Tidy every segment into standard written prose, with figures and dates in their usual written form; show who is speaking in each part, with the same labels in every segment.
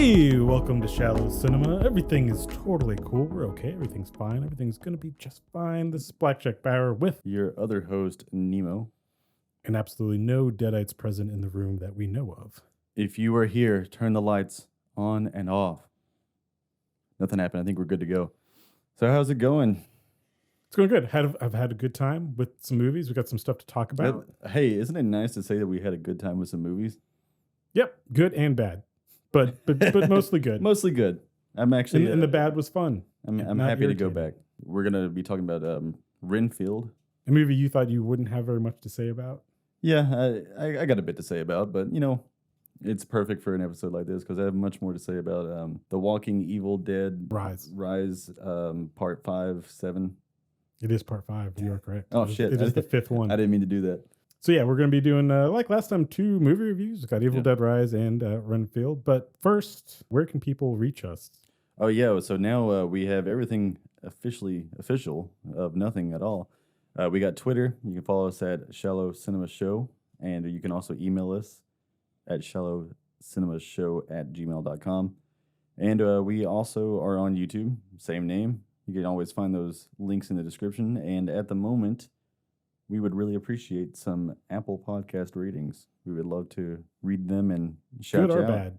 Speaker 1: Hey, welcome to Shallow Cinema. Everything is totally cool. We're okay. Everything's fine. Everything's going to be just fine. This is Blackjack Bauer with
Speaker 2: your other host, Nemo.
Speaker 1: And absolutely no Deadites present in the room that we know of.
Speaker 2: If you are here, turn the lights on and off. Nothing happened. I think we're good to go. So how's it going?
Speaker 1: It's going good. I've had a good time with some movies. We got some stuff to talk about.
Speaker 2: Hey, isn't it nice to say that we had a good time with some movies?
Speaker 1: Yep, good and bad. But mostly good.
Speaker 2: Mostly good. I'm actually...
Speaker 1: And the bad was fun.
Speaker 2: I'm happy to go back. We're going to be talking about Renfield.
Speaker 1: A movie you thought you wouldn't have very much to say about?
Speaker 2: Yeah, I got a bit to say about, but, you know, it's perfect for an episode like this because I have much more to say about The Walking Evil Dead Rise Part 5, 7.
Speaker 1: It is Part 5. You are correct.
Speaker 2: Oh, shit.
Speaker 1: It is the fifth one.
Speaker 2: I didn't mean to do that.
Speaker 1: So yeah, we're going to be doing, like last time, 2 movie reviews. We've got Evil Dead Rise and Renfield. But first, where can people reach us?
Speaker 2: Oh, yeah. So now we have everything official of nothing at all. We got Twitter. You can follow us at shallowcinemashow. And you can also email us at shallowcinemashow@gmail.com. And we also are on YouTube. Same name. You can always find those links in the description. And at the moment, we would really appreciate some Apple Podcast ratings. We would love to read them and shout
Speaker 1: Good
Speaker 2: you
Speaker 1: or
Speaker 2: out.
Speaker 1: bad.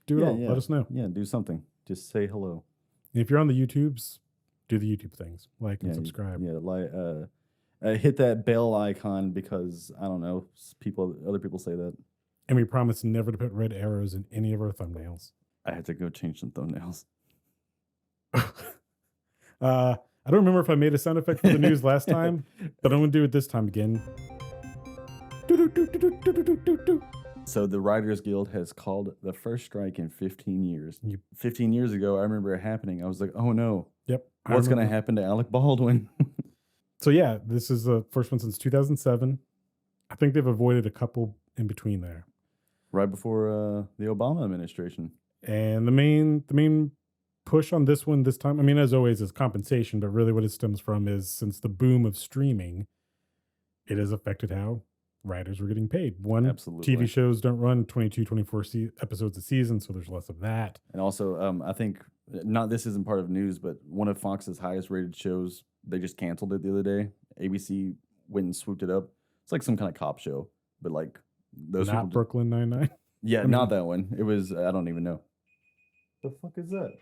Speaker 1: Do it all.
Speaker 2: Yeah.
Speaker 1: Let us know.
Speaker 2: Yeah, do something. Just say hello.
Speaker 1: And if you're on the YouTubes, do the YouTube things. Like and subscribe.
Speaker 2: Hit that bell icon because, I don't know, other people say that.
Speaker 1: And we promise never to put red arrows in any of our thumbnails.
Speaker 2: I had to go change some thumbnails.
Speaker 1: I don't remember if I made a sound effect for the news last time, but I'm going to do it this time again.
Speaker 2: So the Writers Guild has called the first strike in 15 years. 15 years ago, I remember it happening. I was like, oh no.
Speaker 1: Yep.
Speaker 2: What's going to happen to Alec Baldwin?
Speaker 1: So yeah, this is the first one since 2007. I think they've avoided a couple in between there.
Speaker 2: Right before the Obama administration.
Speaker 1: And the main push on this one this time, I mean, as always, is compensation, but really what it stems from is since the boom of streaming, it has affected how writers were getting paid.
Speaker 2: Absolutely.
Speaker 1: TV shows don't run 22, 24 episodes a season, so there's less of that.
Speaker 2: And also, I think, this isn't part of news, but one of Fox's highest rated shows, they just canceled it the other day. ABC went and swooped it up. It's like some kind of cop show, but like those
Speaker 1: Not Brooklyn Nine-Nine?
Speaker 2: Yeah, not that one. It was, I don't even know. The fuck is that?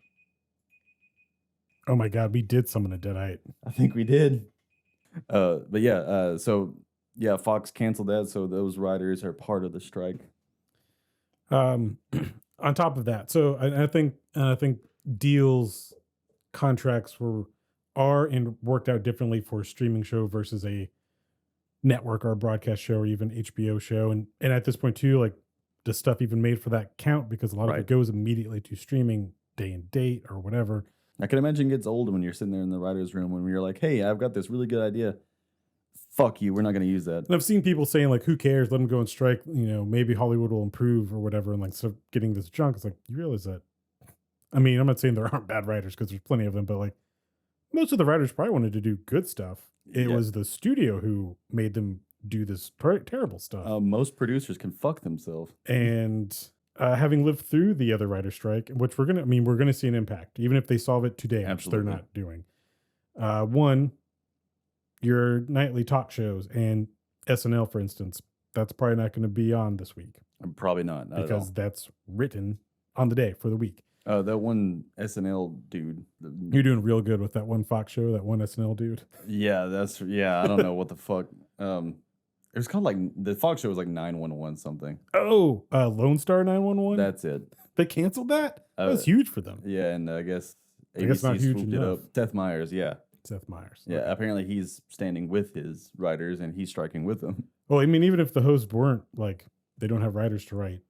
Speaker 1: Oh my God, we did summon a Deadite.
Speaker 2: I think we did. But yeah, Fox canceled that, so those writers are part of the strike.
Speaker 1: On top of that, so I think deals, contracts are and worked out differently for a streaming show versus a network or a broadcast show or even HBO show, and at this point too, like the stuff even made for that count because a lot of it goes immediately to streaming day and date or whatever.
Speaker 2: I can imagine it gets old when you're sitting there in the writer's room when you're like, hey, I've got this really good idea. Fuck you, we're not going to use that.
Speaker 1: And I've seen people saying, like, who cares? Let them go and strike. You know, maybe Hollywood will improve or whatever. And like, so getting this junk, it's like, you realize that. I mean, I'm not saying there aren't bad writers because there's plenty of them, but like, most of the writers probably wanted to do good stuff. It was the studio who made them do this terrible stuff.
Speaker 2: Most producers can fuck themselves.
Speaker 1: And having lived through the other writer strike, which we're gonna see an impact, even if they solve it today, which they're not doing. One, your nightly talk shows and SNL, for instance, that's probably not going to be on this week.
Speaker 2: Probably not
Speaker 1: because that's written on the day for the week.
Speaker 2: That one SNL dude.
Speaker 1: You're doing real good with that one Fox show, that one SNL dude.
Speaker 2: Yeah, I don't know what the fuck. It was called like, the Fox show was like 911 something.
Speaker 1: Oh, Lone Star 911?
Speaker 2: That's it.
Speaker 1: They canceled that? That was huge for them.
Speaker 2: Yeah, and I guess ABC
Speaker 1: not huge
Speaker 2: swooped
Speaker 1: enough.
Speaker 2: it up. Seth Meyers, yeah.
Speaker 1: Seth Meyers.
Speaker 2: Yeah, apparently he's standing with his writers and he's striking with them.
Speaker 1: Well, I mean, even if the hosts weren't, like, they don't have writers to write.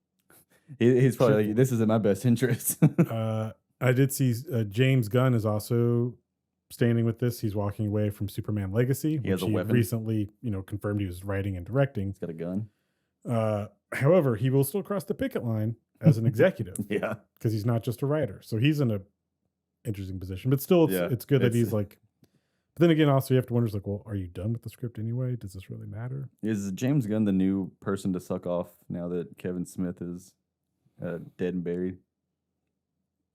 Speaker 2: He's probably like, this is in my best interest.
Speaker 1: I did see James Gunn is also standing with this. He's walking away from Superman Legacy, which he recently, confirmed he was writing and directing.
Speaker 2: He's got a gun.
Speaker 1: However, he will still cross the picket line as an executive.
Speaker 2: Yeah.
Speaker 1: Because he's not just a writer. So he's in a interesting position. But still, it's good that he's like... But then again, also, you have to wonder, like, well, are you done with the script anyway? Does this really matter?
Speaker 2: Is James Gunn the new person to suck off now that Kevin Smith is dead and buried?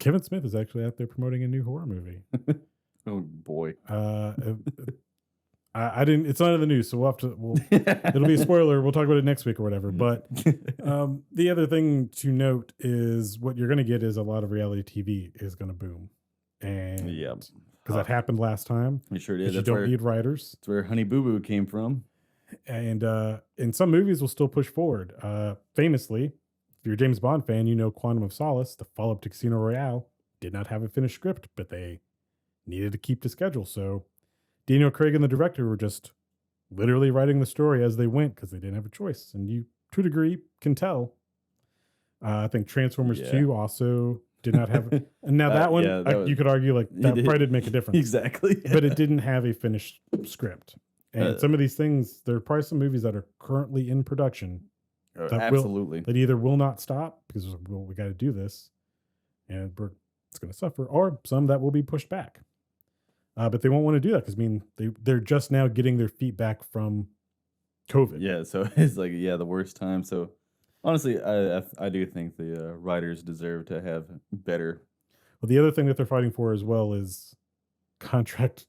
Speaker 1: Kevin Smith is actually out there promoting a new horror movie.
Speaker 2: Oh boy.
Speaker 1: I didn't. It's not in the news, so we'll have to. It'll be a spoiler. We'll talk about it next week or whatever. But the other thing to note is what you're going to get is a lot of reality TV is going to boom, and because that happened last time.
Speaker 2: You sure did.
Speaker 1: You don't need writers.
Speaker 2: That's where Honey Boo Boo came from.
Speaker 1: And some movies will still push forward. Famously, if you're a James Bond fan, you know Quantum of Solace, the follow-up to Casino Royale, did not have a finished script, but they needed to keep to schedule. So Daniel Craig and the director were just literally writing the story as they went because they didn't have a choice. And you, to a degree, can tell. I think Transformers 2 also did not have... And now that one, you could argue like that probably did make a difference.
Speaker 2: Exactly.
Speaker 1: But it didn't have a finished script. And some of these things, there are probably some movies that are currently in production that either will not stop because we got to do this, and it's going to suffer, or some that will be pushed back. But they won't want to do that because they're just now getting their feet back from COVID.
Speaker 2: Yeah, so it's like the worst time. So honestly, I do think the writers deserve to have better.
Speaker 1: Well, the other thing that they're fighting for as well is contract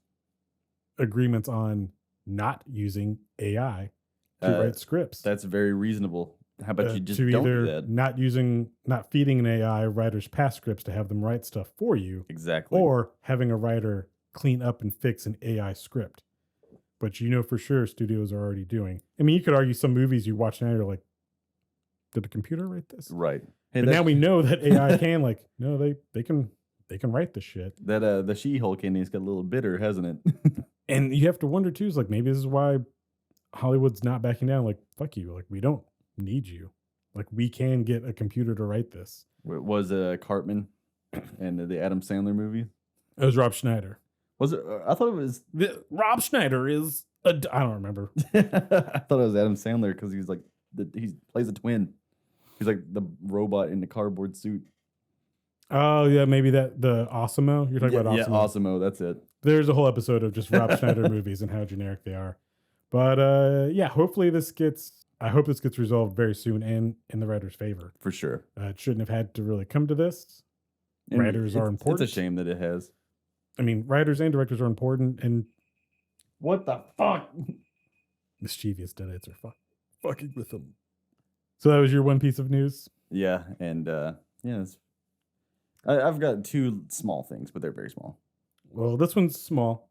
Speaker 1: agreements on not using AI to write scripts.
Speaker 2: That's very reasonable. How about you just don't do that?
Speaker 1: Not feeding an AI writers past scripts to have them write stuff for you.
Speaker 2: Exactly.
Speaker 1: Or having a writer clean up and fix an AI script. But for sure studios are already doing. I mean, you could argue some movies you watch now, you're like, did the computer write this?
Speaker 2: Right.
Speaker 1: Hey, but now we know that AI can, no, they can write this shit.
Speaker 2: That the She-Hulk ending's got a little bitter, hasn't it?
Speaker 1: And you have to wonder too, is maybe this is why Hollywood's not backing down. Fuck you. We don't need you. We can get a computer to write this.
Speaker 2: Was Cartman and the Adam Sandler movie?
Speaker 1: It was Rob Schneider.
Speaker 2: Was it? I thought it was.
Speaker 1: Rob Schneider is I don't remember.
Speaker 2: I thought it was Adam Sandler because he's he plays a twin. He's like the robot in the cardboard suit.
Speaker 1: Oh yeah, maybe the Osimo. You're talking about Osimo.
Speaker 2: Yeah, Osimo. That's it.
Speaker 1: There's a whole episode of just Rob Schneider movies and how generic they are. But hopefully I hope this gets resolved very soon and in the writer's favor.
Speaker 2: For sure.
Speaker 1: It shouldn't have had to really come to this. And writers are important.
Speaker 2: It's a shame that it has.
Speaker 1: I mean, writers and directors are important. And
Speaker 2: what the fuck?
Speaker 1: Mischievous deadites are fucking with them. So that was your one piece of news?
Speaker 2: Yeah. And I've got two small things, but they're very small.
Speaker 1: Well, this one's small,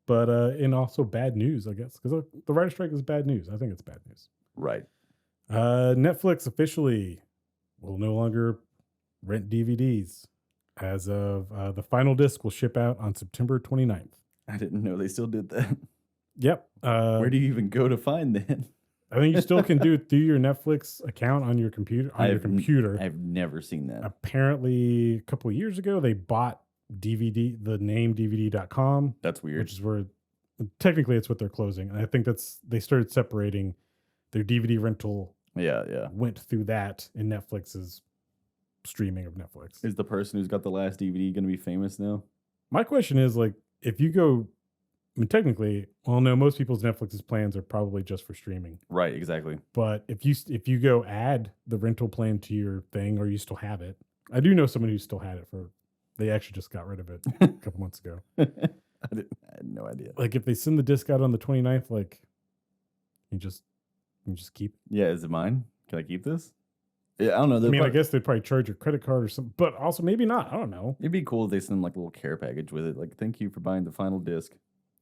Speaker 1: but and also bad news, I guess, because the writer's strike is bad news. I think it's bad news.
Speaker 2: Right.
Speaker 1: Netflix officially will no longer rent DVDs as of the final disc will ship out on September 29th.
Speaker 2: I didn't know they still did that.
Speaker 1: Yep.
Speaker 2: Where do you even go to find that?
Speaker 1: I think you still can do it through your Netflix account on your computer.
Speaker 2: I've never seen that.
Speaker 1: Apparently, a couple of years ago, they bought the name DVD.com.
Speaker 2: That's weird.
Speaker 1: Which is where technically it's what they're closing. And I think they started separating their DVD rental.
Speaker 2: Yeah.
Speaker 1: Went through that in Netflix's streaming of Netflix.
Speaker 2: Is the person who's got the last DVD going to be famous now?
Speaker 1: My question is if you go, technically, no, most people's Netflix's plans are probably just for streaming.
Speaker 2: Right, exactly.
Speaker 1: But if you go add the rental plan to your thing, or you still have it, I do know someone who still had it they actually just got rid of it a couple months ago.
Speaker 2: I had no idea.
Speaker 1: If they send the disc out on the 29th, you just keep it.
Speaker 2: Yeah, is it mine? Can I keep this? Yeah, I don't know.
Speaker 1: I guess they'd probably charge your credit card or something, but also maybe not. I don't know.
Speaker 2: It'd be cool if they send them a little care package with it. Thank you for buying the final disc.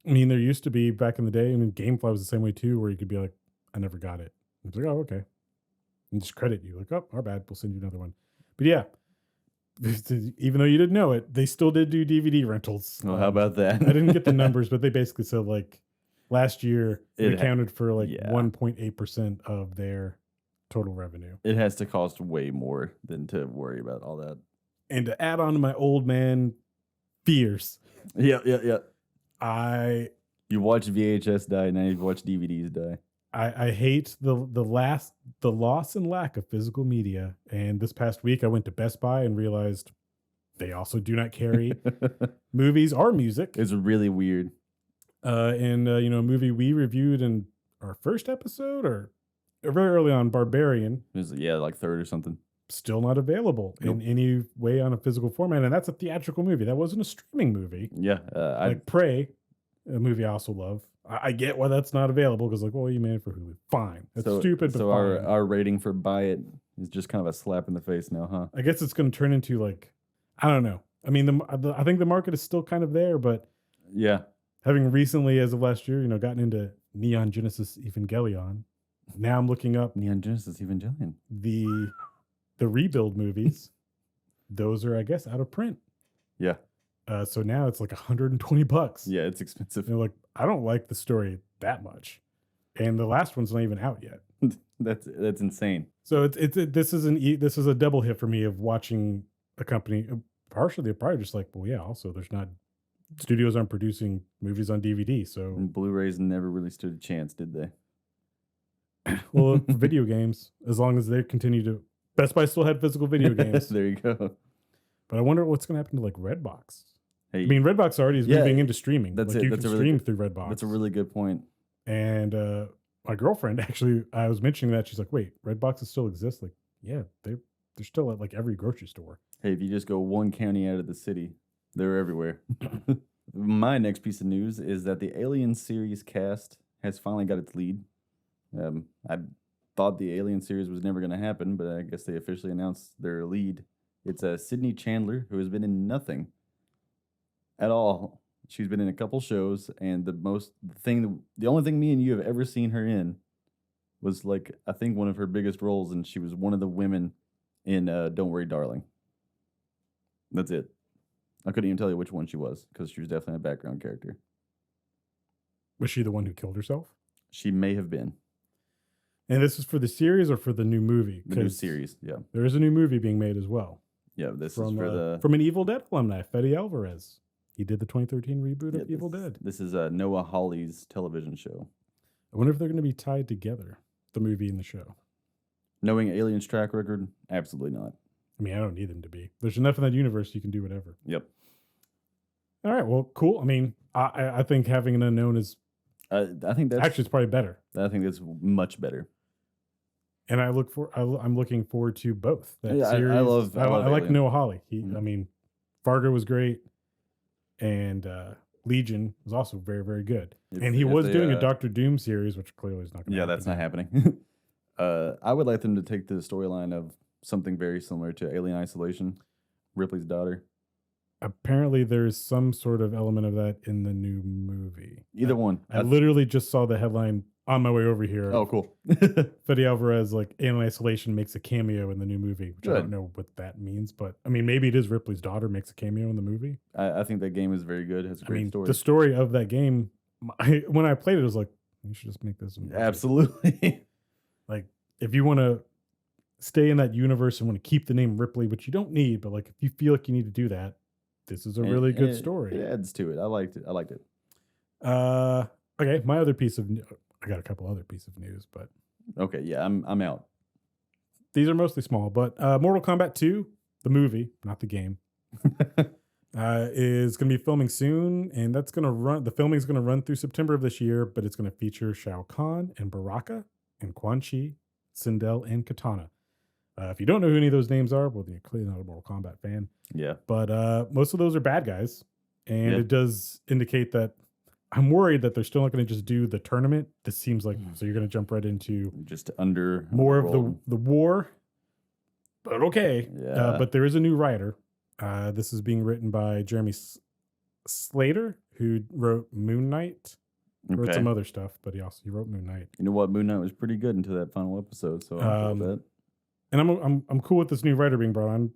Speaker 1: There used to be back in the day. Gamefly was the same way too, where you could be like, I never got it. It's oh, okay. And just credit you. Oh, our bad. We'll send you another one. But yeah, even though you didn't know it, they still did do DVD rentals.
Speaker 2: Well, how about that?
Speaker 1: I didn't get the numbers, but they basically said last year it accounted for 1.8% of their total revenue.
Speaker 2: It has to cost way more than to worry about all that.
Speaker 1: And to add on to my old man fears.
Speaker 2: Yeah. You watch VHS die, now you watch DVDs die.
Speaker 1: I hate the loss and lack of physical media. And this past week, I went to Best Buy and realized they also do not carry movies or music.
Speaker 2: It's really weird.
Speaker 1: A movie we reviewed in our first episode or very early on, Barbarian.
Speaker 2: It was third or something.
Speaker 1: still not available in any way on a physical format. And that's a theatrical movie. That wasn't a streaming movie.
Speaker 2: Yeah.
Speaker 1: Like Prey, a movie I also love. I get why that's not available because, like, well, you made it for Hulu. Fine. That's stupid, but
Speaker 2: so
Speaker 1: fine.
Speaker 2: our rating for Buy It is just kind of a slap in the face now, huh?
Speaker 1: I guess it's going to turn into, like, I don't know. I mean, I think the market is still kind of there, but
Speaker 2: Yeah.
Speaker 1: having recently, as of last year, gotten into Neon Genesis Evangelion, now I'm looking up
Speaker 2: Neon Genesis Evangelion.
Speaker 1: the rebuild movies. Those are, I guess, out of print.
Speaker 2: Yeah.
Speaker 1: So now it's like $120.
Speaker 2: Yeah, it's expensive.
Speaker 1: Like, I don't like the story that much, and the last one's not even out yet.
Speaker 2: That's insane.
Speaker 1: So this is a double hit for me of watching a company. Partially, they're probably just like, well, yeah. Also, studios aren't producing movies on DVD, so
Speaker 2: And Blu-rays never really stood a chance, did they?
Speaker 1: well, video games, as long as they continue to. Best Buy still had physical video games,
Speaker 2: There you go.
Speaker 1: but I wonder what's going to happen to like Redbox.
Speaker 2: Hey,
Speaker 1: I mean, Redbox already is moving into streaming.
Speaker 2: that's
Speaker 1: like
Speaker 2: it.
Speaker 1: you
Speaker 2: That's
Speaker 1: can
Speaker 2: a really
Speaker 1: stream through Redbox.
Speaker 2: That's a really good point.
Speaker 1: And my girlfriend, actually, I was mentioning that. She's like, wait, Redboxes still exist? Like, yeah, they're still at like every grocery store.
Speaker 2: Hey, if you just go one county out of the city, they're everywhere. My next piece of news is that the Alien series cast has finally got its lead. I thought the Alien series was never going to happen, but I guess they officially announced their lead. It's Sydney Chandler, who has been in nothing at all. She's been in a couple shows, and the only thing me and you have ever seen her in was, like, I think one of her biggest roles, and she was one of the women in Don't Worry, Darling. That's it. I couldn't even tell you which one she was because she was definitely a background character.
Speaker 1: Was she the one who killed herself?
Speaker 2: She may have been.
Speaker 1: And this is for the series or for the new movie?
Speaker 2: The new series, yeah.
Speaker 1: There is a new movie being made as well.
Speaker 2: Yeah, this is for
Speaker 1: from an Evil Dead alumni, Fede Alvarez. He did the 2013 reboot of Evil Dead.
Speaker 2: This is Noah Hawley's television show.
Speaker 1: I wonder if they're going to be tied together, the movie and the show.
Speaker 2: Knowing Alien's track record, absolutely not.
Speaker 1: I mean, I don't need them to be. There's enough in that universe you can do whatever.
Speaker 2: Yep.
Speaker 1: All right, well, cool. I mean, I think having an unknown is...
Speaker 2: I think that's...
Speaker 1: Actually, it's probably better.
Speaker 2: I think that's much better.
Speaker 1: And I'm looking forward to both. That
Speaker 2: Yeah,
Speaker 1: series.
Speaker 2: I love
Speaker 1: I like
Speaker 2: Alien.
Speaker 1: Noah Hawley. I mean, Fargo was great, and Legion was also very, very good. And he was doing a Doctor Doom series, which clearly is not going to happen.
Speaker 2: Yeah, that's not happening. I would like them to take the storyline of something very similar to Alien Isolation, Ripley's daughter.
Speaker 1: Apparently, there's some sort of element of that in the new movie.
Speaker 2: Either one.
Speaker 1: I literally just saw the headline on my way over here.
Speaker 2: Oh, cool.
Speaker 1: Fede Alvarez, like, Alien Isolation makes a cameo in the new movie, which
Speaker 2: Good.
Speaker 1: I don't know what that means, but I mean, maybe it is Ripley's daughter makes a cameo in the movie.
Speaker 2: I think that game is very good. It has a great story.
Speaker 1: The story of that game, when I played it, I was like, you should just make this a movie.
Speaker 2: Absolutely.
Speaker 1: Like, if you want to stay in that universe and want to keep the name Ripley, which you don't need, but like, if you feel like you need to do that, this is a really good story.
Speaker 2: It adds to it. I liked it.
Speaker 1: Okay, my other piece of I got a couple other pieces of news, but
Speaker 2: okay, yeah, I'm out.
Speaker 1: These are mostly small, but Mortal Kombat 2, the movie, not the game, is going to be filming soon, and that's going to run. The filming is going to run through September of this year, but it's going to feature Shao Kahn and Baraka and Quan Chi, Sindel, and Katana. If you don't know who any of those names are, well, then you're clearly not a Mortal Kombat fan.
Speaker 2: Yeah.
Speaker 1: But most of those are bad guys. And it does indicate that I'm worried that they're still not going to just do the tournament. This seems like, so you're going to jump right into
Speaker 2: just under
Speaker 1: more of the war. But okay.
Speaker 2: Yeah.
Speaker 1: But there is a new writer. This is being written by Jeremy Slater, who wrote Moon Knight. Wrote some other stuff, but he wrote Moon Knight.
Speaker 2: You know what? Moon Knight was pretty good until that final episode, so I'm cool with that.
Speaker 1: And I'm cool with this new writer being brought on.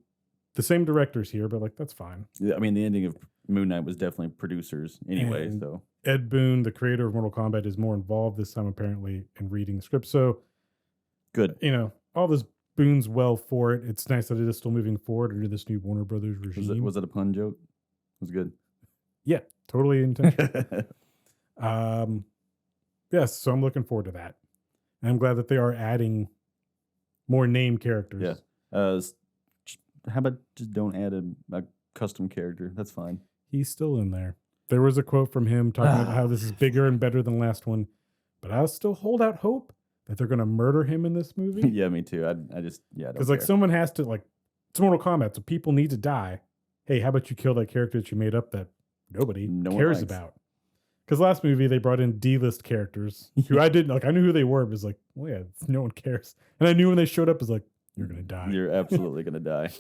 Speaker 1: The same directors here, but like that's fine.
Speaker 2: Yeah, I mean the ending of Moon Knight was definitely producers anyway.
Speaker 1: And
Speaker 2: so
Speaker 1: Ed Boon, the creator of Mortal Kombat, is more involved this time apparently in reading the script. So
Speaker 2: good.
Speaker 1: You know, all this boons well for it. It's nice that it is still moving forward under this new Warner Brothers regime.
Speaker 2: Was it a pun joke? It was good.
Speaker 1: Yeah, totally intentional. Yes, so I'm looking forward to that. And I'm glad that they are adding more named characters.
Speaker 2: Yeah. How about just don't add a custom character? That's fine.
Speaker 1: He's still in there. There was a quote from him talking about how this is bigger and better than the last one, but I'll still hold out hope that they're going to murder him in this movie.
Speaker 2: Yeah, me too. I just, yeah.
Speaker 1: Because like someone has to, like, it's Mortal Kombat, so people need to die. Hey, how about you kill that character that you made up that nobody cares about? Because last movie they brought in D-list characters who I didn't like. I knew who they were, but it's like, well, yeah, no one cares. And I knew when they showed up, it's like, you're gonna die.
Speaker 2: You're absolutely gonna die.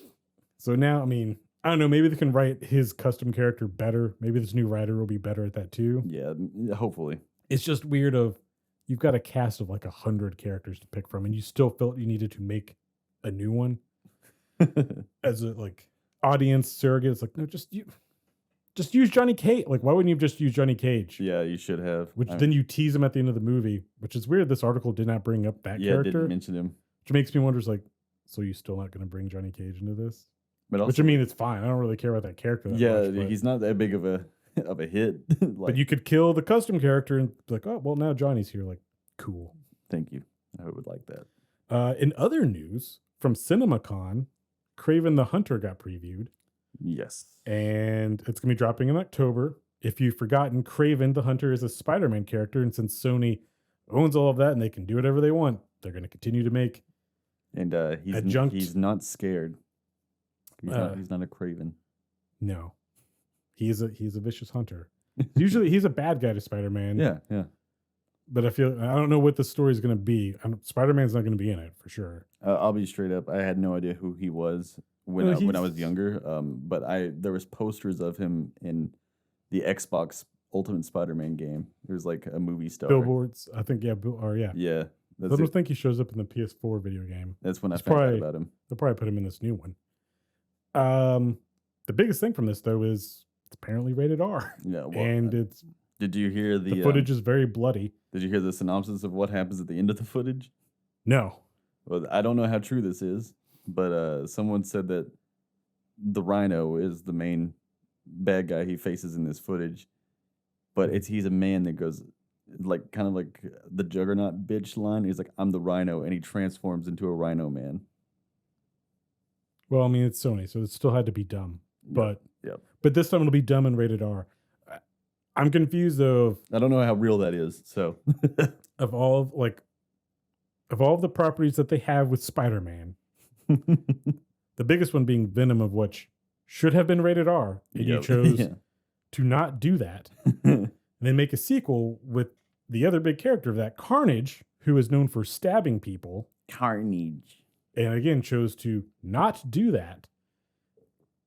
Speaker 1: So now, I mean, I don't know. Maybe they can write his custom character better. Maybe this new writer will be better at that too.
Speaker 2: Yeah, hopefully.
Speaker 1: It's just weird. You've got a cast of like 100 characters to pick from, and you still felt you needed to make a new one as a like audience surrogate. It's like, no, just use Johnny Cage. Like, why wouldn't you have just use Johnny Cage?
Speaker 2: Yeah, you should have.
Speaker 1: Then you tease him at the end of the movie, which is weird. This article did not bring up that character.
Speaker 2: Yeah, didn't mention him.
Speaker 1: Which makes me wonder, is like, so you still not going to bring Johnny Cage into this?
Speaker 2: But also,
Speaker 1: which I mean, it's fine. I don't really care about that character.
Speaker 2: Much, he's not that big of a hit.
Speaker 1: But you could kill the custom character and be like, oh, well, now Johnny's here. Like, cool.
Speaker 2: Thank you. I would like that.
Speaker 1: In other news from CinemaCon, Kraven the Hunter got previewed.
Speaker 2: Yes.
Speaker 1: And it's going to be dropping in October. If you've forgotten, Kraven the Hunter is a Spider-Man character. And since Sony owns all of that and they can do whatever they want, they're going to continue to make.
Speaker 2: And he's not scared. He's not a Kraven.
Speaker 1: No. He's a vicious hunter. Usually he's a bad guy to Spider-Man.
Speaker 2: Yeah.
Speaker 1: But I don't know what the story is going to be. Spider-Man's not going to be in it for sure.
Speaker 2: I'll be straight up. I had no idea who he was when I was younger. But there was posters of him in the Xbox Ultimate Spider-Man game. It was like a movie star.
Speaker 1: Billboards, I think. Yeah.
Speaker 2: Yeah.
Speaker 1: I don't think he shows up in the PS4 video game.
Speaker 2: That's when I found out about him.
Speaker 1: They'll probably put him in this new one. The biggest thing from this though is it's apparently rated R.
Speaker 2: Yeah. Well,
Speaker 1: and
Speaker 2: did you hear
Speaker 1: the footage is very bloody.
Speaker 2: Did you hear the synopsis of what happens at the end of the footage?
Speaker 1: No.
Speaker 2: Well, I don't know how true this is, but someone said that the Rhino is the main bad guy he faces in this footage, but he's a man that goes like kind of like the Juggernaut bitch line. He's like, I'm the Rhino, and he transforms into a Rhino man.
Speaker 1: Well, I mean, it's Sony, so it still had to be dumb. But
Speaker 2: but
Speaker 1: this time it'll be dumb and rated R. I'm confused though.
Speaker 2: I don't know how real that is. So
Speaker 1: of all of the properties that they have with Spider-Man, the biggest one being Venom, of which should have been rated R, and you chose to not do that. And then make a sequel with the other big character of that, Carnage, who is known for stabbing people.
Speaker 2: Carnage.
Speaker 1: And again, chose to not do that.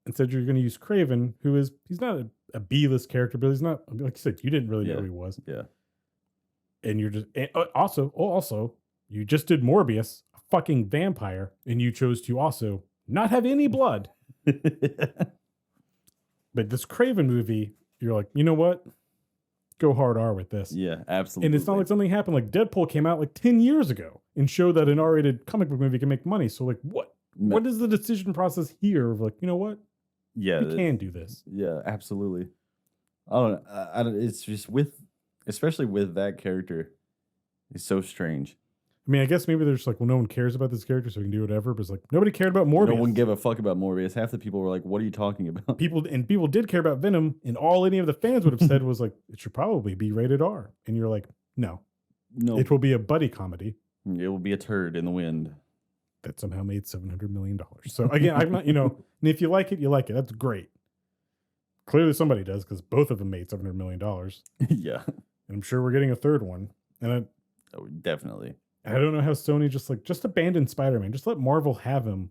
Speaker 1: Instead, you're going to use Kraven, he's not a B-list character, but he's not, like you said, you didn't really know who he was.
Speaker 2: Yeah.
Speaker 1: And you're just, also, you just did Morbius, a fucking vampire, and you chose to also not have any blood. But this Kraven movie, you're like, you know what? Go hard R with this.
Speaker 2: Yeah, absolutely.
Speaker 1: And it's not like something happened. Like Deadpool came out like 10 years ago and showed that an R-rated comic book movie can make money. So like, what is the decision process here of like, you know what?
Speaker 2: Yeah,
Speaker 1: we can do this.
Speaker 2: Yeah, absolutely. I don't. It's just especially with that character, it's so strange.
Speaker 1: I mean, I guess maybe they're just like, well, no one cares about this character, so we can do whatever. But it's like nobody cared about Morbius.
Speaker 2: No one gave a fuck about Morbius. Half the people were like, "What are you talking about?"
Speaker 1: People did care about Venom, and all any of the fans would have said was like, "It should probably be rated R." And you're like, "No, it will be a buddy comedy.
Speaker 2: It will be a turd in the wind."
Speaker 1: That somehow made $700 million. So again, I'm not, and if you like it, you like it. That's great. Clearly somebody does, because both of them made $700 million.
Speaker 2: Yeah.
Speaker 1: And I'm sure we're getting a third one. And
Speaker 2: definitely.
Speaker 1: I don't know how Sony just abandoned Spider-Man. Just let Marvel have him,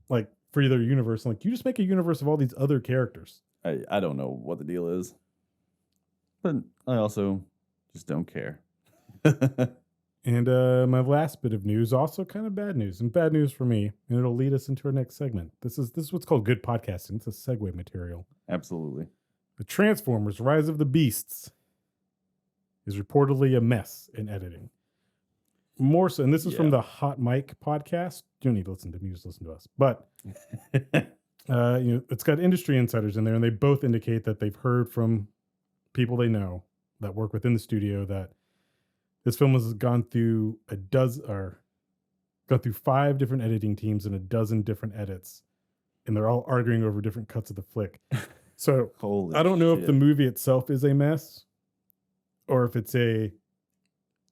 Speaker 1: like, for their universe. Like, you just make a universe of all these other characters.
Speaker 2: I don't know what the deal is. But I also just don't care.
Speaker 1: And my last bit of news, also kind of bad news, and bad news for me, and it'll lead us into our next segment. This is what's called good podcasting. It's a segue material.
Speaker 2: Absolutely.
Speaker 1: The Transformers: Rise of the Beasts is reportedly a mess in editing. More so, and this is from the Hot Mic podcast. You don't need to listen to me, just listen to us. But it's got industry insiders in there, and they both indicate that they've heard from people they know that work within the studio that this film has gone through 5 different editing teams and 12 different edits, and they're all arguing over different cuts of the flick. So I don't know if the movie itself is a mess, or if it's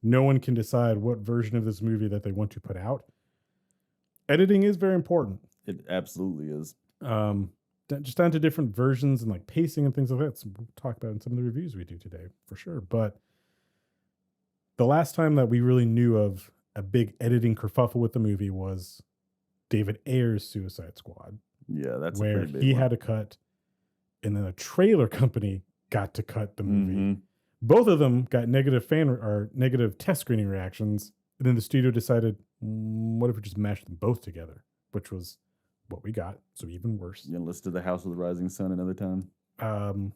Speaker 1: no one can decide what version of this movie that they want to put out. Editing is very important.
Speaker 2: It absolutely is.
Speaker 1: Just down to different versions and like pacing and things like that. So we'll talk about in some of the reviews we do today for sure. But the last time that we really knew of a big editing kerfuffle with the movie was David Ayer's Suicide Squad.
Speaker 2: Yeah, that's
Speaker 1: where
Speaker 2: a pretty big
Speaker 1: he
Speaker 2: one.
Speaker 1: had to cut, and then a trailer company got to cut the movie. Both of them got negative test screening reactions, and then the studio decided, what if we just mash them both together, which was what we got. So even worse.
Speaker 2: Yeah, let's do the House of the Rising Sun another time.
Speaker 1: And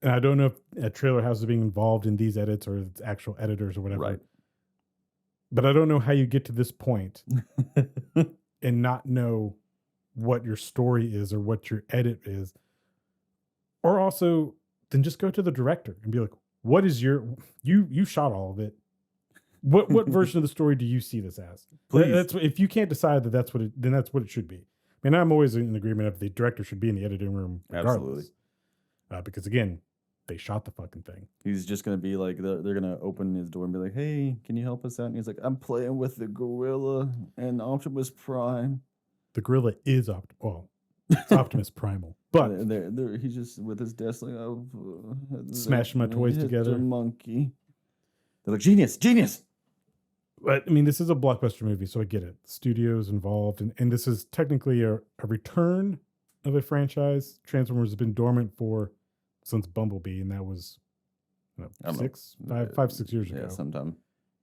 Speaker 1: I don't know if a trailer house is being involved in these edits or it's actual editors or whatever.
Speaker 2: Right.
Speaker 1: But I don't know how you get to this point and not know what your story is or what your edit is. Or also, then just go to the director and be like, what is you shot all of it. What version of the story do you see this as?
Speaker 2: Please.
Speaker 1: That's if you can't decide that then that's what it should be. I mean, I'm always in agreement of the director should be in the editing room regardless.
Speaker 2: Absolutely.
Speaker 1: Because again, they shot the fucking thing.
Speaker 2: He's just going to be like, they're going to open his door and be like, hey, can you help us out? And he's like, I'm playing with the gorilla and Optimus Prime.
Speaker 1: The gorilla is it's Optimus Primal. But
Speaker 2: he's just with his desk like,
Speaker 1: smashing my toys together.
Speaker 2: The monkey. They're like, genius.
Speaker 1: But I mean, this is a blockbuster movie, so I get it. The studio's involved, and this is technically a return of a franchise. Transformers has been dormant since Bumblebee, and that was 5-6 years ago.
Speaker 2: Yeah, sometime.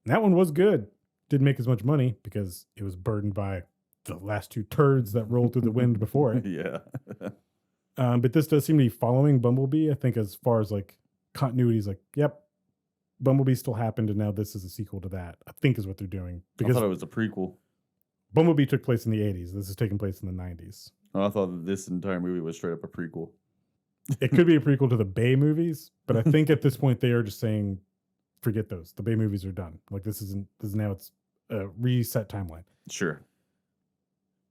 Speaker 1: And that one was good. Didn't make as much money because it was burdened by the last two turds that rolled through the wind before it.
Speaker 2: Yeah.
Speaker 1: But this does seem to be following Bumblebee. I think as far as like continuity is like, yep, Bumblebee still happened, and now this is a sequel to that. I think is what they're doing. Because
Speaker 2: I thought it was a prequel.
Speaker 1: Bumblebee took place in the 80s. This is taking place in the 90s.
Speaker 2: Oh, I thought that this entire movie was straight up a prequel.
Speaker 1: It could be a prequel to the Bay movies, but I think at this point they are just saying, forget those. The Bay movies are done. Like this is now it's a reset timeline.
Speaker 2: Sure.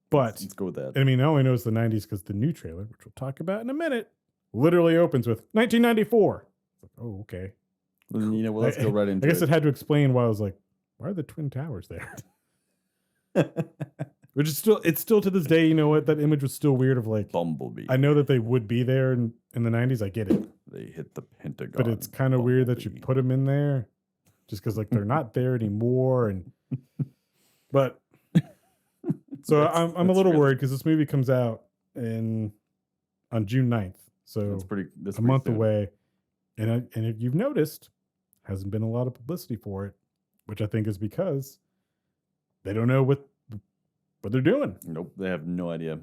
Speaker 1: But
Speaker 2: let's go with that.
Speaker 1: I mean, I only know it's the 90s because the new trailer, which we'll talk about in a minute, literally opens with 1994. It's like, oh, okay.
Speaker 2: Well, you know, well, let's go right into it.
Speaker 1: I guess it had to explain why I was like, why are the Twin Towers there? Which is still to this day, you know what? That image was still weird of like
Speaker 2: Bumblebee.
Speaker 1: I know that they would be there in the 90s. I get it.
Speaker 2: They hit the Pentagon.
Speaker 1: But it's kind of weird that you put them in there just because like they're not there anymore. But so I'm a little worried because this movie comes out on June 9th. So
Speaker 2: that's
Speaker 1: a month away. And if you've noticed, hasn't been a lot of publicity for it, which I think is because they don't know what they're doing.
Speaker 2: Nope, they have no idea.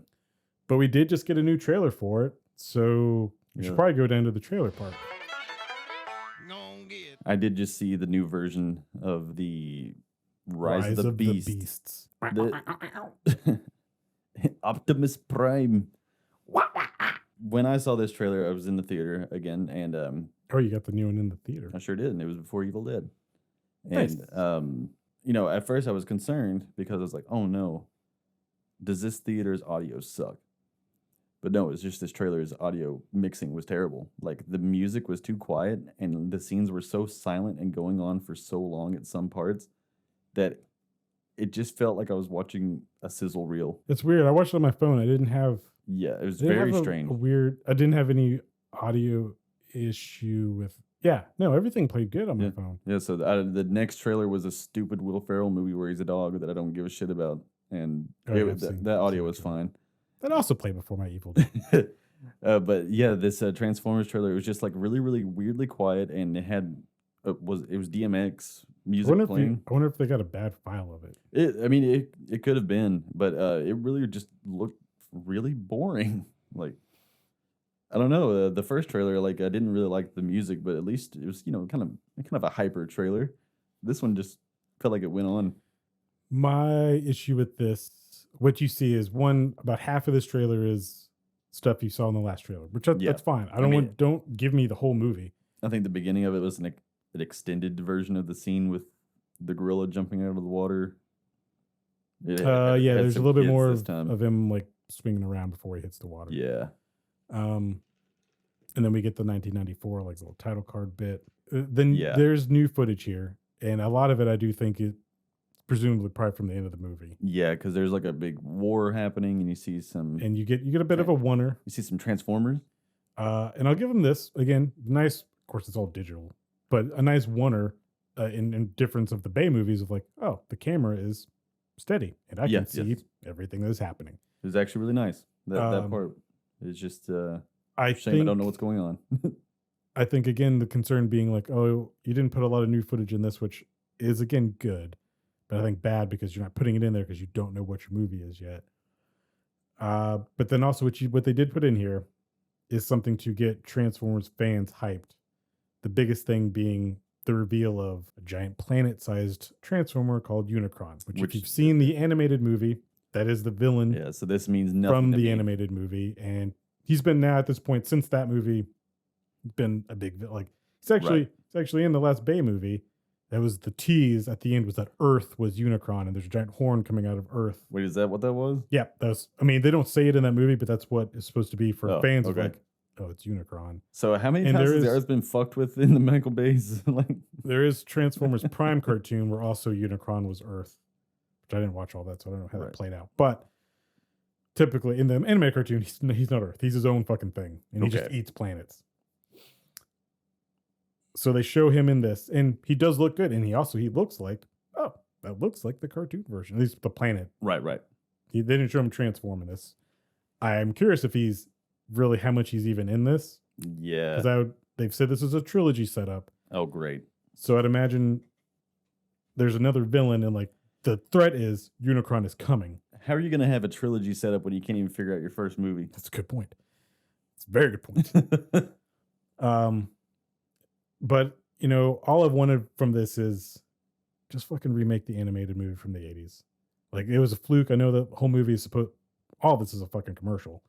Speaker 1: But we did just get a new trailer for it, so we should probably go down to the trailer park.
Speaker 2: I did just see the new version of the Rise of the Beasts. Optimus Prime. When I saw this trailer, I was in the theater again, and
Speaker 1: oh, you got the new one in the theater?
Speaker 2: I sure did, and it was before Evil Dead.
Speaker 1: Nice.
Speaker 2: And you know, at first I was concerned because I was like, "Oh no, does this theater's audio suck?" But no, it's just this trailer's audio mixing was terrible. Like the music was too quiet, and the scenes were so silent and going on for so long at some parts that it just felt like I was watching a sizzle reel.
Speaker 1: It's weird. I watched it on my phone. I didn't have.
Speaker 2: Yeah, it was very strange.
Speaker 1: I didn't have any audio issue with. Yeah, no, everything played good on my phone.
Speaker 2: Yeah, so the next trailer was a stupid Will Ferrell movie where he's a dog that I don't give a shit about, and that audio was fine.
Speaker 1: That also played before my Evil Dead.
Speaker 2: But yeah, this Transformers trailer was just like really, really weirdly quiet, and it had it was DMX music playing.
Speaker 1: I wonder if they got a bad file of it.
Speaker 2: It could have been, but it really just looked really boring. Like, I don't know. The first trailer, like I didn't really like the music, but at least it was kind of a hyper trailer. This one just felt like it went on.
Speaker 1: My issue with this, what you see is about half of this trailer is stuff you saw in the last trailer, which that's fine. Don't give me the whole movie.
Speaker 2: I think the beginning of it was an extended version of the scene with the gorilla jumping out of the water.
Speaker 1: There's a little bit more of him like swinging around before he hits the water.
Speaker 2: Yeah.
Speaker 1: And then we get the 1994 like little title card bit. Then there's new footage here, And a lot of it, I do think, is presumably probably from the end of the movie.
Speaker 2: Yeah, because there's like a big war happening, and you see some,
Speaker 1: And you get a bit of a wonder.
Speaker 2: you see some Transformers.
Speaker 1: And I'll give them this again. Nice, of course, it's all digital, but a nice wonder in difference of the Bay movies of like, oh, the camera is steady, and I can see everything that is happening.
Speaker 2: It was actually really nice. That part is just
Speaker 1: I
Speaker 2: shame I don't know what's going on.
Speaker 1: I think again the concern being like, oh, you didn't put a lot of new footage in this, which is again good, but I think bad because you're not putting it in there because you don't know what your movie is yet. But then also what they did put in here is something to get Transformers fans hyped. The biggest thing being the reveal of a giant planet-sized Transformer called Unicron, which if you've seen the animated movie, that is the villain.
Speaker 2: Yeah, so this means nothing
Speaker 1: from
Speaker 2: to
Speaker 1: the
Speaker 2: me.
Speaker 1: animated movie, and he's been now at this point since that movie been a big like he's actually in the last Bay movie. That was the tease at the end was that Earth was Unicron, and there's a giant horn coming out of Earth.
Speaker 2: Wait, is that what that was?
Speaker 1: Yeah, that's. I mean, they don't say it in that movie, but that's what it's supposed to be for fans.
Speaker 2: Okay.
Speaker 1: Of like, oh, it's Unicron.
Speaker 2: So how many times has the Earth been fucked with in the Michael Bays? Like,
Speaker 1: there is Transformers Prime cartoon where also Unicron was Earth, which I didn't watch all that, so I don't know how that played out. But typically in the animated cartoon, he's not Earth. He's his own fucking thing, and he just eats planets. So they show him in this, and he does look good, and he looks like, oh, that looks like the cartoon version, at least the planet.
Speaker 2: Right.
Speaker 1: They didn't show him transform in this. I'm curious if he's really how much he's even in this.
Speaker 2: Yeah,
Speaker 1: because they've said this is a trilogy setup.
Speaker 2: Oh, great.
Speaker 1: So I'd imagine there's another villain, and like the threat is Unicron is coming.
Speaker 2: How are you going to have a trilogy setup when you can't even figure out your first movie?
Speaker 1: That's a good point. It's a very good point. But, you know, all I've wanted from this is just fucking remake the animated movie from the 80s. Like, it was a fluke. I know the whole movie is all this is a fucking commercial.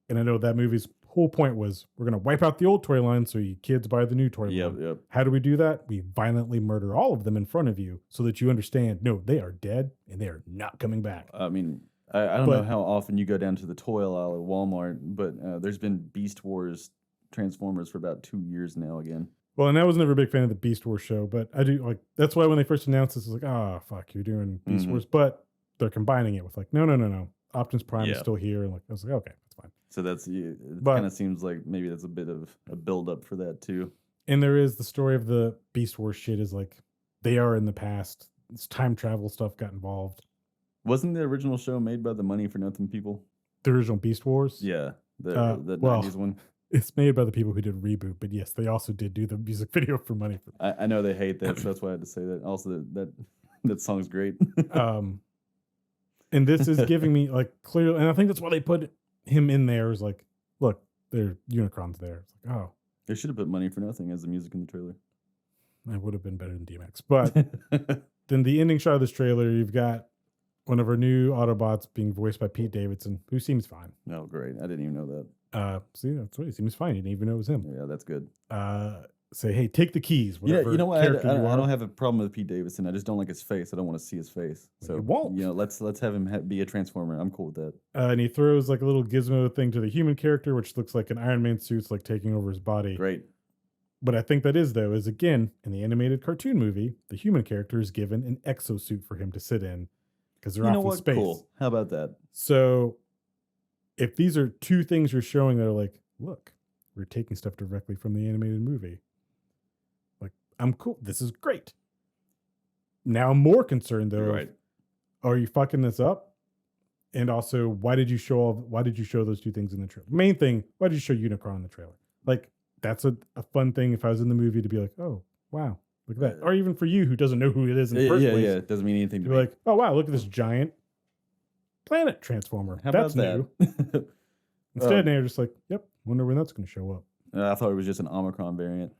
Speaker 1: And I know that movie's whole point was we're going to wipe out the old toy line so you kids buy the new toy line.
Speaker 2: Yep.
Speaker 1: How do we do that? We violently murder all of them in front of you so that you understand, no, they are dead and they are not coming back.
Speaker 2: I mean, I don't know how often you go down to the toy aisle at Walmart, but there's been Beast Wars Transformers for about 2 years now again.
Speaker 1: Well, and I was never a big fan of the Beast Wars show, but I do like that's why when they first announced this, I was like, oh, fuck, you're doing Beast Wars. But they're combining it with like, no. Optimus Prime is still here. And like, I was like, okay, that's fine.
Speaker 2: So it kind of seems like maybe that's a bit of a build up for that too.
Speaker 1: And there is the story of the Beast Wars shit is like, they are in the past. It's time travel stuff got involved.
Speaker 2: Wasn't the original show made by the Money for Nothing people?
Speaker 1: The original Beast Wars?
Speaker 2: Yeah. The 90s one.
Speaker 1: It's made by the people who did Reboot, but yes, they also did do the music video for money.
Speaker 2: I know they hate that, so that's why I had to say that. Also, that song's great.
Speaker 1: And this is giving me like clearly, and I think that's why they put him in there. Is like, look, their Unicron's there. It's like, oh,
Speaker 2: they should have put Money for Nothing as the music in the trailer.
Speaker 1: That would have been better than DMX. But then the ending shot of this trailer, you've got one of our new Autobots being voiced by Pete Davidson, who seems fine.
Speaker 2: Oh, great! I didn't even know that.
Speaker 1: See, that's what he seems fine. You didn't even know it was him.
Speaker 2: Yeah, that's good.
Speaker 1: Say, hey, take the keys.
Speaker 2: Whatever you know what? I don't have a problem with Pete Davidson. I just don't like his face. I don't want to see his face. So
Speaker 1: you won't.
Speaker 2: You know, let's have him be a Transformer. I'm cool with that.
Speaker 1: And he throws like a little gizmo thing to the human character, which looks like an Iron Man suit's like taking over his body.
Speaker 2: Great.
Speaker 1: What I think that is though is again in the animated cartoon movie, the human character is given an exosuit for him to sit in because they're off in space.
Speaker 2: Cool. How about that?
Speaker 1: So if these are two things you're showing that are like, look, we're taking stuff directly from the animated movie. Like, I'm cool. This is great. Now I'm more concerned though.
Speaker 2: Right.
Speaker 1: Are you fucking this up? And also, why did you show those two things in the trailer? Main thing, why did you show Unicron in the trailer? Like, that's a fun thing if I was in the movie to be like, oh, wow, look at that. Or even for you who doesn't know who it is in the first place.
Speaker 2: Yeah, it doesn't mean anything to
Speaker 1: be
Speaker 2: me.
Speaker 1: Like, oh, wow, look at this giant planet transformer.
Speaker 2: How
Speaker 1: that's
Speaker 2: about
Speaker 1: new.
Speaker 2: that?
Speaker 1: Instead, they're just like, yep, wonder when that's going to show up.
Speaker 2: I thought it was just an Omicron variant.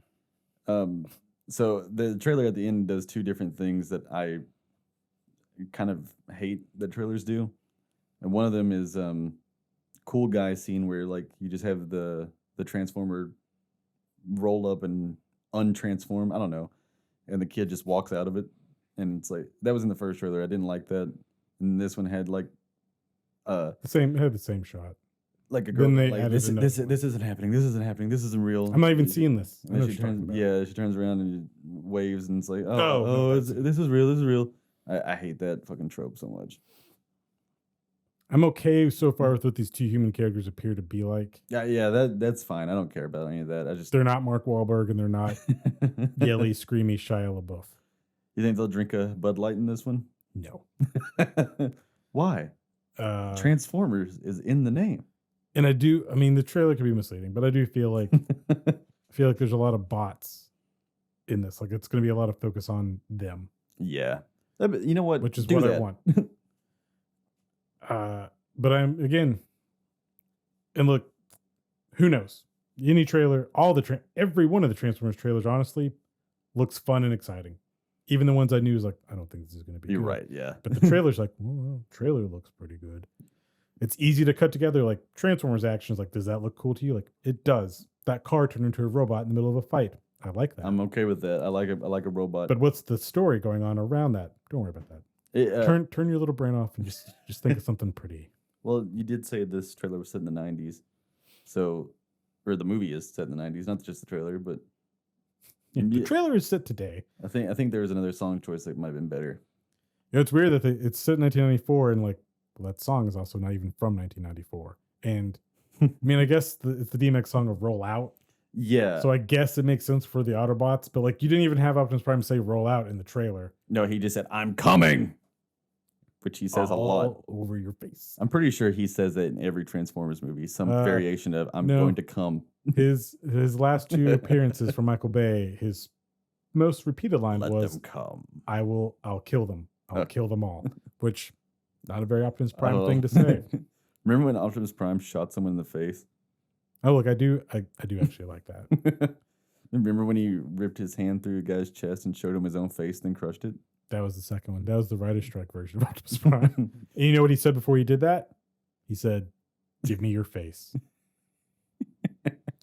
Speaker 2: So the trailer at the end does two different things that I kind of hate that trailers do. And one of them is cool guy scene where like you just have the Transformer roll up and untransform. I don't know. And the kid just walks out of it. And it's like, that was in the first trailer. I didn't like that. And this one had like
Speaker 1: the same shot.
Speaker 2: Like a girl,
Speaker 1: then they
Speaker 2: like,
Speaker 1: added
Speaker 2: this isn't happening. This isn't happening. This isn't real.
Speaker 1: I'm not even seeing this.
Speaker 2: She turns around and waves, and it's like,
Speaker 1: no,
Speaker 2: this is real. This is real. I hate that fucking trope so much.
Speaker 1: I'm okay so far with what these two human characters appear to be like.
Speaker 2: Yeah, that's fine. I don't care about any of that.
Speaker 1: They're not Mark Wahlberg and they're not yelly, screamy Shia LaBeouf.
Speaker 2: You think they'll drink a Bud Light in this one?
Speaker 1: No.
Speaker 2: Why? Transformers is in the name.
Speaker 1: And the trailer could be misleading, but I do feel like there's a lot of bots in this. Like it's going to be a lot of focus on them.
Speaker 2: Yeah. You know what?
Speaker 1: Which is what I want. But I'm again, and look, who knows? Any trailer, every one of the Transformers trailers, honestly, looks fun and exciting. Even the ones I knew was like, I don't think this is going to be.
Speaker 2: You're
Speaker 1: good.
Speaker 2: right, yeah.
Speaker 1: But the trailer's like, well, trailer looks pretty good. It's easy to cut together. Like Transformers actions, like, does that look cool to you? Like it does. That car turned into a robot in the middle of a fight. I like that.
Speaker 2: I'm okay with that. I like a robot.
Speaker 1: But what's the story going on around that? Don't worry about that. Turn your little brain off and just think of something pretty.
Speaker 2: Well, you did say this trailer was set in the 90s. So, or the movie is set in the 90s, not just the trailer, but
Speaker 1: yeah, the trailer is set today.
Speaker 2: I think there was another song choice that might have been better.
Speaker 1: It's weird that it's set in 1994 and like that song is also not even from 1994. And I mean, I guess it's the DMX song of Roll Out.
Speaker 2: Yeah.
Speaker 1: So I guess it makes sense for the Autobots, but like you didn't even have Optimus Prime say "roll out" in the trailer.
Speaker 2: No, he just said "I'm coming," which he says a lot
Speaker 1: over your face.
Speaker 2: I'm pretty sure he says that in every Transformers movie, some variation of "I'm going to come."
Speaker 1: His last two appearances from Michael Bay, his most repeated line was,
Speaker 2: "Let them come.
Speaker 1: I'll kill them. I'll kill them all," which not a very Optimus Prime thing to say.
Speaker 2: Remember when Optimus Prime shot someone in the face?
Speaker 1: Oh, look, I do actually like that.
Speaker 2: Remember when he ripped his hand through a guy's chest and showed him his own face, then crushed it?
Speaker 1: That was the second one. That was the writer's strike version of Optimus Prime. And you know what he said before he did that? He said, "Give me your face."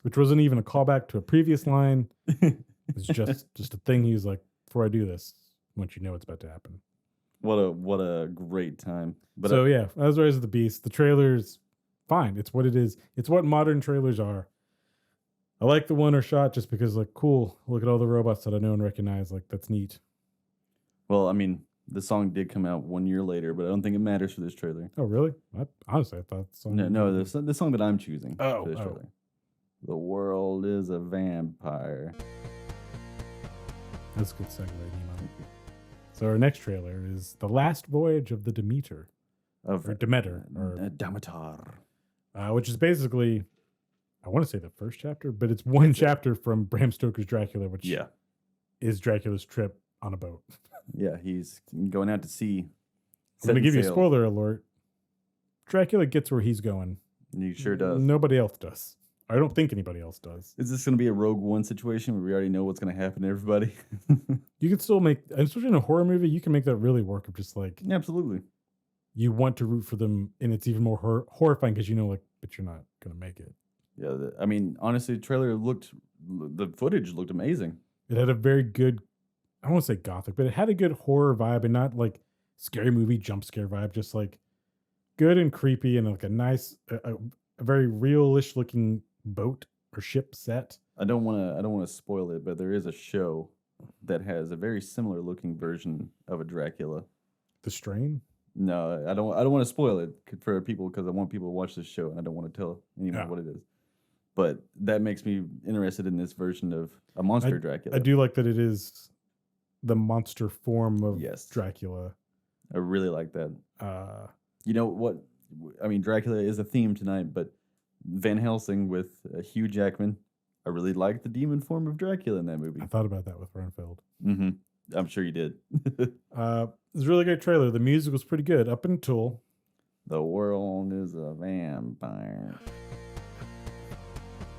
Speaker 1: Which wasn't even a callback to a previous line. It's just a thing. He was like, before I do this, I want you to know what's about to happen.
Speaker 2: What a great time. But
Speaker 1: so yeah, as Rise of the Beast, the trailer's fine. It's what it is. It's what modern trailers are. I like the one or shot just because, like, cool. Look at all the robots that I know and recognize. Like, that's neat.
Speaker 2: Well, I mean, the song did come out 1 year later, but I don't think it matters for this trailer.
Speaker 1: Oh, really? Honestly, I thought the song.
Speaker 2: No, the song that I'm choosing for this
Speaker 1: trailer.
Speaker 2: trailer. The world is a vampire.
Speaker 1: That's a good segue, Nemo. So our next trailer is The Last Voyage of the Demeter. Or Demeter. Or
Speaker 2: Demeter.
Speaker 1: Which is basically, I want to say the first chapter, but it's one chapter from Bram Stoker's Dracula, which is Dracula's trip on a boat.
Speaker 2: Yeah, he's going out to sea.
Speaker 1: I'm going to give you a spoiler alert. Dracula gets where he's going.
Speaker 2: He sure does.
Speaker 1: Nobody else does. I don't think anybody else does.
Speaker 2: Is this going to be a Rogue One situation where we already know what's going to happen to everybody?
Speaker 1: You can still make, especially in a horror movie, you can make that really work of just like...
Speaker 2: Yeah, absolutely.
Speaker 1: You want to root for them, and it's even more horrifying because you know, like, but you're not going to make it.
Speaker 2: Yeah, I mean, honestly, the footage looked amazing.
Speaker 1: It had a very good, I don't want to say gothic, but it had a good horror vibe and not like scary movie jump scare vibe, just like good and creepy and like a nice, a very realish looking boat or ship set.
Speaker 2: I don't want to spoil it, but there is a show that has a very similar looking version of a Dracula.
Speaker 1: The Strain?
Speaker 2: No, I don't want to spoil it for people because I want people to watch this show and I don't want to tell anyone what it is. But that makes me interested in this version of a monster Dracula.
Speaker 1: I do like that it is the monster form of Dracula.
Speaker 2: I really like that. You know what? I mean, Dracula is a theme tonight, but Van Helsing with Hugh Jackman, I really liked the demon form of Dracula in that movie.
Speaker 1: I thought about that with Renfield.
Speaker 2: Mm-hmm. I'm sure you did.
Speaker 1: It was a really great trailer. The music was pretty good up until...
Speaker 2: The world is a vampire.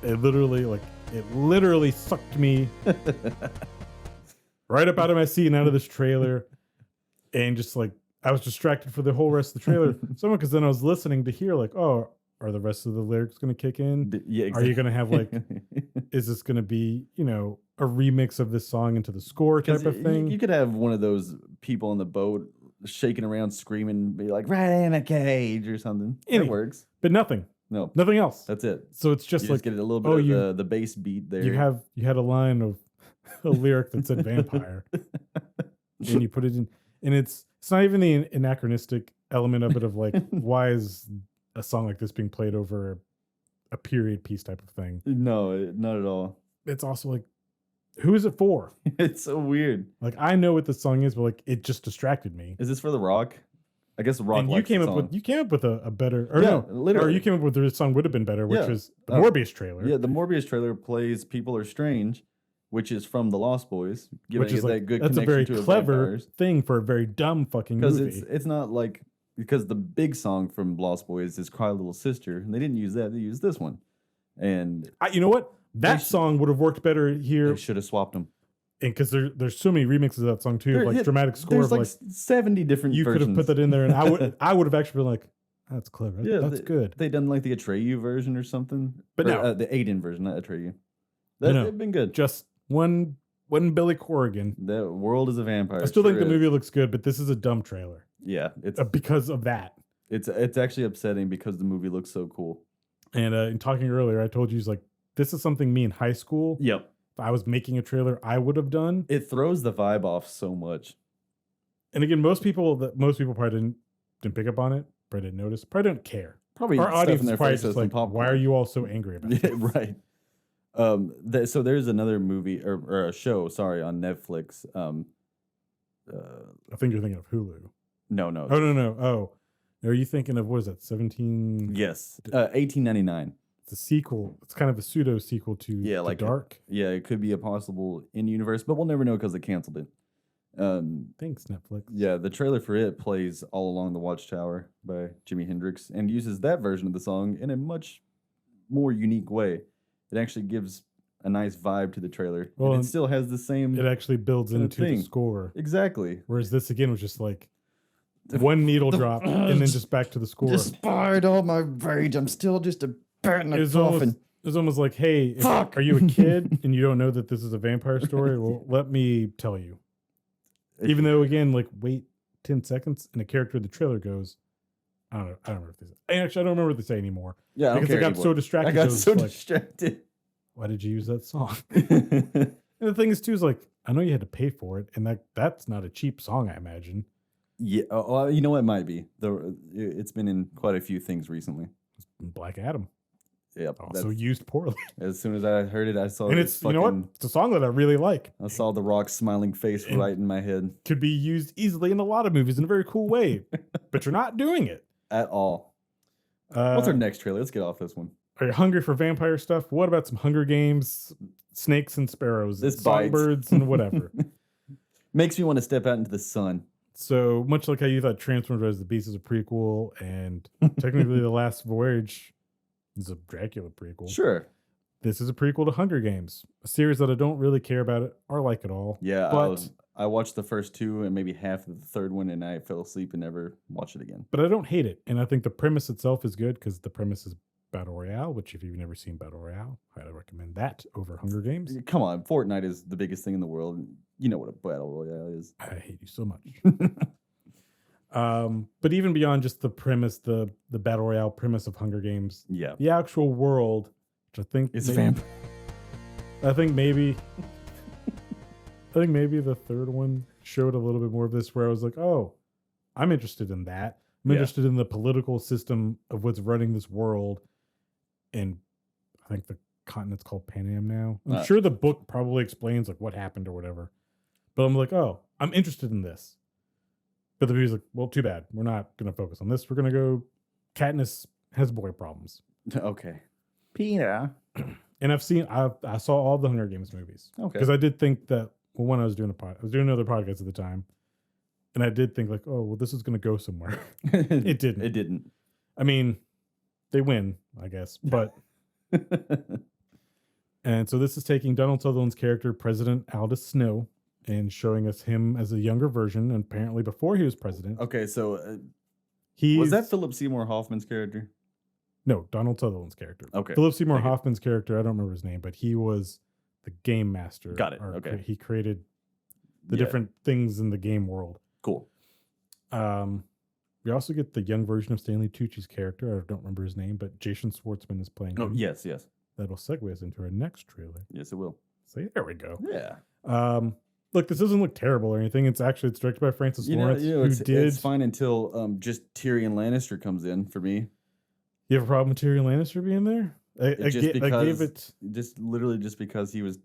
Speaker 1: It literally sucked me right up out of my seat and out of this trailer. And just like, I was distracted for the whole rest of the trailer. Someone, because then I was listening to hear like, oh, are the rest of the lyrics going to kick in?
Speaker 2: Yeah, exactly.
Speaker 1: Are you going to have like, is this going to be, a remix of this song into the score type of thing?
Speaker 2: You could have one of those people on the boat shaking around, screaming, be like, right in a cage or something. It works.
Speaker 1: But nothing.
Speaker 2: No.
Speaker 1: Nothing else.
Speaker 2: That's it.
Speaker 1: So it's just
Speaker 2: you
Speaker 1: like,
Speaker 2: just get a little bit of the bass beat there.
Speaker 1: You had a line of, a lyric that said vampire, and you put it in, and it's not even the anachronistic element of it of like, why is a song like this being played over a period piece type of thing?
Speaker 2: No, not at all.
Speaker 1: It's also like, who is it for?
Speaker 2: It's so weird.
Speaker 1: Like, I know what the song is, but like, it just distracted me.
Speaker 2: Is this for The Rock? I guess The Rock.
Speaker 1: And you
Speaker 2: likes
Speaker 1: came
Speaker 2: the
Speaker 1: up
Speaker 2: song.
Speaker 1: with a better, or
Speaker 2: Yeah,
Speaker 1: no,
Speaker 2: literally.
Speaker 1: or you came up with the song would have been better, which
Speaker 2: Yeah.
Speaker 1: was the Morbius trailer.
Speaker 2: Yeah, the Morbius trailer plays "People Are Strange," which is from the Lost Boys, giving
Speaker 1: which is
Speaker 2: it
Speaker 1: like,
Speaker 2: that good
Speaker 1: that's a
Speaker 2: connection
Speaker 1: very
Speaker 2: to
Speaker 1: clever
Speaker 2: vampires.
Speaker 1: thing for a very dumb fucking
Speaker 2: Because
Speaker 1: movie.
Speaker 2: it's not like, because the big song from Lost Boys is "Cry Little Sister," and they didn't use that; they used this one. And
Speaker 1: You know what? That
Speaker 2: They sh-
Speaker 1: song would have worked better here,
Speaker 2: they should have swapped them.
Speaker 1: and because there's so many remixes of that song too, of like dramatic score
Speaker 2: There's
Speaker 1: of
Speaker 2: like
Speaker 1: like
Speaker 2: 70 different
Speaker 1: you could
Speaker 2: versions.
Speaker 1: have put that in there, and I would have actually been like, that's clever.
Speaker 2: Yeah,
Speaker 1: That's good.
Speaker 2: They done like the Atreyu version or something,
Speaker 1: But
Speaker 2: or,
Speaker 1: no.
Speaker 2: the Aiden version, not Atreyu.
Speaker 1: But no.
Speaker 2: That'd been good.
Speaker 1: Just one Billy Corgan.
Speaker 2: The world is a vampire.
Speaker 1: I still think the
Speaker 2: is.
Speaker 1: movie looks good, but this is a dumb trailer
Speaker 2: Yeah, it's
Speaker 1: because of that.
Speaker 2: it's actually upsetting because the movie looks so cool.
Speaker 1: And in talking earlier, I told you, like, this is something me in high school,
Speaker 2: Yep.
Speaker 1: if I was making a trailer, I would have done.
Speaker 2: It throws the vibe off so much.
Speaker 1: And again, most people probably didn't pick up on it, probably didn't notice, probably don't care.
Speaker 2: Probably
Speaker 1: Our audience
Speaker 2: in
Speaker 1: is
Speaker 2: their
Speaker 1: probably
Speaker 2: faces
Speaker 1: just
Speaker 2: and
Speaker 1: like,
Speaker 2: popcorn.
Speaker 1: why are you all so angry about
Speaker 2: Yeah,
Speaker 1: this?
Speaker 2: right. So there's another movie or a show, sorry, on Netflix.
Speaker 1: I think you're thinking of Hulu.
Speaker 2: No.
Speaker 1: Oh, no. Oh, are you thinking of, what is that, 17?
Speaker 2: Yes. 1899.
Speaker 1: It's a sequel. It's kind of a pseudo sequel to
Speaker 2: like
Speaker 1: Dark.
Speaker 2: Yeah, it could be a possible in-universe, but we'll never know because they canceled it.
Speaker 1: Thanks, Netflix.
Speaker 2: Yeah, the trailer for it plays All Along the Watchtower by Jimi Hendrix and uses that version of the song in a much more unique way. It actually gives a nice vibe to the trailer.
Speaker 1: Well,
Speaker 2: and it still has the same...
Speaker 1: It actually builds
Speaker 2: kind of
Speaker 1: into the
Speaker 2: thing.
Speaker 1: score.
Speaker 2: Exactly.
Speaker 1: Whereas this, again, was just like one needle drop and then just back to the score.
Speaker 2: Despite all my rage, I'm still just a bat in a
Speaker 1: It
Speaker 2: coffin.
Speaker 1: was almost like, hey,
Speaker 2: Fuck!
Speaker 1: Are you a kid and you don't know that this is a vampire story? Well, let me tell you. Even though, again, like, wait 10 seconds and a character in the trailer goes, I don't remember what they say. Actually, I don't remember what they say anymore.
Speaker 2: Yeah,
Speaker 1: because I got so distracted.
Speaker 2: I got so
Speaker 1: like,
Speaker 2: distracted.
Speaker 1: why did you use that song? And the thing is, too, is like, I know you had to pay for it, and that's not a cheap song, I imagine.
Speaker 2: Yeah, you know what? It might be. It's been in quite a few things recently.
Speaker 1: Black Adam.
Speaker 2: Yep.
Speaker 1: Also used poorly.
Speaker 2: As soon as I heard it, I saw
Speaker 1: And it's, you know what? It's a song that I really like.
Speaker 2: I saw The Rock's smiling face right in my head.
Speaker 1: Could be used easily in a lot of movies in a very cool way, but you're not doing it.
Speaker 2: At all. What's our next trailer? Let's get off this one.
Speaker 1: Are you hungry for vampire stuff? What about some Hunger Games, snakes and sparrows,
Speaker 2: This
Speaker 1: and
Speaker 2: bites.
Speaker 1: songbirds and whatever?
Speaker 2: Makes me want to step out into the sun.
Speaker 1: So much like how you thought Transformers as the Beast is a prequel, and technically The Last Voyage is a Dracula prequel.
Speaker 2: Sure.
Speaker 1: This is a prequel to Hunger Games, a series that I don't really care about it or like at all.
Speaker 2: Yeah,
Speaker 1: but
Speaker 2: I watched the first two and maybe half of the third one, and I fell asleep and never watched it again.
Speaker 1: But I don't hate it, and I think the premise itself is good because the premise is Battle Royale, which if you've never seen Battle Royale, highly recommend that over Hunger Games.
Speaker 2: Come on, Fortnite is the biggest thing in the world. You know what a battle royale is.
Speaker 1: I hate you so much. But even beyond just the premise, the Battle Royale premise of Hunger Games,
Speaker 2: Yeah,
Speaker 1: the actual world, which I think
Speaker 2: it's
Speaker 1: maybe,
Speaker 2: vampire.
Speaker 1: I think maybe the third one showed a little bit more of this, where I was like, oh, I'm interested in that. I'm interested in the political system of what's running this world. And I think the continent's called Pan Am now. I'm sure the book probably explains like what happened or whatever. But I'm like, oh, I'm interested in this. But the movie's like, well, too bad. We're not going to focus on this. We're going to go, Katniss has boy problems.
Speaker 2: Okay. Peter.
Speaker 1: And I saw all the Hunger Games movies.
Speaker 2: Okay.
Speaker 1: Because I did think that, well, when I was doing I was doing another podcast at the time. And I did think like, oh, well, this is going to go somewhere. It didn't.
Speaker 2: It didn't.
Speaker 1: I mean, they win, I guess. But, and so this is taking Donald Sutherland's character, President Aldous Snow, and showing us him as a younger version, and apparently before he was president.
Speaker 2: Okay, so
Speaker 1: was
Speaker 2: was that Philip Seymour Hoffman's character?
Speaker 1: No, Donald Sutherland's character.
Speaker 2: Okay.
Speaker 1: Philip Seymour
Speaker 2: Okay.
Speaker 1: Hoffman's character, I don't remember his name, but he was the game master.
Speaker 2: Got it,
Speaker 1: or
Speaker 2: okay.
Speaker 1: He created the
Speaker 2: Yeah.
Speaker 1: different things in the game world.
Speaker 2: Cool.
Speaker 1: We also get the young version of Stanley Tucci's character. I don't remember his name, but Jason Schwartzman is playing
Speaker 2: Oh,
Speaker 1: him.
Speaker 2: yes.
Speaker 1: That'll segue us into our next trailer.
Speaker 2: Yes, it will.
Speaker 1: So there we go.
Speaker 2: Yeah.
Speaker 1: Look, this doesn't look terrible or anything. It's directed by Francis Lawrence, who
Speaker 2: it's fine until just Tyrion Lannister comes in for me.
Speaker 1: You have a problem with Tyrion Lannister being there? I gave it
Speaker 2: just because he was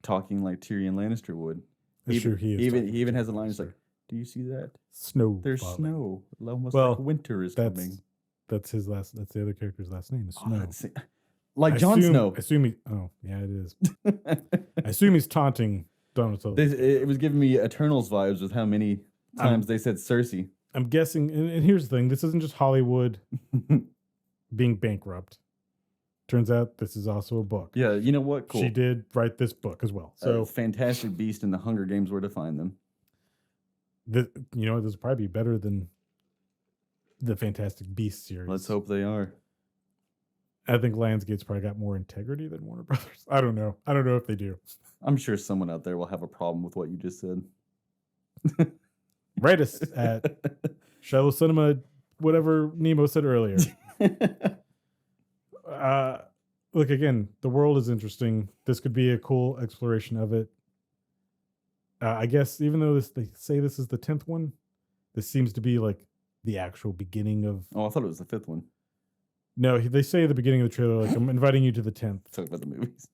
Speaker 2: talking like Tyrion Lannister would.
Speaker 1: Sure, he
Speaker 2: even has a line. It's like, "Do you see that?
Speaker 1: Snow.
Speaker 2: There's
Speaker 1: falling.
Speaker 2: snow. Almost like winter is coming."
Speaker 1: That's his last. That's the other character's last name is Snow.
Speaker 2: Like Jon Snow.
Speaker 1: Assume he. Oh, yeah, it is. I assume he's taunting Donatello.
Speaker 2: It was giving me Eternals vibes with how many times they said Cersei.
Speaker 1: I'm guessing, and here's the thing: this isn't just Hollywood being bankrupt. Turns out this is also a book.
Speaker 2: Yeah, you know what? Cool.
Speaker 1: She did write this book as well. So
Speaker 2: Fantastic Beast and the Hunger Games, where to find them.
Speaker 1: This will probably be better than the Fantastic Beast series.
Speaker 2: Let's hope they are.
Speaker 1: I think Lionsgate's probably got more integrity than Warner Brothers. I don't know if they do.
Speaker 2: I'm sure someone out there will have a problem with what you just said.
Speaker 1: Write us at Shallow Cinema, whatever Nemo said earlier. Look, again, the world is interesting. This could be a cool exploration of it. I guess even though they say this is the 10th one, this seems to be like the actual beginning of...
Speaker 2: Oh, I thought it was the 5th one.
Speaker 1: No, they say at the beginning of the trailer, like, I'm inviting you to the 10th.
Speaker 2: Talk about the movies.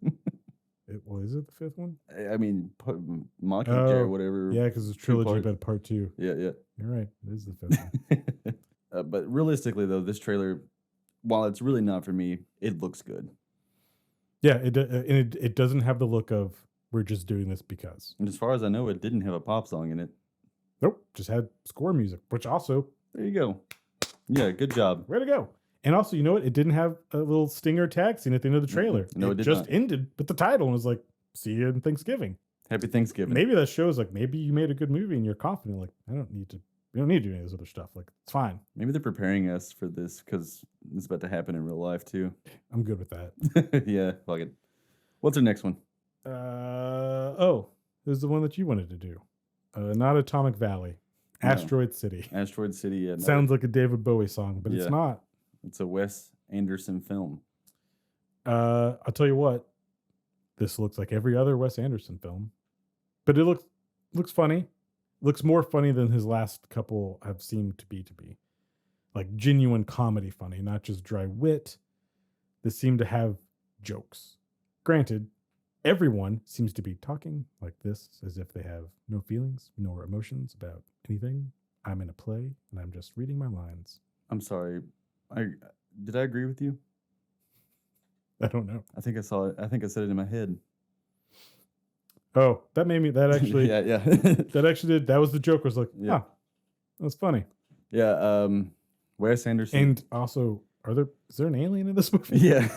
Speaker 1: Is it the 5th one?
Speaker 2: I mean, Mockingjay or whatever.
Speaker 1: Yeah, because it's trilogy, but part 2.
Speaker 2: Yeah.
Speaker 1: You're right. It is the 5th one.
Speaker 2: But realistically, though, this trailer, while it's really not for me, it looks good.
Speaker 1: Yeah, it doesn't have the look of, we're just doing this because.
Speaker 2: And as far as I know, it didn't have a pop song in it.
Speaker 1: Nope, just had score music, which also...
Speaker 2: There you go. Yeah, good job.
Speaker 1: Way to go. And also, you know what? It didn't have a little stinger tag scene at the end of the trailer.
Speaker 2: No, it
Speaker 1: just ended with the title and was like, see you in Thanksgiving.
Speaker 2: Happy Thanksgiving.
Speaker 1: Maybe that shows like, maybe you made a good movie and you're confident. Like, we don't need to do any of this other stuff. Like, it's fine.
Speaker 2: Maybe they're preparing us for this because it's about to happen in real life too.
Speaker 1: I'm good with that.
Speaker 2: Yeah, fuck it. What's our next one?
Speaker 1: This is the one that you wanted to do. Not Atomic Valley. Asteroid City.
Speaker 2: Asteroid City, yeah.
Speaker 1: Sounds like a David Bowie song, but it's not.
Speaker 2: It's a Wes Anderson film.
Speaker 1: I'll tell you what. This looks like every other Wes Anderson film. But it looks funny. Looks more funny than his last couple have seemed to be. Like genuine comedy funny, not just dry wit. This seemed to have jokes. Granted, everyone seems to be talking like this as if they have no feelings nor emotions about anything. I'm in a play and I'm just reading my lines.
Speaker 2: I'm sorry. Did I agree with you?
Speaker 1: I don't know.
Speaker 2: I think I saw it. I think I said it in my head.
Speaker 1: Oh, that made me. That actually.
Speaker 2: yeah.
Speaker 1: that actually did. That was the joke. Was like, that was funny.
Speaker 2: Yeah. Wes Anderson.
Speaker 1: And also, is there an alien in this movie?
Speaker 2: Yeah.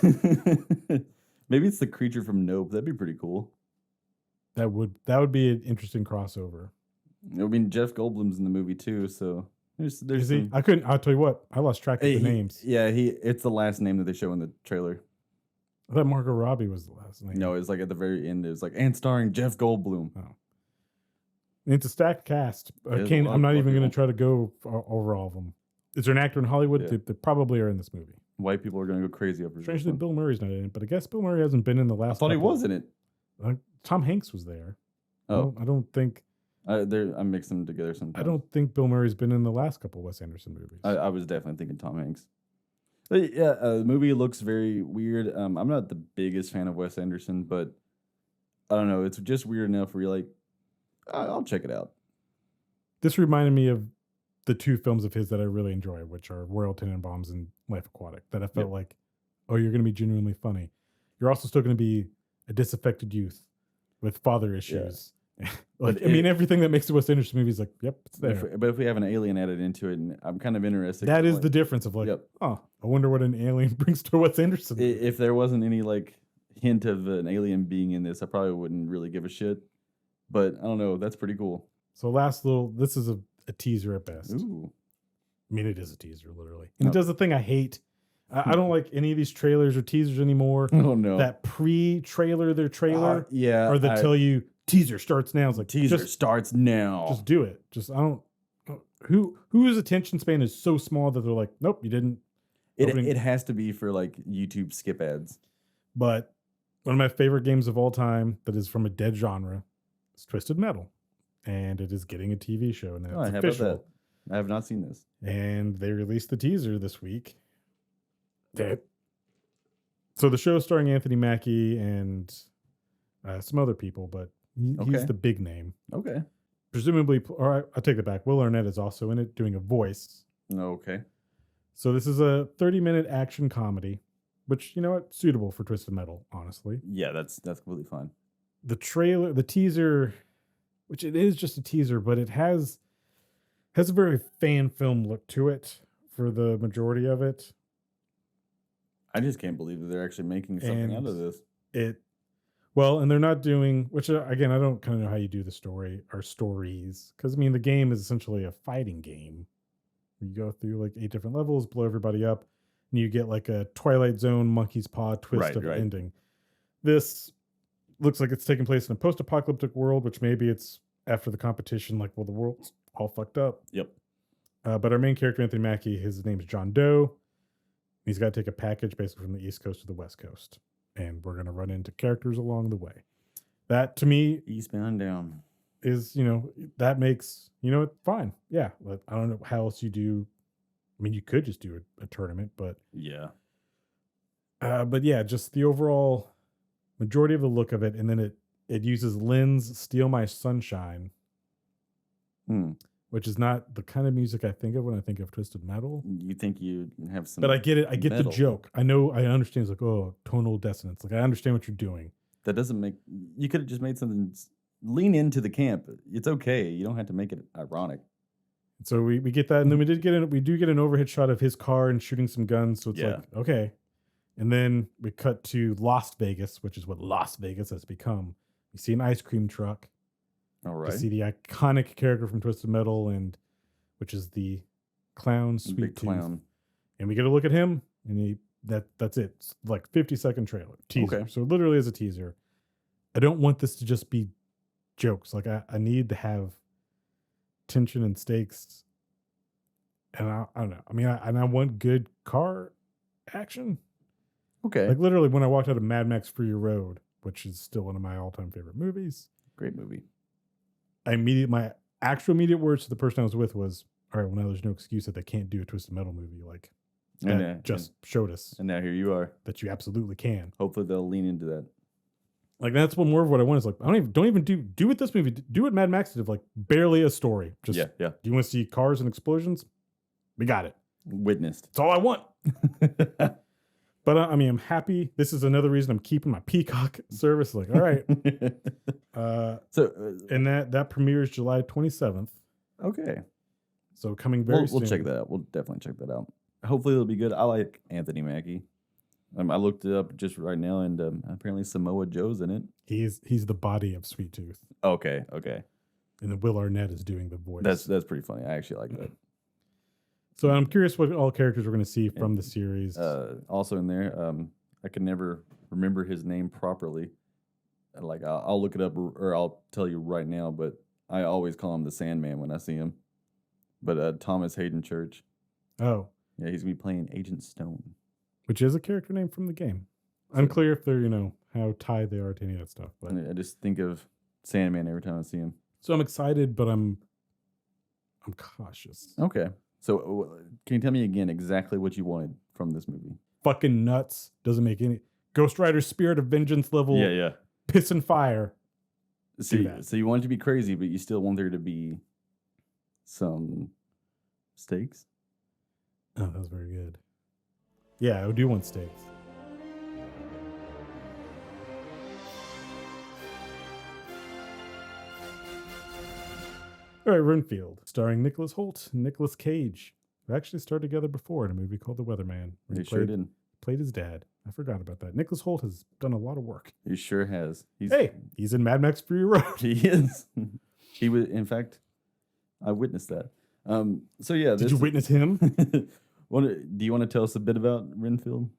Speaker 2: Maybe it's the creature from Nope. That'd be pretty cool.
Speaker 1: That would be an interesting crossover.
Speaker 2: I mean, Jeff Goldblum's in the movie too, so there's.
Speaker 1: Is he? I'll tell you what. I lost track of the names.
Speaker 2: Yeah, it's the last name that they show in the trailer.
Speaker 1: I thought Margot Robbie was the last name.
Speaker 2: No, it's like at the very end. It was like, and starring Jeff Goldblum.
Speaker 1: Oh. It's a stacked cast. I'm not even going to try to go over all of them. Is there an actor in Hollywood that probably are in this movie?
Speaker 2: White people are going to go crazy over.
Speaker 1: Strangely, Bill Murray's not in it, but I guess Bill Murray hasn't been in the last.
Speaker 2: I thought he was in it.
Speaker 1: Tom Hanks was there.
Speaker 2: Oh,
Speaker 1: I don't think.
Speaker 2: I mixed them together sometimes.
Speaker 1: I don't think Bill Murray's been in the last couple Wes Anderson movies.
Speaker 2: I was definitely thinking Tom Hanks. But yeah, the movie looks very weird. I'm not the biggest fan of Wes Anderson, but I don't know. It's just weird enough where you're like, I'll check it out.
Speaker 1: This reminded me of the two films of his that I really enjoy, which are Royal Tenenbaums and Life Aquatic, that I felt like, oh, you're going to be genuinely funny. You're also still going to be a disaffected youth with father issues. Yeah. Everything that makes the Wes Anderson movie is like, yep, it's there.
Speaker 2: But if we have an alien added into it, and I'm kind of interested.
Speaker 1: That is the difference of like, oh, I wonder what an alien brings to Wes Anderson.
Speaker 2: If there wasn't any like hint of an alien being in this, I probably wouldn't really give a shit. But I don't know. That's pretty cool.
Speaker 1: So this is a teaser at best.
Speaker 2: Ooh.
Speaker 1: I mean, it is a teaser, literally. And it does the thing I hate. I don't like any of these trailers or teasers anymore.
Speaker 2: Oh, no.
Speaker 1: That pre-trailer, their trailer.
Speaker 2: Yeah.
Speaker 1: Or they tell you, teaser starts now. It's like,
Speaker 2: teaser starts now.
Speaker 1: Just do it. I don't. Whose attention span is so small that they're like, nope, you didn't.
Speaker 2: It has to be for like YouTube skip ads.
Speaker 1: But one of my favorite games of all time that is from a dead genre It's Twisted Metal, and it is getting a TV show, and
Speaker 2: Oh,
Speaker 1: it's
Speaker 2: how about
Speaker 1: official.
Speaker 2: that? I have not seen this.
Speaker 1: And they released the teaser this week. So the show's starring Anthony Mackie and some other people, but he's
Speaker 2: Okay.
Speaker 1: the big name.
Speaker 2: Okay.
Speaker 1: Presumably, or I take that back. Will Arnett is also in it, doing a voice.
Speaker 2: Okay.
Speaker 1: So this is a 30-minute action comedy, which, you know what, suitable for Twisted Metal, honestly.
Speaker 2: Yeah, that's completely fine.
Speaker 1: The teaser, which it is just a teaser, but it has a very fan film look to it for the majority of it.
Speaker 2: I just can't believe that they're actually making something out of this.
Speaker 1: And they're not doing, which again, I don't kind of know how you do the story or stories, because I mean, the game is essentially a fighting game. You go through like 8 different levels, blow everybody up, and you get like a Twilight Zone monkey's paw twist of ending. This looks like it's taking place in a post-apocalyptic world, which maybe it's after the competition, like, well, the world's all fucked up.
Speaker 2: Yep.
Speaker 1: But our main character, Anthony Mackie, his name is John Doe. He's got to take a package basically from the East Coast to the West Coast. And we're going to run into characters along the way. That, to me,
Speaker 2: eastbound down
Speaker 1: is, that makes, fine. Yeah. But I don't know how else you do. I mean, you could just do a tournament, but.
Speaker 2: Yeah.
Speaker 1: But yeah, just the overall majority of the look of it. And then it uses Lynn's Steal My Sunshine. Which is not the kind of music I think of when I think of Twisted Metal.
Speaker 2: You think you have some,
Speaker 1: but I get it. I get
Speaker 2: metal.
Speaker 1: The joke. I understand. It's like, oh, tonal dissonance. Like, I understand what you're doing.
Speaker 2: That doesn't make. You could have just made something. Lean into the camp. It's okay. You don't have to make it ironic.
Speaker 1: So we get that, and then we do get an overhead shot of his car and shooting some guns. So it's like, okay, and then we cut to Las Vegas, which is what Las Vegas has become. You see an ice cream truck.
Speaker 2: All right.
Speaker 1: You see the iconic character from Twisted Metal, which is the clown, Sweet
Speaker 2: Big
Speaker 1: Tooth.
Speaker 2: Clown.
Speaker 1: And we get a look at him, and that's it. It's like 50-second trailer teaser.
Speaker 2: Okay.
Speaker 1: So it literally is a teaser. I don't want this to just be jokes. Like I need to have tension and stakes. And I don't know. I mean, I want good car action.
Speaker 2: Okay.
Speaker 1: Like literally, when I walked out of Mad Max Fury Road, which is still one of my all-time favorite movies.
Speaker 2: Great movie.
Speaker 1: My actual immediate words to the person I was with was, all right, well, now there's no excuse that they can't do a Twisted Metal movie. Like, showed us.
Speaker 2: And now here you are.
Speaker 1: That you absolutely can.
Speaker 2: Hopefully they'll lean into that.
Speaker 1: Like, that's more of what I want is like, don't even do with this movie. Do what Mad Max did, like barely a story. Just,
Speaker 2: yeah.
Speaker 1: Do you want to see cars and explosions? We got it.
Speaker 2: Witnessed.
Speaker 1: That's all I want. But I mean, I'm happy. This is another reason I'm keeping my Peacock service. Like, all right. And that premieres July 27th.
Speaker 2: Okay.
Speaker 1: So coming very soon.
Speaker 2: We'll check that out. We'll definitely check that out. Hopefully it'll be good. I like Anthony Mackie. I looked it up just right now, and apparently Samoa Joe's in it.
Speaker 1: He's the body of Sweet Tooth.
Speaker 2: Okay.
Speaker 1: And then Will Arnett is doing the voice.
Speaker 2: That's pretty funny. I actually like that.
Speaker 1: So I'm curious what all characters we're going to see from the series.
Speaker 2: Also in there, I can never remember his name properly. Like I'll look it up, or I'll tell you right now. But I always call him the Sandman when I see him. But Thomas Hayden Church.
Speaker 1: Oh,
Speaker 2: yeah, he's gonna be playing Agent Stone,
Speaker 1: which is a character name from the game. Unclear if they're how tied they are to any of that stuff. But
Speaker 2: I just think of Sandman every time I see him.
Speaker 1: So I'm excited, but I'm cautious.
Speaker 2: Okay. So, can you tell me again exactly what you wanted from this movie?
Speaker 1: Fucking nuts. Doesn't make any. Ghost Rider Spirit of Vengeance level.
Speaker 2: Yeah.
Speaker 1: Piss and fire.
Speaker 2: So you want it to be crazy, but you still want there to be some stakes?
Speaker 1: Oh, that was very good. Yeah, I do want stakes. All right, Renfield, starring Nicholas Hoult and Nicolas Cage, who actually starred together before in a movie called The Weatherman.
Speaker 2: They sure did.
Speaker 1: Played his dad. I forgot about that. Nicholas Hoult has done a lot of work.
Speaker 2: He sure has.
Speaker 1: He's in Mad Max Fury Road.
Speaker 2: He is. He was. In fact, I witnessed that. So yeah.
Speaker 1: Did you witness him?
Speaker 2: Do you want to tell us a bit about Renfield?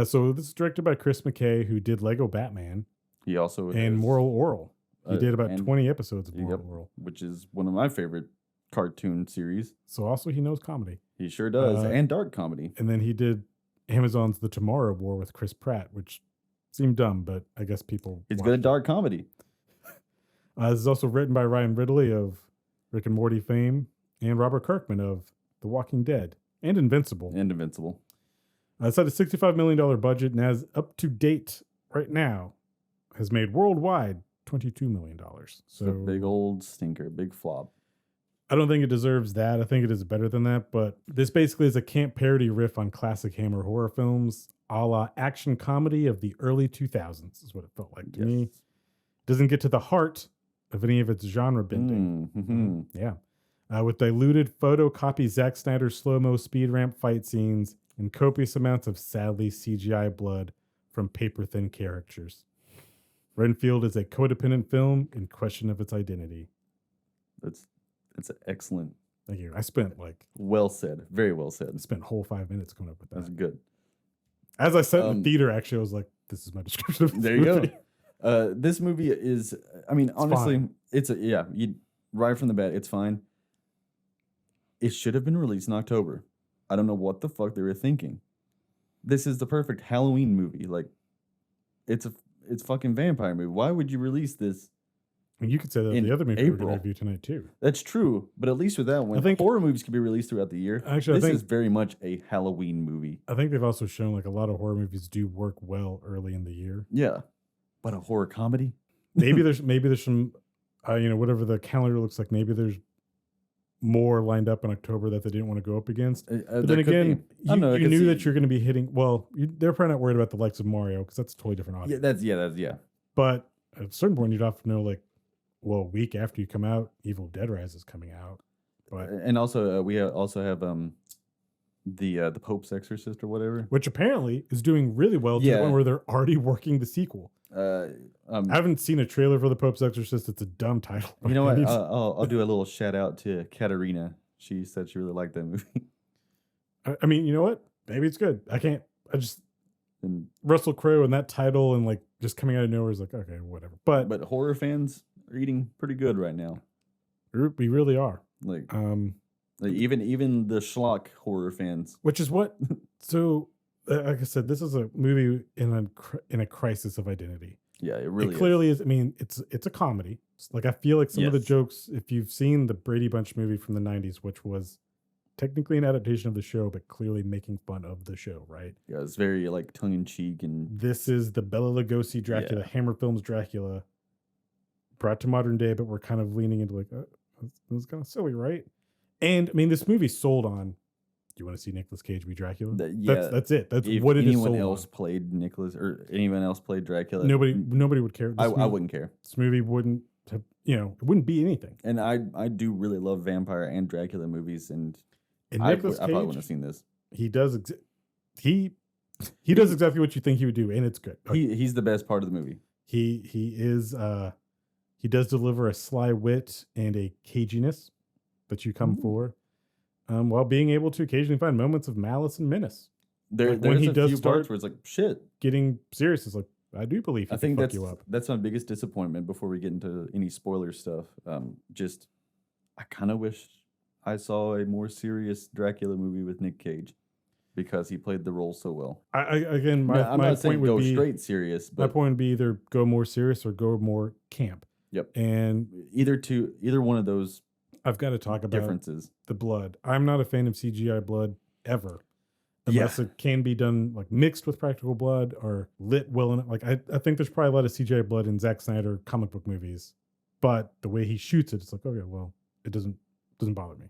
Speaker 1: So this is directed by Chris McKay, who did Lego Batman.
Speaker 2: He also
Speaker 1: and Moral Oral. He did about 20 episodes of Moral Oral,
Speaker 2: which is one of my favorite cartoon series.
Speaker 1: So also he knows comedy.
Speaker 2: He sure does, and dark comedy.
Speaker 1: And then he did Amazon's The Tomorrow War with Chris Pratt, which seemed dumb, but I guess people.
Speaker 2: He's good at dark comedy.
Speaker 1: This is also written by Ryan Ridley of Rick and Morty fame and Robert Kirkman of The Walking Dead and Invincible. It's at a $65 million budget and as up to date right now has made worldwide $22 million.
Speaker 2: So big old stinker, big flop.
Speaker 1: I don't think it deserves that. I think it is better than that. But this basically is a camp parody riff on classic Hammer horror films, a la action comedy of the early 2000s, is what it felt like to me. Doesn't get to the heart of any of its genre bending.
Speaker 2: Mm-hmm.
Speaker 1: Yeah. With diluted photocopy Zack Snyder's slow-mo speed ramp fight scenes and copious amounts of sadly CGI blood from paper-thin characters. Renfield is a codependent film in question of its identity.
Speaker 2: That's excellent.
Speaker 1: Thank you. I spent
Speaker 2: well said. Very well said.
Speaker 1: I spent a whole 5 minutes coming up with that.
Speaker 2: That's good.
Speaker 1: As I said in the theater, actually, I was like, this is my description of this
Speaker 2: there
Speaker 1: movie.
Speaker 2: You go. This movie is, I mean, honestly,
Speaker 1: fine.
Speaker 2: You right from the bat, it's fine. It should have been released in October. I don't know what the fuck they were thinking. This is the perfect Halloween movie. Like, it's fucking vampire movie. Why would you release this?
Speaker 1: And you could say that the other movie we're going to review tonight too.
Speaker 2: That's true, but at least with that one, I think horror movies can be released throughout the year. Actually, this is very much a Halloween movie.
Speaker 1: I think they've also shown a lot of horror movies do work well early in the year.
Speaker 2: Yeah, but a horror comedy?
Speaker 1: maybe there's some, whatever the calendar looks like. Maybe there's more lined up in October that they didn't want to go up against. But then again, you knew that you're going to be hitting. Well, they're probably not worried about the likes of Mario because that's a totally different audience.
Speaker 2: Yeah.
Speaker 1: But at a certain point, you'd have to know a week after you come out, Evil Dead Rise is coming out. But
Speaker 2: and also we also have the Pope's Exorcist or whatever,
Speaker 1: which apparently is doing really well to the point where they're already working the sequel. I haven't seen a trailer for the Pope's Exorcist. It's a dumb title.
Speaker 2: You know what? I'll do a little shout out to Katarina. She said she really liked that movie.
Speaker 1: I mean, you know what? Maybe it's good. And Russell Crowe and that title and just coming out of nowhere is okay, whatever. But
Speaker 2: horror fans are eating pretty good right now.
Speaker 1: We really are.
Speaker 2: Even the schlock horror fans.
Speaker 1: Which is what. So, like I said, this is a movie in a crisis of identity.
Speaker 2: Yeah, it really
Speaker 1: clearly is. I mean, it's a comedy. I feel like some of the jokes, if you've seen the Brady Bunch movie from the 90s, which was technically an adaptation of the show, but clearly making fun of the show, right?
Speaker 2: Yeah, it's very tongue in cheek. And
Speaker 1: this is the Bela Lugosi Dracula, Hammer Films Dracula, brought to modern day, but we're kind of leaning into that's kind of silly, right? And I mean, this movie sold on. Do you want to see Nicolas Cage be Dracula? That's it. That's what it is. If anyone
Speaker 2: else played Nicolas or anyone else played Dracula,
Speaker 1: nobody would care.
Speaker 2: I wouldn't care.
Speaker 1: This movie wouldn't have, it wouldn't be anything.
Speaker 2: And I do really love vampire and Dracula movies, and
Speaker 1: I probably
Speaker 2: wouldn't have seen this.
Speaker 1: He does. He does exactly what you think he would do, and it's good.
Speaker 2: He's the best part of the movie.
Speaker 1: He is. He does deliver a sly wit and a caginess that you come for. While being able to occasionally find moments of malice and menace.
Speaker 2: There's a few parts where it's shit.
Speaker 1: Getting serious is I do believe he can fuck you up.
Speaker 2: That's my biggest disappointment before we get into any spoiler stuff. I kind of wish I saw a more serious Dracula movie with Nick Cage because he played the role so well.
Speaker 1: I'm
Speaker 2: not
Speaker 1: point
Speaker 2: saying
Speaker 1: would
Speaker 2: go
Speaker 1: be
Speaker 2: straight serious. But
Speaker 1: my point would be either go more serious or go more camp.
Speaker 2: Yep.
Speaker 1: And
Speaker 2: either one of those.
Speaker 1: I've got to talk about
Speaker 2: differences.
Speaker 1: The blood. I'm not a fan of CGI blood ever, unless it can be done mixed with practical blood or lit well enough. I think there's probably a lot of CGI blood in Zack Snyder comic book movies, but the way he shoots it, it's okay, well, it doesn't bother me.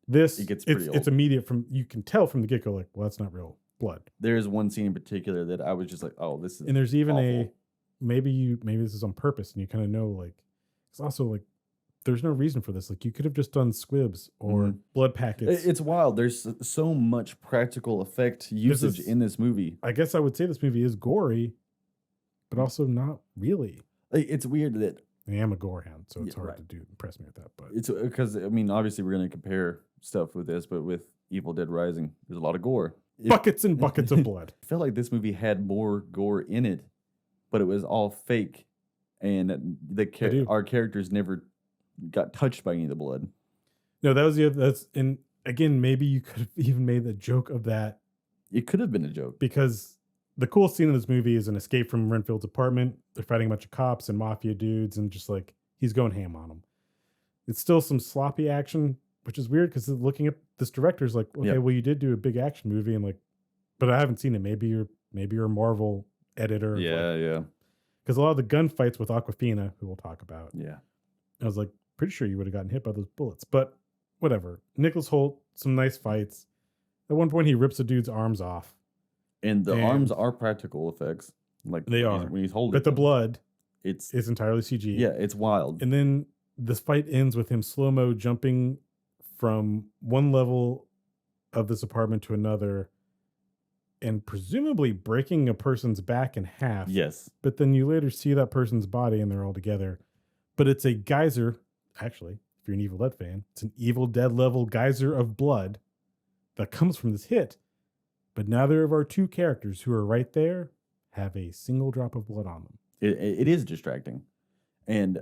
Speaker 1: This
Speaker 2: it gets pretty old.
Speaker 1: It's immediate you can tell from the get go well, that's not real blood.
Speaker 2: There is one scene in particular that I was just oh, this is.
Speaker 1: And there's even
Speaker 2: awful.
Speaker 1: maybe this is on purpose, and you kind of know it's also there's no reason for this. You could have just done squibs or blood packets.
Speaker 2: It's wild. There's so much practical effect usage in this movie.
Speaker 1: I guess I would say this movie is gory, but also not really.
Speaker 2: It's weird that
Speaker 1: I am a gore hound, so it's hard to impress me with that. But
Speaker 2: it's because obviously we're going to compare stuff with this, but with Evil Dead Rising, there's a lot of gore,
Speaker 1: buckets and buckets of blood.
Speaker 2: I felt like this movie had more gore in it, but it was all fake, and our characters never got touched by any of the blood.
Speaker 1: No, that was and again, maybe you could have even made the joke of that.
Speaker 2: It could have been a joke
Speaker 1: because the cool scene in this movie is an escape from Renfield's apartment. They're fighting a bunch of cops and mafia dudes, and just he's going ham on them. It's still some sloppy action, which is weird because looking at this director's like, okay, well, you did do a big action movie, and like, but I haven't seen it. Maybe you're a Marvel editor.
Speaker 2: Yeah.
Speaker 1: Because a lot of the gunfights with Awkwafina, who we'll talk about,
Speaker 2: Yeah.
Speaker 1: I was like, pretty sure you would have gotten hit by those bullets, but whatever. Nicholas Hoult, some nice fights. At one point, he rips a dude's arms off.
Speaker 2: And the arms are practical effects. Like
Speaker 1: they are.
Speaker 2: When he's holding
Speaker 1: but the blood
Speaker 2: it's
Speaker 1: entirely CG.
Speaker 2: Yeah, it's wild.
Speaker 1: And then this fight ends with him slow-mo jumping from one level of this apartment to another and presumably breaking a person's back in half.
Speaker 2: Yes.
Speaker 1: But then you later see that person's body and they're all together. But it's a geyser. Actually, if you're an Evil Dead fan, it's an Evil Dead level geyser of blood that comes from this hit. But neither of our two characters who are right there have a single drop of blood on them.
Speaker 2: It is distracting. And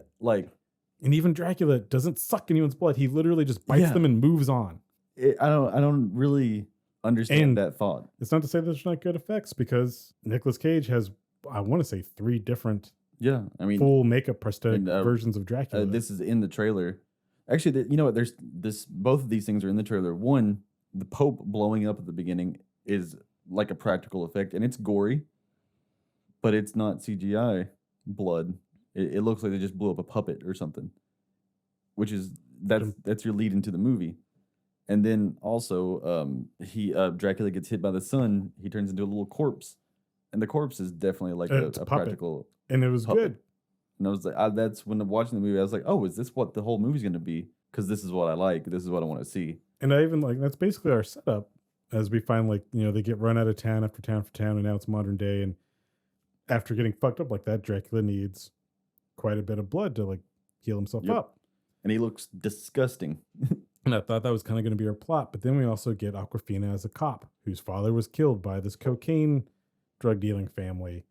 Speaker 1: even Dracula doesn't suck anyone's blood. He literally just bites them and moves on.
Speaker 2: I don't really understand that thought.
Speaker 1: It's not to say there's not good effects, because Nicolas Cage has, I want to say, 3 different full makeup prosthetic versions of Dracula.
Speaker 2: This is in the trailer. Actually, you know what? There's both of these things are in the trailer. One, the Pope blowing up at the beginning is like a practical effect, and it's gory, but it's not CGI blood. It looks like they just blew up a puppet or something, which is that's your lead into the movie. And then also, Dracula gets hit by the sun. He turns into a little corpse, and the corpse is definitely like a practical.
Speaker 1: And it was
Speaker 2: puppet.
Speaker 1: good.
Speaker 2: And I was like, that's when I'm watching the movie. I was like, oh, is this what the whole movie's going to be? Because this is what I like. This is what I want to see.
Speaker 1: And I even that's basically our setup, as we find they get run out of town after town after town, and now it's modern day. And after getting fucked up like that, Dracula needs quite a bit of blood to heal himself up.
Speaker 2: And he looks disgusting.
Speaker 1: And I thought that was kind of going to be our plot. But then we also get Awkwafina as a cop whose father was killed by this cocaine drug dealing family.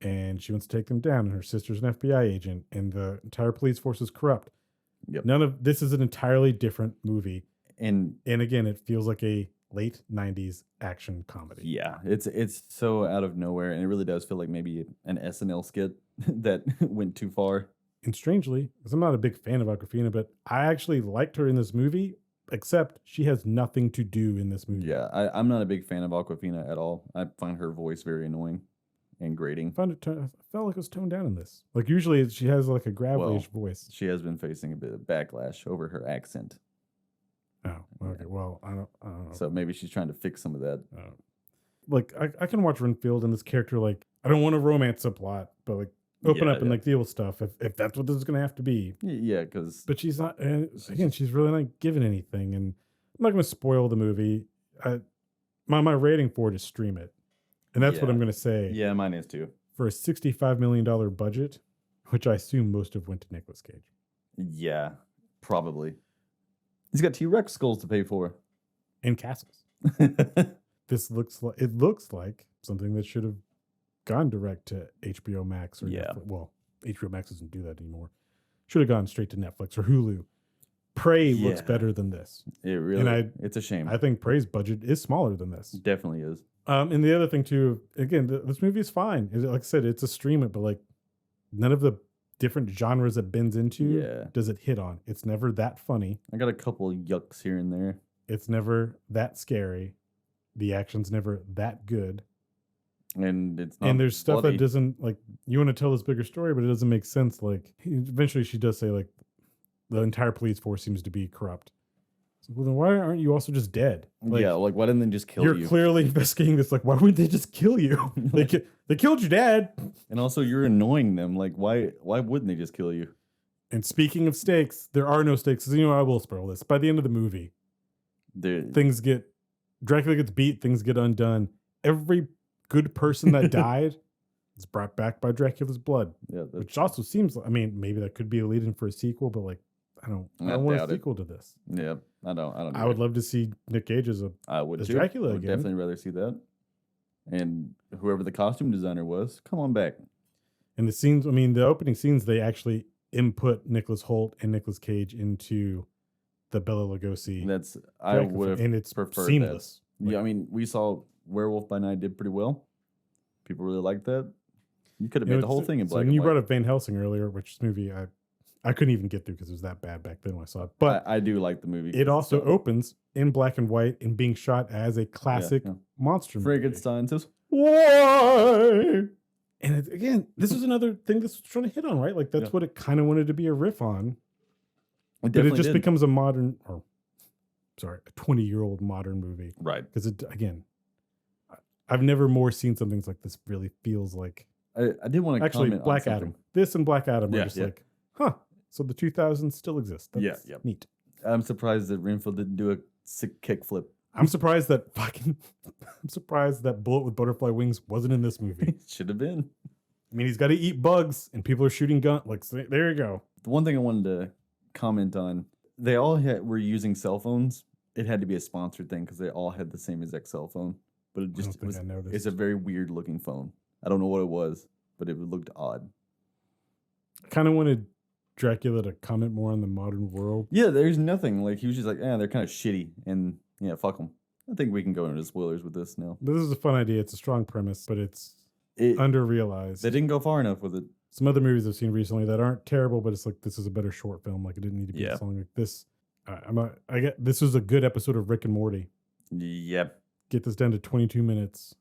Speaker 1: And she wants to take them down. And her sister's an FBI agent. And the entire police force is corrupt.
Speaker 2: Yep.
Speaker 1: None of this is an entirely different movie.
Speaker 2: And
Speaker 1: again, it feels like a late 90s action comedy.
Speaker 2: Yeah, it's so out of nowhere. And it really does feel like maybe an SNL skit that went too far.
Speaker 1: And strangely, because I'm not a big fan of Awkwafina, but I actually liked her in this movie, except she has nothing to do in this movie.
Speaker 2: Yeah, I'm not a big fan of Awkwafina at all. I find her voice very annoying and grating.
Speaker 1: I felt like it was toned down in this. Usually she has a gravelly voice.
Speaker 2: She has been facing a bit of backlash over her accent.
Speaker 1: Oh, okay. Well, I don't know.
Speaker 2: So maybe she's trying to fix some of that.
Speaker 1: I can watch Renfield and this character, I don't want a romance subplot, but open up and deal with stuff if that's what this is going to have to be.
Speaker 2: Yeah, because...
Speaker 1: But she's not, again, she's really not given anything. And I'm not going to spoil the movie. My rating for it is stream it. And that's what I'm going to say.
Speaker 2: Yeah, mine is too.
Speaker 1: For a $65 million budget, which I assume most of went to Nicolas Cage.
Speaker 2: Yeah, probably. He's got T-Rex skulls to pay for.
Speaker 1: And castles. This looks like something that should have gone direct to HBO Max or Netflix. Well, HBO Max doesn't do that anymore. Should have gone straight to Netflix or Hulu. Prey looks better than this.
Speaker 2: It really, it's a shame.
Speaker 1: I think Prey's budget is smaller than this.
Speaker 2: It definitely is.
Speaker 1: And the other thing too, again, this movie is fine. Like I said, it's a stream it, but none of the different genres it bends into does it hit on. It's never that funny.
Speaker 2: I got a couple of yucks here and there.
Speaker 1: It's never that scary. The action's never that good.
Speaker 2: And it's not
Speaker 1: and there's stuff
Speaker 2: bloody.
Speaker 1: that doesn't you want to tell this bigger story, but it doesn't make sense. Eventually she does say the entire police force seems to be corrupt. So, well, then why aren't you also just dead?
Speaker 2: Why didn't they just kill you?
Speaker 1: You're clearly investigating this. Why wouldn't they just kill you? They killed your dad. And
Speaker 2: also you're annoying them. Why wouldn't they just kill you?
Speaker 1: And speaking of stakes, there are no stakes. I will spoil this. By the end of the movie, Dracula gets beat, things get undone. Every good person that died is brought back by Dracula's blood. Yeah, which also seems, maybe that could be a lead-in for a sequel, but I don't want a sequel to this.
Speaker 2: Yeah, I don't.
Speaker 1: I would love to see Nick Cage as Dracula again.
Speaker 2: Definitely rather see that. And whoever the costume designer was, come on back.
Speaker 1: And the scenes, the opening scenes, they actually input Nicholas Hoult and Nicolas Cage into the Bela Lugosi.
Speaker 2: I would have,
Speaker 1: and it's
Speaker 2: preferred
Speaker 1: seamless.
Speaker 2: That. Yeah, we saw Werewolf by Night did pretty well. People really liked that. You could have made the whole thing in black and white.
Speaker 1: You brought up Van Helsing earlier, which movie I couldn't even get through because it was that bad back then when I saw it. But
Speaker 2: I do like the movie.
Speaker 1: it also opens in black and white and being shot as a classic monster movie.
Speaker 2: Frankenstein says,
Speaker 1: "Why?" And again, this was another thing this was trying to hit on, right? Like that's what it kind of wanted to be a riff on. But it just becomes a 20-year-old modern movie.
Speaker 2: Right.
Speaker 1: Because again, I've never more seen something like this really feels like.
Speaker 2: I did want to comment
Speaker 1: Black
Speaker 2: on
Speaker 1: Adam. This and Black Adam are just like, huh. So the 2000s still exist. That's neat.
Speaker 2: I'm surprised that Renfield didn't do a sick kickflip.
Speaker 1: I'm surprised that Bullet with Butterfly Wings wasn't in this movie.
Speaker 2: Should have been.
Speaker 1: I mean, he's got to eat bugs, and people are shooting guns. Like, so there you go.
Speaker 2: The one thing I wanted to comment on, they all were using cell phones. It had to be a sponsored thing because they all had the same exact cell phone. But it's a very weird looking phone. I don't know what it was, but it looked odd.
Speaker 1: I kind of wanted Dracula to comment more on the modern world.
Speaker 2: Yeah, there's nothing. Like, he was just like, they're kind of shitty. And yeah, fuck them. I think we can go into spoilers with this now.
Speaker 1: This is a fun idea. It's a strong premise, but it's under-realized.
Speaker 2: They didn't go far enough with it.
Speaker 1: Some other movies I've seen recently that aren't terrible, but it's like, this is a better short film. Like, it didn't need to be a song like this. I get this was a good episode of Rick and Morty.
Speaker 2: Yep.
Speaker 1: Get this down to 22 minutes.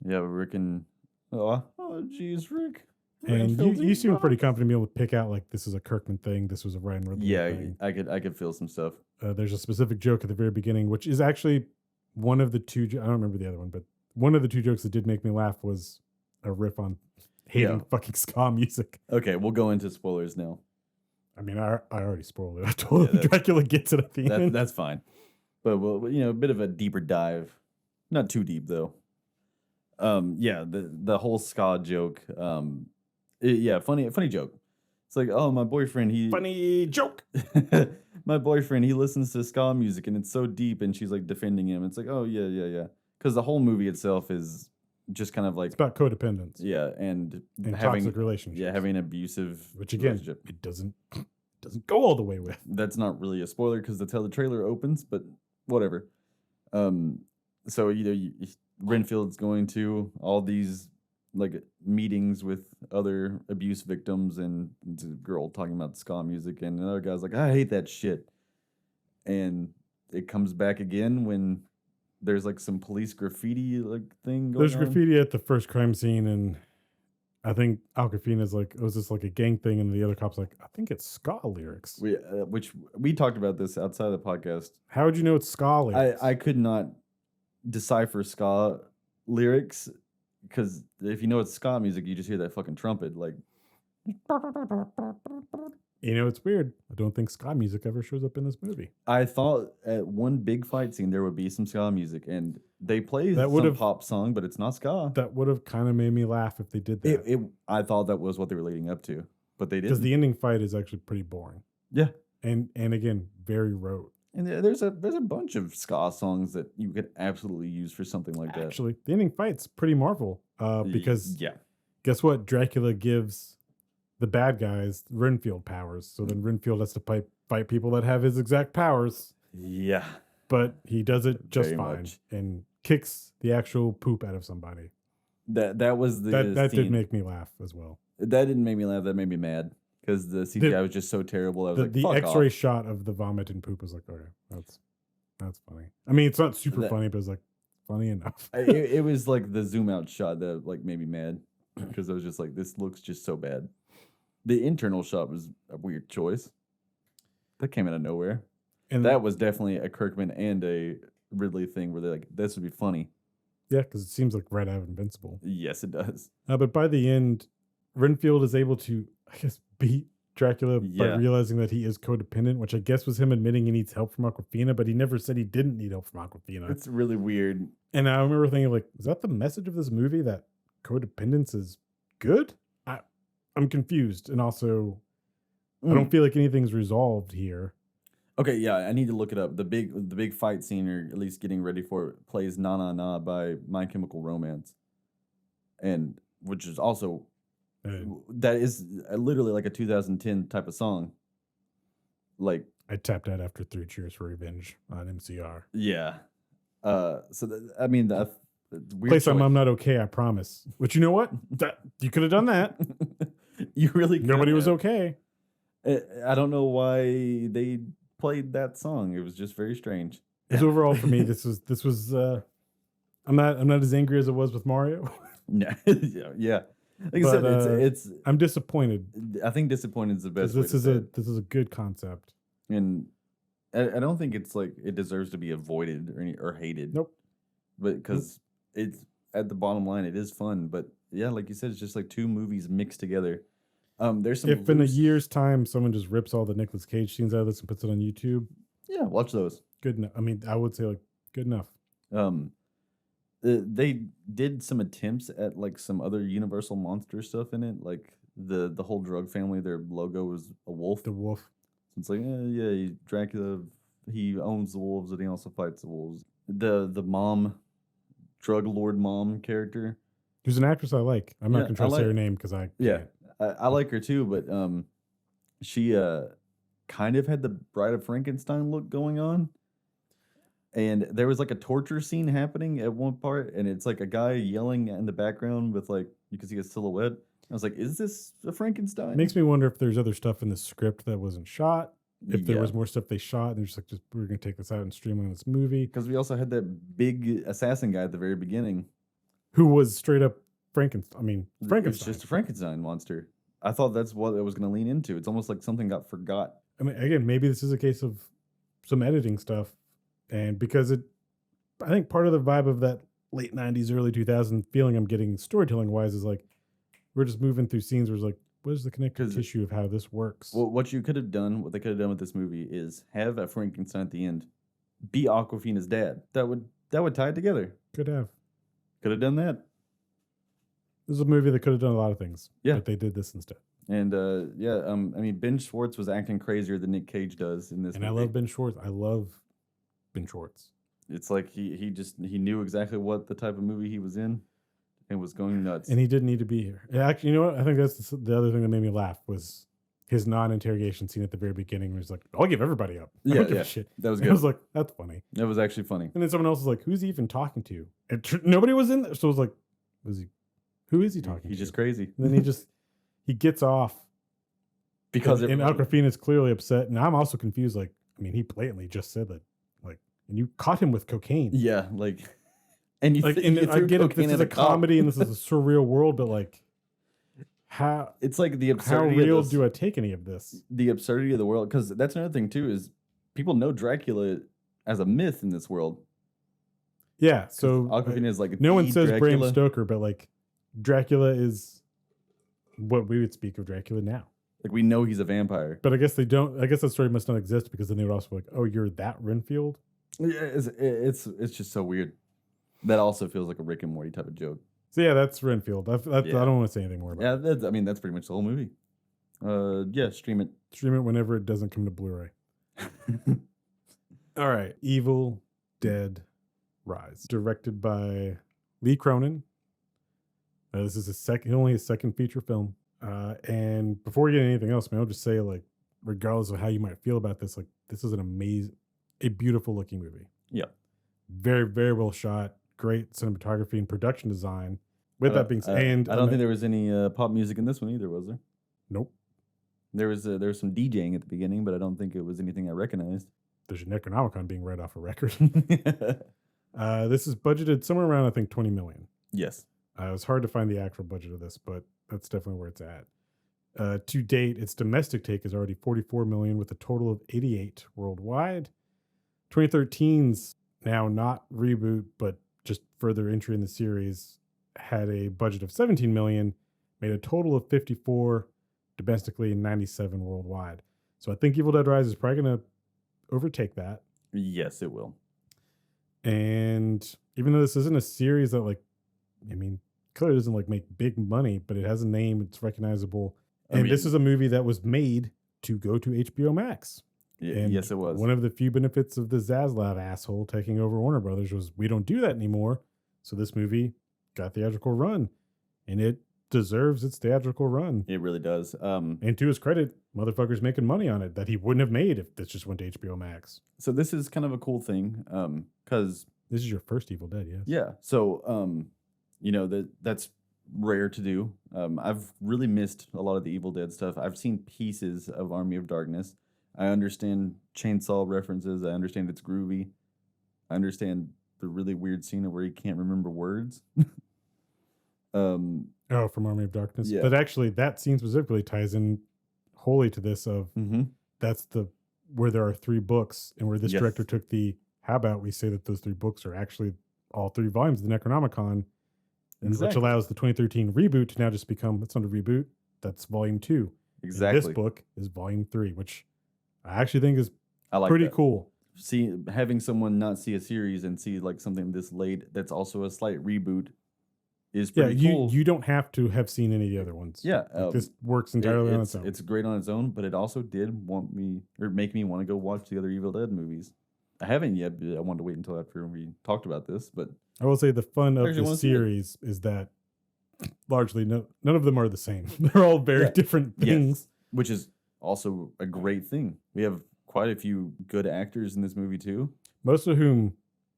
Speaker 2: Yeah, Rick and... Oh, geez, Rick.
Speaker 1: And you seem pretty confident being able to pick out, like, this is a Kirkman thing, this was a Ryan Reynolds thing.
Speaker 2: I could feel some stuff.
Speaker 1: There's a specific joke at the very beginning, which is actually one of the two... I don't remember the other one, but one of the two jokes that did make me laugh was a riff on hating fucking ska music.
Speaker 2: Okay, we'll go into spoilers now.
Speaker 1: I mean, I already spoiled it. I told him Dracula gets it at the end.
Speaker 2: That's fine. But, a bit of a deeper dive. Not too deep, though. The whole ska joke. Funny joke. It's like, oh, my boyfriend,
Speaker 1: funny joke.
Speaker 2: My boyfriend, he listens to ska music, and it's so deep, and she's, like, defending him. It's like, oh, yeah. Because the whole movie itself is just kind of like...
Speaker 1: It's about codependence.
Speaker 2: Yeah, and
Speaker 1: having toxic relationships.
Speaker 2: Yeah, having an abusive
Speaker 1: Which, again, it doesn't go all the way with.
Speaker 2: That's not really a spoiler because that's how the trailer opens, but whatever. So, Renfield's going to all these, like, meetings with other abuse victims, and it's a girl talking about ska music, and another guy's like, I hate that shit. And it comes back again when... There's like some police graffiti like thing going on.
Speaker 1: There's graffiti at the first crime scene, and I think Awkwafina's like, was this like a gang thing? And the other cop's like, I think it's ska lyrics.
Speaker 2: Which we talked about this outside of the podcast.
Speaker 1: How would you know it's ska lyrics?
Speaker 2: I could not decipher ska lyrics because if you know it's ska music, you just hear that fucking trumpet like.
Speaker 1: It's weird. I don't think ska music ever shows up in this movie.
Speaker 2: I thought at one big fight scene there would be some ska music, and they play some pop song, but it's not ska.
Speaker 1: That would have kind of made me laugh if they did that.
Speaker 2: I thought that was what they were leading up to, but they didn't.
Speaker 1: Because the ending fight is actually pretty boring.
Speaker 2: Yeah,
Speaker 1: and again, very rote.
Speaker 2: And there's a bunch of ska songs that you could absolutely use for something like that.
Speaker 1: Actually, the ending fight's pretty Marvel. Because guess what? Dracula gives the bad guys Renfield powers. So then Renfield has to fight people that have his exact powers.
Speaker 2: Yeah.
Speaker 1: But he does it just fine and kicks the actual poop out of somebody.
Speaker 2: That was the
Speaker 1: that did make me laugh as well.
Speaker 2: That didn't make me laugh. That made me mad because the CGI was just so terrible. I was like,
Speaker 1: the X-ray shot of the vomit and poop was like, okay, that's funny. I mean, it's not super funny, but it's like funny enough.
Speaker 2: it was like the zoom out shot that like made me mad because I was just like, this looks just so bad. The internal shot was a weird choice. That came out of nowhere. And that was definitely a Kirkman and a Ridley thing where they're like, this would be funny.
Speaker 1: Yeah, because it seems like right out of Invincible.
Speaker 2: Yes, it does.
Speaker 1: But by the end, Renfield is able to, I guess, beat Dracula by realizing that he is codependent, which I guess was him admitting he needs help from Awkwafina, but he never said he didn't need help from Awkwafina.
Speaker 2: It's really weird.
Speaker 1: And I remember thinking, like, is that the message of this movie, that codependence is good? I'm confused, and also I don't feel like anything's resolved here.
Speaker 2: Okay, yeah, I need to look it up. The big fight scene, or at least getting ready for it, plays "Na Na Na" by My Chemical Romance, and which is also that is literally like a 2010 type of song. Like,
Speaker 1: I tapped out after 3 Cheers for Revenge on MCR.
Speaker 2: Yeah, I mean that.
Speaker 1: Play some "I'm Not Okay, I Promise." But you know what? You could have done that.
Speaker 2: You really could.
Speaker 1: Nobody was okay.
Speaker 2: I don't know why they played that song. It was just very strange.
Speaker 1: Because overall for me, this was I'm not as angry as it was with Mario,
Speaker 2: Yeah, yeah. Like I
Speaker 1: but
Speaker 2: said, it's.
Speaker 1: I'm disappointed
Speaker 2: I think disappointed is the best
Speaker 1: because
Speaker 2: way to say it.
Speaker 1: this is a good concept.
Speaker 2: And I don't think it's like it deserves to be avoided or hated.
Speaker 1: Nope.
Speaker 2: But because it's at the bottom line, it is fun. But yeah, like you said, it's just like two movies mixed together. There's some.
Speaker 1: If in a year's time someone just rips all the Nicolas Cage scenes out of this and puts it on YouTube,
Speaker 2: Yeah, watch those.
Speaker 1: good enough. I mean, I would say like good enough.
Speaker 2: They did some attempts at like some other Universal monster stuff in it, like the whole drug family. Their logo was a wolf.
Speaker 1: The wolf.
Speaker 2: So it's like, yeah, Dracula. He owns the wolves, and he also fights the wolves. The mom, drug lord mom character.
Speaker 1: Who's an actress I like. I'm not
Speaker 2: Yeah,
Speaker 1: gonna try
Speaker 2: I
Speaker 1: to say
Speaker 2: like-
Speaker 1: her name because I
Speaker 2: Yeah,
Speaker 1: can't.
Speaker 2: I like her too, but she kind of had the Bride of Frankenstein look going on. And there was like a torture scene happening at one part, and it's like a guy yelling in the background with like you can see a silhouette. I was like, "Is this a Frankenstein?"
Speaker 1: Makes me wonder if there's other stuff in the script that wasn't shot. If there
Speaker 2: Yeah.
Speaker 1: was more stuff they shot, and they're just like, we're gonna take this out and streamline this movie.
Speaker 2: Because we also had that big assassin guy at the very beginning.
Speaker 1: Who was straight up Frankenstein? I mean,
Speaker 2: It's
Speaker 1: Frankenstein.
Speaker 2: just a Frankenstein monster. I thought that's what it was going to lean into. It's almost like something got forgot.
Speaker 1: I mean, again, maybe this is a case of some editing stuff, and because I think part of the vibe of that late '90s, early 2000s feeling I'm getting storytelling wise is like we're just moving through scenes where it's like, what is the connective
Speaker 2: 'Cause-
Speaker 1: tissue of how this works?
Speaker 2: Well, what you could have done, what they could have done with this movie, is have a Frankenstein at the end, be Aquafina's dad. That would tie it together.
Speaker 1: Could have.
Speaker 2: Could have done that.
Speaker 1: This is a movie that could have done a lot of things.
Speaker 2: Yeah.
Speaker 1: But they did this instead.
Speaker 2: And I mean, Ben Schwartz was acting crazier than Nick Cage does in this.
Speaker 1: And I
Speaker 2: movie.
Speaker 1: love Ben Schwartz. I love Ben Schwartz.
Speaker 2: It's like he knew exactly what the type of movie he was in, and was going nuts.
Speaker 1: And he didn't need to be here. And actually, you know what? I think that's the other thing that made me laugh was his non-interrogation scene at the very beginning where he's like, I'll give everybody up. I
Speaker 2: Yeah,
Speaker 1: don't give
Speaker 2: yeah.
Speaker 1: a shit.
Speaker 2: That was
Speaker 1: I
Speaker 2: good.
Speaker 1: was like, that's funny.
Speaker 2: That was actually funny.
Speaker 1: And then someone else was like, who's he even talking to? And nobody was in there. So I was like, who is he talking to?
Speaker 2: He's just crazy.
Speaker 1: And then he gets off.
Speaker 2: Because
Speaker 1: and
Speaker 2: everybody-
Speaker 1: Awkwafina's clearly upset. And I'm also confused. Like, I mean, he blatantly just said that. Like, and you caught him with cocaine.
Speaker 2: yeah, like, and you
Speaker 1: Like,
Speaker 2: th-
Speaker 1: and
Speaker 2: you
Speaker 1: I
Speaker 2: threw
Speaker 1: get it.
Speaker 2: cocaine
Speaker 1: This is
Speaker 2: at
Speaker 1: a
Speaker 2: cop.
Speaker 1: comedy and this is a surreal world, but like, how
Speaker 2: It's like the
Speaker 1: how
Speaker 2: absurdity.
Speaker 1: real
Speaker 2: of this,
Speaker 1: do I take any of this?
Speaker 2: the absurdity of the world? Because that's another thing too is people know Dracula as a myth in this world.
Speaker 1: Yeah. So
Speaker 2: Awkwafina is like
Speaker 1: no one
Speaker 2: the
Speaker 1: says Bram
Speaker 2: Dracula.
Speaker 1: Stoker, but like Dracula is what we would speak of Dracula now.
Speaker 2: Like we know he's a vampire.
Speaker 1: But I guess they don't. I guess that story must not exist because then they would also be like, "Oh, you're that Renfield."
Speaker 2: Yeah, it's just so weird. That also feels like a Rick and Morty type of joke.
Speaker 1: So yeah, that's Renfield. I
Speaker 2: Yeah.
Speaker 1: don't want to say anything more about it.
Speaker 2: Yeah, I mean that's pretty much the whole movie. Yeah, stream it.
Speaker 1: Stream it whenever it doesn't come to Blu-ray. All right, Evil Dead Rise, directed by Lee Cronin. This is only his second feature film. And before we get into anything else, man, I'll just say, like, regardless of how you might feel about this, like, this is a beautiful looking movie.
Speaker 2: Yeah.
Speaker 1: Very, very well shot. Great cinematography and production design. With that being said, and
Speaker 2: I don't think there was any pop music in this one either, was there?
Speaker 1: nope.
Speaker 2: There was some DJing at the beginning, but I don't think it was anything I recognized.
Speaker 1: There's your Necronomicon being read off a record. This is budgeted somewhere around, I think, 20 million.
Speaker 2: Yes.
Speaker 1: It was hard to find the actual budget of this, but that's definitely where it's at. To date, its domestic take is already 44 million with a total of 88 worldwide. 2013's now not reboot, but just further entry in the series had a budget of 17 million, made a total of 54 domestically and 97 worldwide. So I think Evil Dead Rise is probably going to overtake that.
Speaker 2: Yes, it will.
Speaker 1: And even though this isn't a series that, like, I mean, clearly doesn't like make big money, but it has a name, it's recognizable. And this is a movie that was made to go to HBO Max. And
Speaker 2: yes, it was.
Speaker 1: One of the few benefits of the Zaslav asshole taking over Warner Brothers was we don't do that anymore. So this movie got a theatrical run, and it deserves its theatrical run.
Speaker 2: It really does.
Speaker 1: And to his credit, motherfucker's making money on it that he wouldn't have made if this just went to HBO Max.
Speaker 2: So this is kind of a cool thing, because
Speaker 1: This is your first Evil Dead, yes?
Speaker 2: yeah. So you know that's rare to do. I've really missed a lot of the Evil Dead stuff. I've seen pieces of Army of Darkness. I understand chainsaw references. I understand it's groovy. I understand the really weird scene where he can't remember words.
Speaker 1: From Army of Darkness.
Speaker 2: Yeah.
Speaker 1: But actually, that scene specifically ties in wholly to this of that's where there are 3 books and where this director took how about we say that those 3 books are actually all 3 volumes of the Necronomicon, which allows the 2013 reboot to now just become, it's not a reboot, that's volume 2.
Speaker 2: Exactly.
Speaker 1: And this book is volume 3, which I actually think is
Speaker 2: like
Speaker 1: pretty
Speaker 2: that.
Speaker 1: cool.
Speaker 2: See, having someone not see a series and see like something this late that's also a slight reboot is pretty cool.
Speaker 1: You don't have to have seen any of the other ones.
Speaker 2: Yeah.
Speaker 1: This works entirely on its own.
Speaker 2: It's great on its own, but it also did make me want to go watch the other Evil Dead movies. I haven't yet, but I wanted to wait until after we talked about this. But
Speaker 1: I will say the fun of the series is that largely none of them are the same. They're all very different things.
Speaker 2: Which is also a great thing. We have quite a few good actors in this movie too.
Speaker 1: Most of whom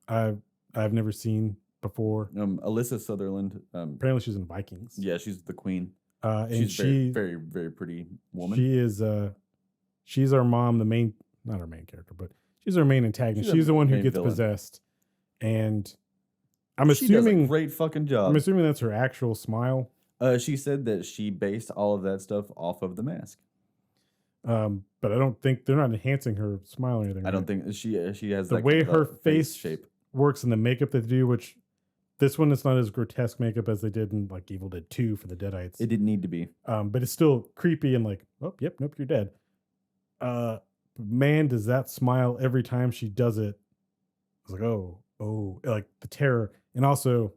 Speaker 1: I've never seen before.
Speaker 2: Alyssa Sutherland.
Speaker 1: Apparently she's in Vikings.
Speaker 2: Yeah, she's the queen.
Speaker 1: And
Speaker 2: she's very, very, very pretty woman.
Speaker 1: She is she's our mom, not our main character, but she's our main antagonist. She's the one who gets possessed. And
Speaker 2: she does a great fucking job.
Speaker 1: I'm assuming that's her actual smile.
Speaker 2: She said that she based all of that stuff off of The Mask.
Speaker 1: But I don't think they're not enhancing her smile or anything.
Speaker 2: I don't think she has
Speaker 1: the way her face shape works and the makeup they do, which this one is not as grotesque makeup as they did in like Evil Dead 2 for the Deadites.
Speaker 2: It didn't need to be.
Speaker 1: But it's still creepy and like, oh, yep, nope, you're dead. Man, does that smile every time she does it. It's like, oh, like the terror. And also,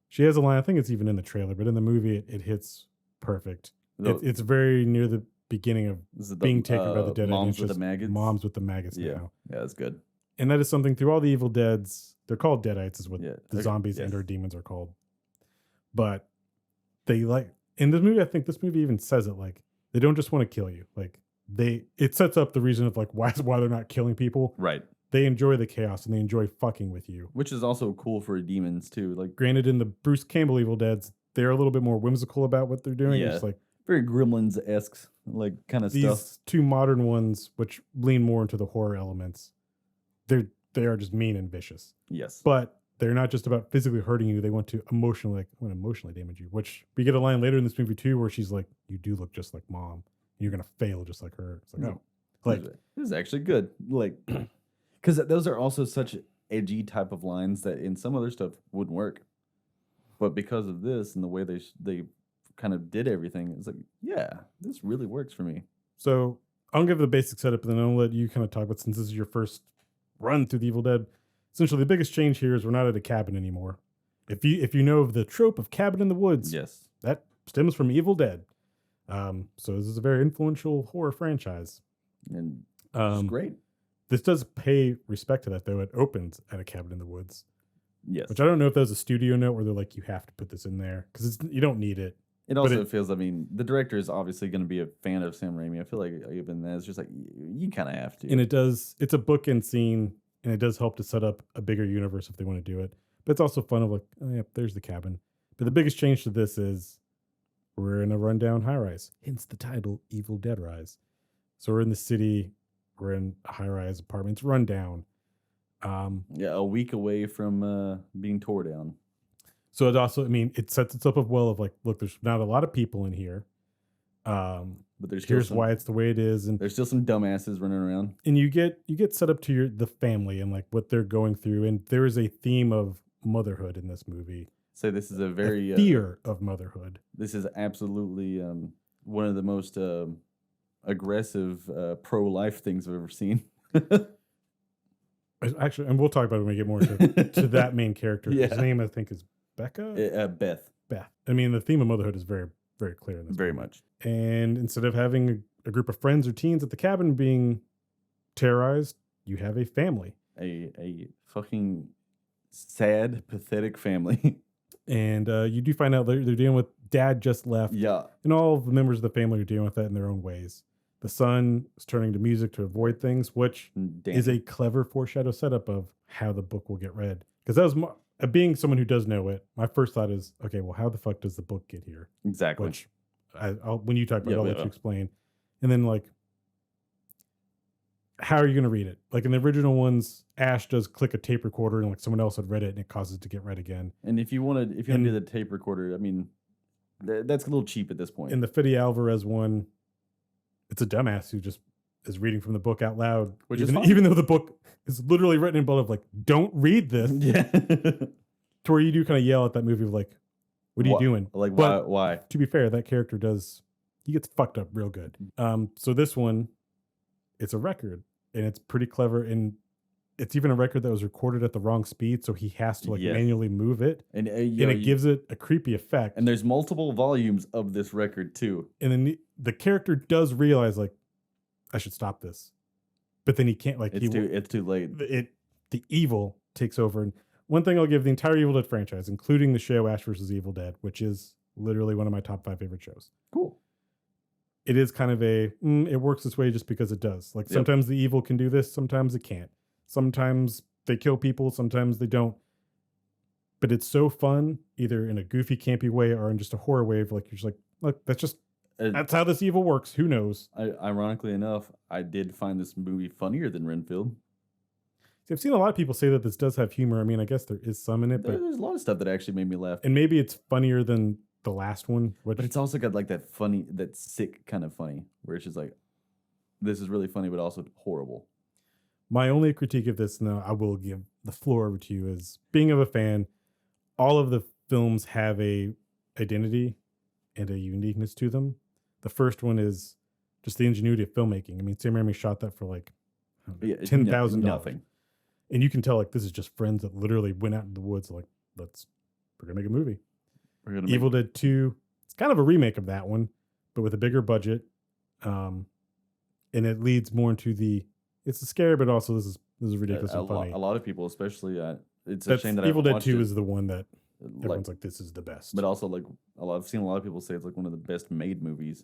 Speaker 1: she has a line, I think it's even in the trailer, but in the movie, it hits perfect. It's very near the beginning of being taken by the dead.
Speaker 2: Moms with the maggots?
Speaker 1: Moms with the maggots now.
Speaker 2: Yeah, that's good.
Speaker 1: And that is something through all the Evil Deads. They're called Deadites is what the zombies and or demons are called. But they like, in this movie, I think this movie even says it, like, they don't just want to kill you. Like, it sets up the reason of like why they're not killing people.
Speaker 2: Right.
Speaker 1: They enjoy the chaos and they enjoy fucking with you.
Speaker 2: Which is also cool for demons too. Like,
Speaker 1: granted, in the Bruce Campbell Evil Deads, they're a little bit more whimsical about what they're doing.
Speaker 2: Yeah.
Speaker 1: It's like
Speaker 2: very Gremlins-esque, like kind of stuff.
Speaker 1: These 2 modern ones, which lean more into the horror elements, they are just mean and vicious.
Speaker 2: Yes.
Speaker 1: But they're not just about physically hurting you. They want to emotionally damage you. Which we get a line later in this movie too, where she's like, "You do look just like mom. You're gonna fail just like her." It's like, oh, like
Speaker 2: this is actually good. Like, because those are also such edgy type of lines that in some other stuff wouldn't work. But because of this and the way they kind of did everything, it's like, yeah, this really works for me.
Speaker 1: So I'll give the basic setup, and then I'll let you kind of talk about, since this is your first run through the Evil Dead. Essentially, the biggest change here is we're not at a cabin anymore. If you know of the trope of cabin in the woods,
Speaker 2: yes,
Speaker 1: that stems from Evil Dead. So this is a very influential horror franchise,
Speaker 2: and it's great.
Speaker 1: This does pay respect to that, though. It opens at a cabin in the woods.
Speaker 2: Yes,
Speaker 1: which I don't know if that was a studio note where they're like, you have to put this in there because you don't need it.
Speaker 2: It also feels, I mean, the director is obviously going to be a fan of Sam Raimi. I feel like even that's just like, you kind of have to.
Speaker 1: And it's a bookend scene, and it does help to set up a bigger universe if they want to do it. But it's also fun of like, oh, yeah, there's the cabin. But the biggest change to this is we're in a rundown high-rise, hence the title Evil Dead Rise. So we're in the city, we're in a high-rise apartment, it's run down.
Speaker 2: A week away from being tore down.
Speaker 1: So it also, it sets itself up well of like, look, there's not a lot of people in here.
Speaker 2: But
Speaker 1: here's why it's the way it is, and
Speaker 2: there's still some dumbasses running around.
Speaker 1: And you get set up to the family and like what they're going through, and there is a theme of motherhood in this movie.
Speaker 2: So this is a very
Speaker 1: fear of motherhood.
Speaker 2: This is absolutely one of the most aggressive pro-life things I've ever seen.
Speaker 1: Actually, and we'll talk about it when we get more to that main character.
Speaker 2: Yeah.
Speaker 1: His name, I think, is Becca?
Speaker 2: Beth.
Speaker 1: The theme of motherhood is very, very clear in this
Speaker 2: very
Speaker 1: movie.
Speaker 2: much.
Speaker 1: And instead of having a group of friends or teens at the cabin being terrorized, you have a family.
Speaker 2: A fucking sad, pathetic family.
Speaker 1: And you do find out they're dealing with dad just left.
Speaker 2: Yeah.
Speaker 1: And all of the members of the family are dealing with that in their own ways. The son is turning to music to avoid things, which is a clever foreshadow setup of how the book will get read. Because that was being someone who does know it, my first thought is, okay, well, how the fuck does the book get here?
Speaker 2: Exactly.
Speaker 1: Which when you talk about it, I'll let
Speaker 2: yeah.
Speaker 1: you explain. And then like, how are you going to read it? Like in the original ones, Ash does click a tape recorder and like someone else had read it and it causes it to get read again.
Speaker 2: And if you want to do the tape recorder, I mean, that's a little cheap at this point.
Speaker 1: In the Fede Alvarez one, it's a dumbass who just is reading from the book out loud,
Speaker 2: Which
Speaker 1: even,
Speaker 2: is fine.
Speaker 1: even though the book is literally written in bold of like, don't read this.
Speaker 2: Yeah.
Speaker 1: To where you do kind of yell at that movie of like, what are you doing?
Speaker 2: Like,
Speaker 1: but
Speaker 2: why?
Speaker 1: To be fair, that character he gets fucked up real good. So this one, it's a record and it's pretty clever. And it's even a record that was recorded at the wrong speed. So he has to like manually move it. And it gives it a creepy effect.
Speaker 2: And there's multiple volumes of this record too.
Speaker 1: And then the character does realize like, I should stop this. But then he can't like,
Speaker 2: it's too late.
Speaker 1: The evil takes over. And one thing I'll give the entire Evil Dead franchise, including the show Ash vs. Evil Dead, which is literally one of my top 5 favorite shows.
Speaker 2: Cool.
Speaker 1: It is kind of it works this way just because it does. Like sometimes the evil can do this, sometimes it can't. Sometimes they kill people, sometimes they don't. But it's so fun, either in a goofy, campy way or in just a horror wave. Like you're just like, look, that's how this evil works. Who knows?
Speaker 2: Ironically enough, I did find this movie funnier than Renfield.
Speaker 1: See, I've seen a lot of people say that this does have humor. I mean, I guess there is some in it, but
Speaker 2: there's a lot of stuff that actually made me laugh.
Speaker 1: And maybe it's funnier than the last one.
Speaker 2: But it's also got like that sick kind of funny, where it's just like, this is really funny, but also horrible.
Speaker 1: My only critique of this, now I will give the floor over to you, is being of a fan, all of the films have a identity and a uniqueness to them. The first one is just the ingenuity of filmmaking. I mean, Sam Raimi shot that for like $10,000.
Speaker 2: Nothing.
Speaker 1: And you can tell like this is just friends that literally went out in the woods like, we're gonna make a movie. Evil Dead 2, it's kind of a remake of that one, but with a bigger budget. And it leads more into it's scary, but also this is ridiculous and funny.
Speaker 2: A lot of people, especially, it's a shame that
Speaker 1: Evil Dead 2 is the one that everyone's like, this is the best.
Speaker 2: But also, like, I've seen a lot of people say it's like one of the best made movies.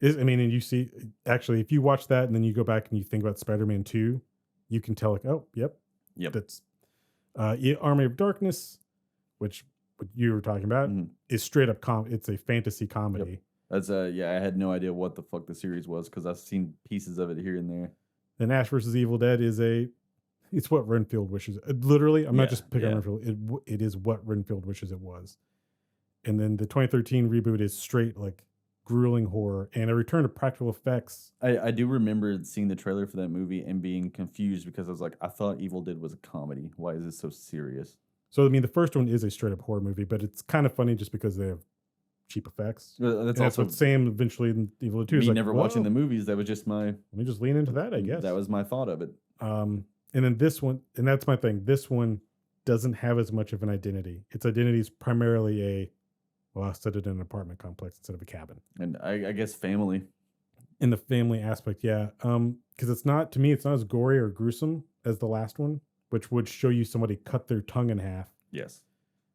Speaker 1: And you see, actually, if you watch that and then you go back and you think about Spider-Man 2, you can tell like, oh, yep. That's Army of Darkness, which what you were talking about, is straight up it's a fantasy comedy.
Speaker 2: Yep. That's I had no idea what the fuck the series was because I've seen pieces of it here and there.
Speaker 1: Then Ash vs. Evil Dead it's what Renfield wishes. Literally, I'm not just picking on Renfield. It is what Renfield wishes it was. And then the 2013 reboot is straight like grueling horror and a return to practical effects.
Speaker 2: I do remember seeing the trailer for that movie and being confused because I was like, I thought Evil Dead was a comedy. Why is this so serious?
Speaker 1: So, I mean, the first one is a straight up horror movie, but it's kind of funny just because they have cheap effects. That's what Sam eventually in Evil Dead 2 is like,
Speaker 2: never watching the movies. That was just let
Speaker 1: me just lean into that, I guess.
Speaker 2: That was my thought of it.
Speaker 1: And then this one, and that's my thing. This one doesn't have as much of an identity. Its identity is primarily I set it in an apartment complex instead of a cabin.
Speaker 2: And I guess family.
Speaker 1: In the family aspect, yeah. Because it's not as gory or gruesome as the last one, which would show you somebody cut their tongue in half.
Speaker 2: Yes.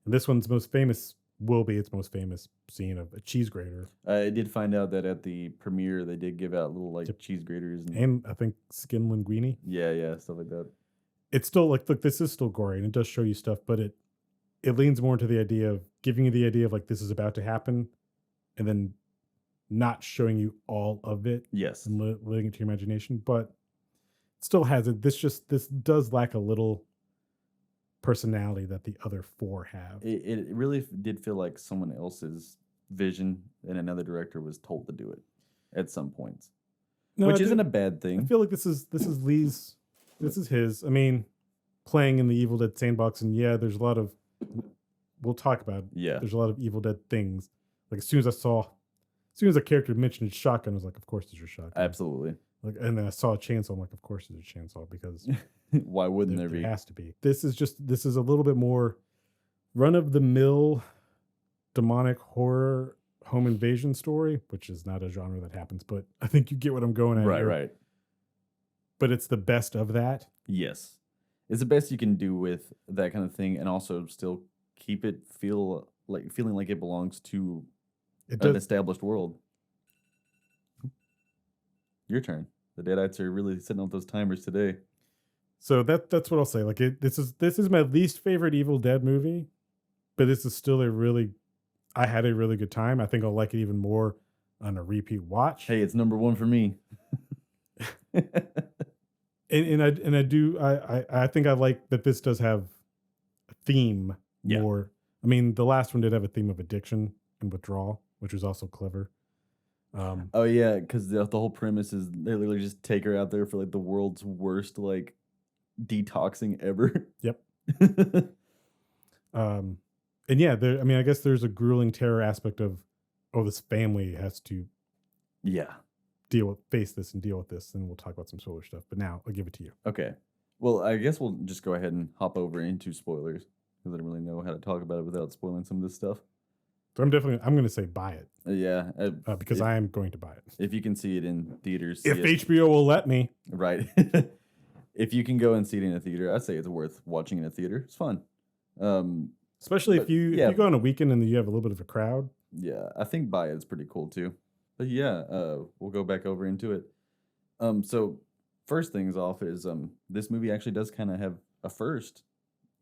Speaker 1: And this one's most famous its most famous scene of a cheese grater.
Speaker 2: I did find out that at the premiere they did give out little like cheese graters
Speaker 1: and I think skin linguine.
Speaker 2: Yeah, stuff like that.
Speaker 1: It's still like, look, this is still gory and it does show you stuff, but it leans more into the idea of giving you the idea of like this is about to happen, and then not showing you all of it.
Speaker 2: Yes,
Speaker 1: and letting it to your imagination, but it still has it. This does lack a little personality that the other 4 have.
Speaker 2: It really did feel like someone else's vision and another director was told to do it at some points, which isn't a bad thing.
Speaker 1: I feel like this is Lee's. This is his. I mean, playing in the Evil Dead sandbox, and there's a lot of. We'll talk about it.
Speaker 2: Yeah.
Speaker 1: There's a lot of Evil Dead things. Like as soon as a character mentioned his shotgun, I was like, of course there's your shotgun.
Speaker 2: Absolutely.
Speaker 1: Like, and then I saw a chainsaw. I'm like, of course there's a chainsaw because
Speaker 2: why wouldn't there be?
Speaker 1: There has to be. This is a little bit more run of the mill demonic horror home invasion story, which is not a genre that happens, but I think you get what I'm going at.
Speaker 2: Right.
Speaker 1: But it's the best of that.
Speaker 2: Yes. It's the best you can do with that kind of thing, and also still keep it feeling like it belongs to an established world. Your turn. The Deadites are really setting up those timers today.
Speaker 1: So that's what I'll say. Like this is my least favorite Evil Dead movie, but this is still I had a really good time. I think I'll like it even more on a repeat watch.
Speaker 2: Hey, it's number one for me.
Speaker 1: I think I like that this does have a theme
Speaker 2: Yeah.
Speaker 1: more. I mean, the last one did have a theme of addiction and withdrawal, which was also clever.
Speaker 2: Oh yeah, because the whole premise is they literally just take her out there for like the world's worst like detoxing ever.
Speaker 1: Yep. And yeah, I mean, I guess there's a grueling terror aspect of, oh, this family has to
Speaker 2: Yeah.
Speaker 1: face this and deal with this, and we'll talk about some spoiler stuff. But now I'll give it to you.
Speaker 2: Okay. Well, I guess we'll just go ahead and hop over into spoilers because I don't really know how to talk about it without spoiling some of this stuff.
Speaker 1: So I'm going to say buy it.
Speaker 2: Yeah.
Speaker 1: Because I am going to buy it.
Speaker 2: If you can see it in theaters.
Speaker 1: If HBO will let me.
Speaker 2: Right. If you can go and see it in a theater, I'd say it's worth watching in a theater. It's fun.
Speaker 1: Especially if you go on a weekend and you have a little bit of a crowd.
Speaker 2: Yeah, I think buy it's pretty cool too. But yeah, we'll go back over into it. So first things off is this movie actually does kind of have a first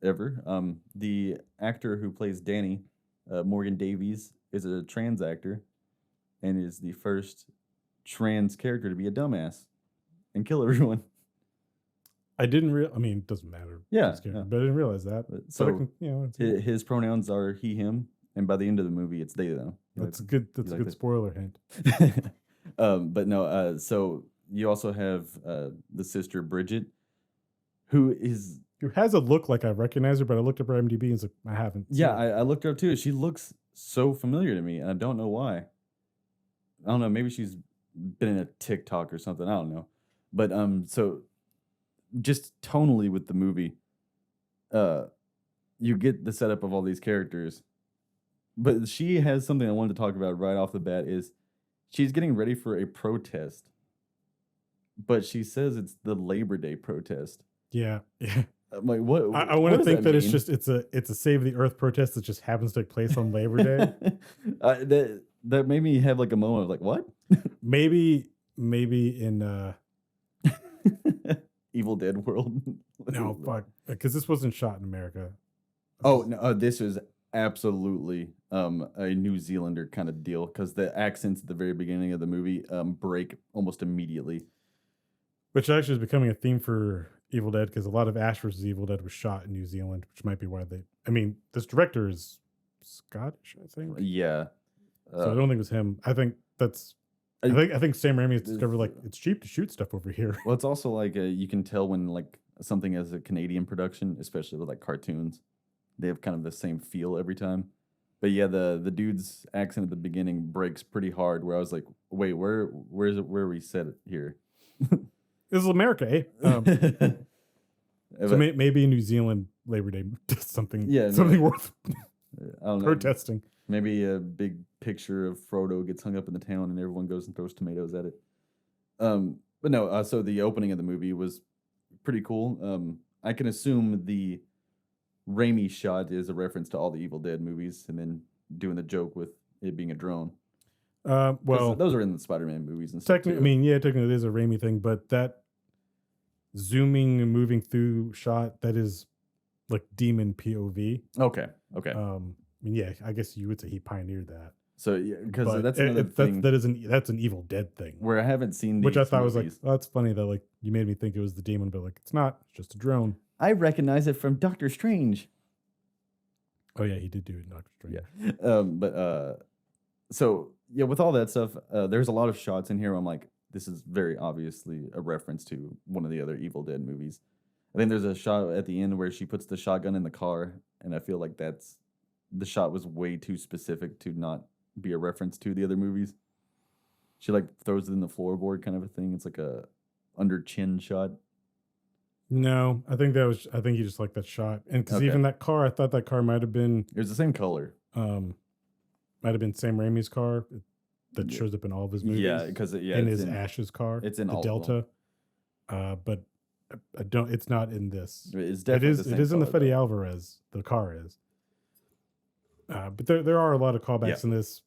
Speaker 2: ever. The actor who plays Danny, Morgan Davies, is a trans actor and is the first trans character to be a dumbass and kill everyone.
Speaker 1: I didn't I mean, it doesn't matter.
Speaker 2: Yeah,
Speaker 1: but I didn't realize that.
Speaker 2: So his pronouns are he, him, and by the end of the movie, it's they, them.
Speaker 1: That's a good spoiler hint.
Speaker 2: But no, so you also have the sister Bridget, who
Speaker 1: has a look like I recognize her, but I looked up her IMDb and it's like, I haven't.
Speaker 2: Yeah, I looked her up too. She looks so familiar to me, and I don't know why. I don't know. Maybe she's been in a TikTok or something. I don't know. But so just tonally with the movie, you get the setup of all these characters. But she has something I wanted to talk about right off the bat is she's getting ready for a protest. But she says it's the Labor Day protest.
Speaker 1: Yeah. Yeah.
Speaker 2: I'm like, what?
Speaker 1: I want to think that it's a Save the Earth protest that just happens to take place on Labor Day.
Speaker 2: That made me have like a moment of like, what?
Speaker 1: maybe in
Speaker 2: Evil Dead world.
Speaker 1: No, fuck, because this wasn't shot in America.
Speaker 2: Oh no, this is absolutely a New Zealander kind of deal because the accents at the very beginning of the movie break almost immediately.
Speaker 1: Which actually is becoming a theme for Evil Dead because a lot of Ash vs. Evil Dead was shot in New Zealand, which might be why this director is Scottish, I think.
Speaker 2: Yeah.
Speaker 1: So I don't think it was him. I think I think Sam Raimi has discovered like it's cheap to shoot stuff over here.
Speaker 2: Well, it's also like you can tell when like something has a Canadian production, especially with like cartoons, they have kind of the same feel every time. But yeah, the dude's accent at the beginning breaks pretty hard. Where I was like, wait, where is it? Where we set it here?
Speaker 1: This is America, eh? So maybe in New Zealand, Labor Day does something. Yeah, something worth
Speaker 2: I don't know,
Speaker 1: protesting.
Speaker 2: Maybe a big picture of Frodo gets hung up in the town and everyone goes and throws tomatoes at it. But no, so the opening of the movie was pretty cool. I can assume the Raimi shot is a reference to all the Evil Dead movies and then doing the joke with it being a drone.
Speaker 1: Well,
Speaker 2: those are in the Spider-Man movies and stuff.
Speaker 1: Technically, I mean, technically it is a Raimi thing, but that zooming and moving through shot, that is like demon POV.
Speaker 2: Okay.
Speaker 1: I mean, yeah, I guess you would say he pioneered that.
Speaker 2: So yeah, because that's another thing.
Speaker 1: That's an Evil Dead thing.
Speaker 2: Where I haven't seen these
Speaker 1: which I thought
Speaker 2: movies.
Speaker 1: was like, oh, that's funny that like you made me think it was the demon, but like it's not. It's just a drone.
Speaker 2: I recognize it from Doctor Strange.
Speaker 1: Oh yeah, he did do it in Doctor Strange.
Speaker 2: Yeah. So yeah, with all that stuff, there's a lot of shots in here where I'm like, this is very obviously a reference to one of the other Evil Dead movies. I think there's a shot at the end where she puts the shotgun in the car, and I feel like the shot was way too specific to not be a reference to the other movies. She like throws it in the floorboard kind of a thing. It's like a under chin shot.
Speaker 1: No, I think you just like that shot. And because even that car, I thought that car might have been...
Speaker 2: It was the same color.
Speaker 1: Might have been Sam Raimi's car that shows up in all of his movies.
Speaker 2: Yeah, because
Speaker 1: in his Ash's car.
Speaker 2: It's in
Speaker 1: the
Speaker 2: all
Speaker 1: Delta. But I don't. It's not in this.
Speaker 2: It's definitely
Speaker 1: it is in the Fede Alvarez. The car is. But there are a lot of callbacks in this.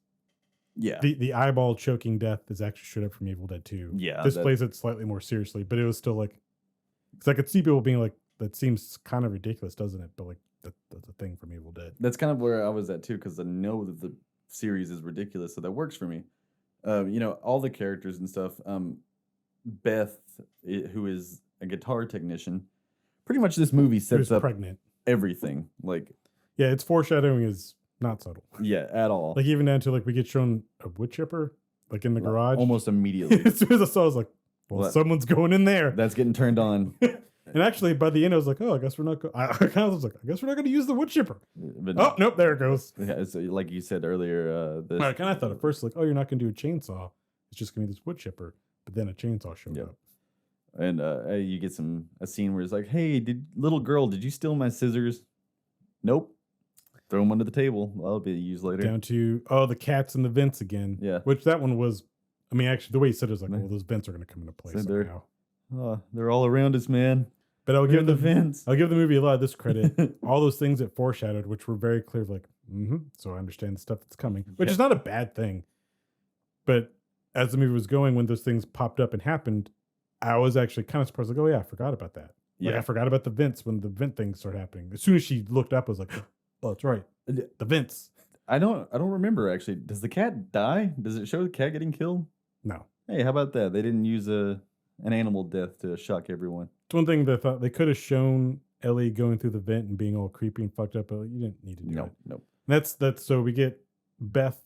Speaker 2: Yeah.
Speaker 1: The eyeball choking death is actually straight up from Evil Dead 2.
Speaker 2: Yeah.
Speaker 1: This plays it slightly more seriously, but it was still like Because I could see people being like, that seems kind of ridiculous, doesn't it? But like, that's a thing from Evil Dead.
Speaker 2: That's kind of where I was at too, because I know that the series is ridiculous, so that works for me. You know, all the characters and stuff. Beth, who is a guitar technician, pretty much this movie sets up
Speaker 1: pregnant.
Speaker 2: everything. Like,
Speaker 1: yeah, its foreshadowing is not subtle.
Speaker 2: Yeah, at all.
Speaker 1: Like even down to like we get shown a wood chipper like in the garage
Speaker 2: almost immediately.
Speaker 1: as soon as I saw, I was like, well, someone's going in there.
Speaker 2: That's getting turned on.
Speaker 1: And actually, by the end, I was like, oh, I guess we're not. I kind of was like, I guess we're not going to use the wood chipper.
Speaker 2: But
Speaker 1: oh nope, there it goes.
Speaker 2: Yeah, so like you said earlier, this.
Speaker 1: I kind of thought at first like, oh, you're not going to do a chainsaw. It's just going to be this wood chipper. But then a chainsaw showed up.
Speaker 2: And you get a scene where it's like, hey, little girl, did you steal my scissors? Nope. Throw them under the table. That'll be used later.
Speaker 1: Down to, the cats in the vents again.
Speaker 2: Yeah.
Speaker 1: Which that one was, I mean, actually, the way he said it was like, well, those vents are going to come into play somehow.
Speaker 2: They're all around us, man.
Speaker 1: But I'll give
Speaker 2: the vents.
Speaker 1: I'll give the movie a lot of this credit. All those things it foreshadowed, which were very clear, like, so I understand the stuff that's coming, which is not a bad thing. But as the movie was going, when those things popped up and happened, I was actually kind of surprised, like, oh yeah, I forgot about that. Like, I forgot about the vents when the vent things started happening. As soon as she looked up, I was like, oh, that's right, the vents.
Speaker 2: I don't remember actually. Does the cat die? Does it show the cat getting killed?
Speaker 1: No.
Speaker 2: Hey, how about that? They didn't use an animal death to shock everyone.
Speaker 1: It's one thing that I thought they could have shown Ellie going through the vent and being all creepy and fucked up, but you didn't need to do it.
Speaker 2: No.
Speaker 1: That's so we get Beth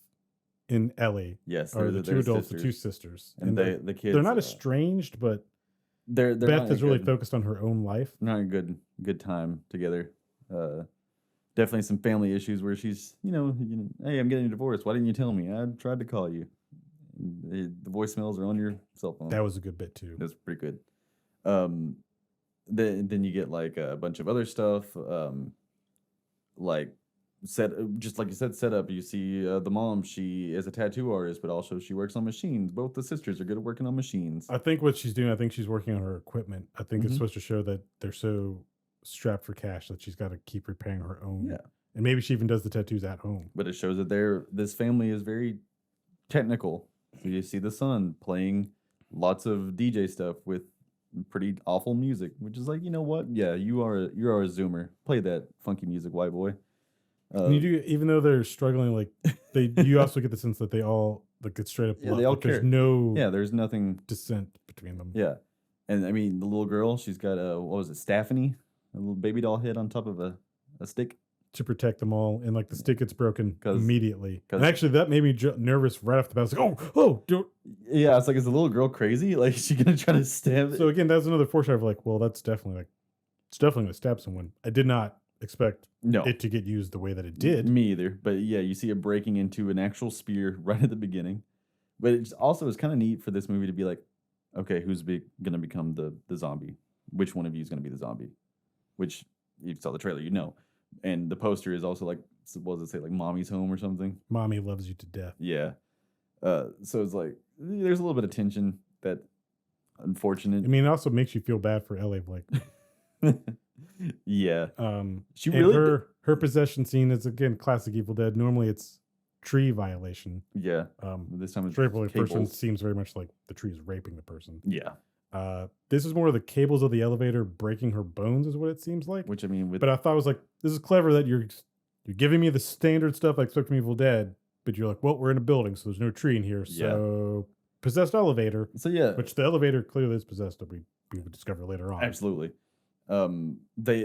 Speaker 1: and Ellie.
Speaker 2: Yes,
Speaker 1: are the two adults, the two sisters,
Speaker 2: and the kids.
Speaker 1: They're not estranged, but
Speaker 2: they're
Speaker 1: Beth is really focused on her own life.
Speaker 2: Not a good time together. Definitely some family issues where she's, hey, I'm getting a divorce. Why didn't you tell me? I tried to call you. The voicemails are on your cell phone.
Speaker 1: That was a good bit too.
Speaker 2: That's pretty good. Then you get like a bunch of other stuff, like just like you said, setup. You see the mom. She is a tattoo artist, but also she works on machines. Both the sisters are good at working on machines.
Speaker 1: I think what she's doing, I think she's working on her equipment. I think it's supposed to show that they're so strapped for cash that she's got to keep repairing her own.
Speaker 2: Yeah,
Speaker 1: and maybe she even does the tattoos at home.
Speaker 2: But it shows that this family is very technical. So you see the son playing lots of DJ stuff with pretty awful music, which is like, you know what? Yeah, you are a Zoomer. Play that funky music, white boy.
Speaker 1: And you do, even though they're struggling, like you also get the sense that they all like it's straight up.
Speaker 2: Yeah, they all
Speaker 1: like,
Speaker 2: care.
Speaker 1: There's
Speaker 2: nothing
Speaker 1: dissent between them.
Speaker 2: Yeah, and I mean the little girl, she's got what was it, Stephanie, a little baby doll head on top of a stick
Speaker 1: to protect them all, and like the stick gets broken immediately. And actually, that made me nervous right off the bat. I was like, oh,
Speaker 2: yeah. It's like, is the little girl crazy? Like, is she gonna try to stab?
Speaker 1: So again, that's another foreshadow of like, well, it's definitely gonna stab someone. I did not expect it to get used the way that it did.
Speaker 2: Me either. But yeah, you see it breaking into an actual spear right at the beginning. But it also is kind of neat for this movie to be like, okay, who's gonna become the zombie? Which one of you is gonna be the zombie? Which you saw the trailer, And the poster is also like, what does it say, like Mommy's Home or something?
Speaker 1: Mommy loves you to death.
Speaker 2: Yeah. So it's like, there's a little bit of tension that unfortunate.
Speaker 1: I mean, it also makes you feel bad for Ellie. Like,
Speaker 2: yeah.
Speaker 1: She really her possession scene is again classic Evil Dead. Normally it's tree violation.
Speaker 2: Yeah. This time it's
Speaker 1: the person seems very much like the tree is raping the person.
Speaker 2: Yeah.
Speaker 1: This is more of the cables of the elevator breaking her bones, is what it seems like.
Speaker 2: Which I mean,
Speaker 1: but I thought it was like, this is clever that you're giving me the standard stuff I expect from Evil Dead, but you're like, well, we're in a building, so there's no tree in here, so possessed elevator.
Speaker 2: So yeah,
Speaker 1: which the elevator clearly is possessed, that we would discover later on.
Speaker 2: Absolutely. They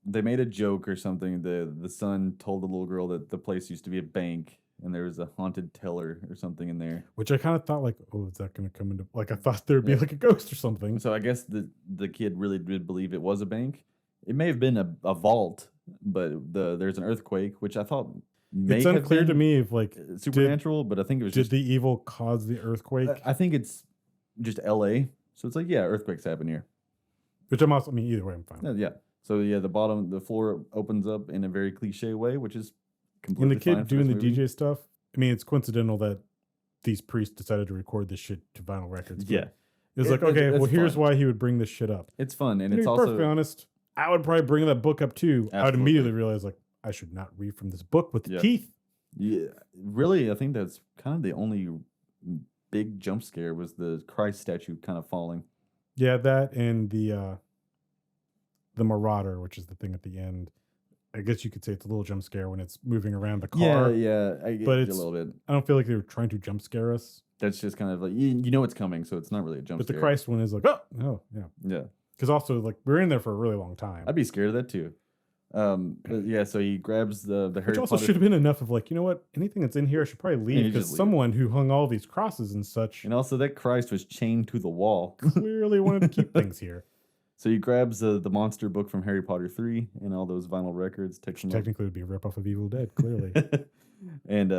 Speaker 2: made a joke or something. The son told the little girl that the place used to be a bank. And there was a haunted teller or something in there.
Speaker 1: Which I kind of thought like, oh, is that going to come into... Like, I thought there'd be like a ghost or something.
Speaker 2: So I guess the kid really did believe it was a bank. It may have been a vault, but there's an earthquake, which I thought may
Speaker 1: it's
Speaker 2: have
Speaker 1: unclear to me if like...
Speaker 2: supernatural, but I think it was
Speaker 1: Did the evil cause the earthquake?
Speaker 2: I think it's just L.A. So it's like, yeah, earthquakes happen here.
Speaker 1: Which I'm also... I mean, either way, I'm fine.
Speaker 2: Yeah. So yeah, the floor opens up in a very cliche way, which is...
Speaker 1: When the kid doing the DJ stuff, I mean, it's coincidental that these priests decided to record this shit to vinyl records.
Speaker 2: Yeah.
Speaker 1: It's like, okay, well, here's why he would bring this shit up.
Speaker 2: It's fun. And
Speaker 1: to
Speaker 2: it's
Speaker 1: be
Speaker 2: also...
Speaker 1: perfectly honest, I would probably bring that book up too.
Speaker 2: Absolutely.
Speaker 1: I would immediately realize, like, I should not read from this book with the teeth.
Speaker 2: Yeah. Really, I think that's kind of the only big jump scare was the Christ statue kind of falling.
Speaker 1: Yeah, that and the Marauder, which is the thing at the end. I guess you could say it's a little jump scare when it's moving around the car.
Speaker 2: Yeah, I get
Speaker 1: But
Speaker 2: a
Speaker 1: it's
Speaker 2: little bit.
Speaker 1: I don't feel like they were trying to jump scare us.
Speaker 2: That's just kind of like you know it's coming, so it's not really a jump
Speaker 1: But the
Speaker 2: scare.
Speaker 1: Christ one is like, oh, yeah.
Speaker 2: Yeah,
Speaker 1: Because also like we're in there for a really long time.
Speaker 2: I'd be scared of that too. But yeah, so he grabs the Harry
Speaker 1: Which also
Speaker 2: Potter,
Speaker 1: should have been enough of like, you know what? Anything that's in here, I should probably leave
Speaker 2: you
Speaker 1: because
Speaker 2: just leave.
Speaker 1: someone who hung all these crosses and such
Speaker 2: and also that Christ was chained to the wall.
Speaker 1: clearly wanted to keep things here.
Speaker 2: So he grabs the monster book from Harry Potter 3 and all those vinyl records.
Speaker 1: Technically, would be a ripoff of Evil Dead, clearly.
Speaker 2: And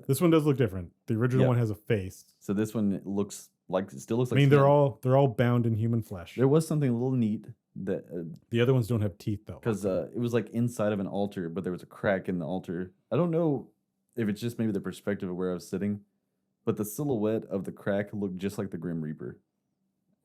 Speaker 1: this one does look different. The original one has a face.
Speaker 2: so this one looks like it still looks like.
Speaker 1: I mean,
Speaker 2: skin.
Speaker 1: they're all bound in human flesh.
Speaker 2: There was something a little neat that
Speaker 1: The other ones don't have teeth though,
Speaker 2: because it was like inside of an altar, but there was a crack in the altar. I don't know if it's just maybe the perspective of where I was sitting, but the silhouette of the crack looked just like the Grim Reaper.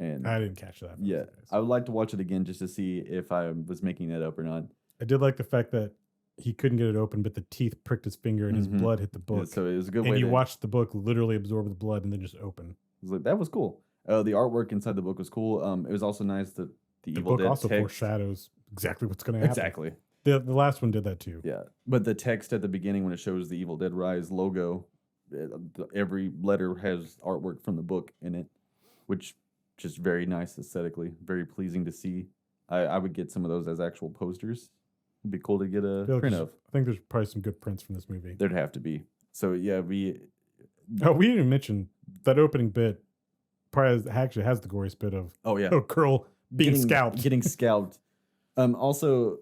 Speaker 2: And
Speaker 1: I didn't catch that.
Speaker 2: yeah, I would like to watch it again just to see if I was making that up or not.
Speaker 1: I did like the fact that he couldn't get it open, but the teeth pricked his finger and his blood hit the book.
Speaker 2: Yeah, so it was a good
Speaker 1: and
Speaker 2: way.
Speaker 1: you
Speaker 2: to,
Speaker 1: watched the book literally absorb the blood and then just open.
Speaker 2: like, that was cool. The artwork inside the book was cool. It was also nice that the Evil
Speaker 1: book
Speaker 2: Dead
Speaker 1: also
Speaker 2: text.
Speaker 1: foreshadows exactly what's going to happen.
Speaker 2: Exactly.
Speaker 1: The last one did that too.
Speaker 2: Yeah, but the text at the beginning when it shows the Evil Dead Rise logo, every letter has artwork from the book in it, which just very nice aesthetically, very pleasing to see. I would get some of those as actual posters. It'd be cool to get a print of.
Speaker 1: I think there's probably some good prints from this movie.
Speaker 2: There'd have to be. So yeah,
Speaker 1: we didn't even mention that opening bit. Probably actually has the goriest bit of a girl being scalped.
Speaker 2: Getting scalped. Also,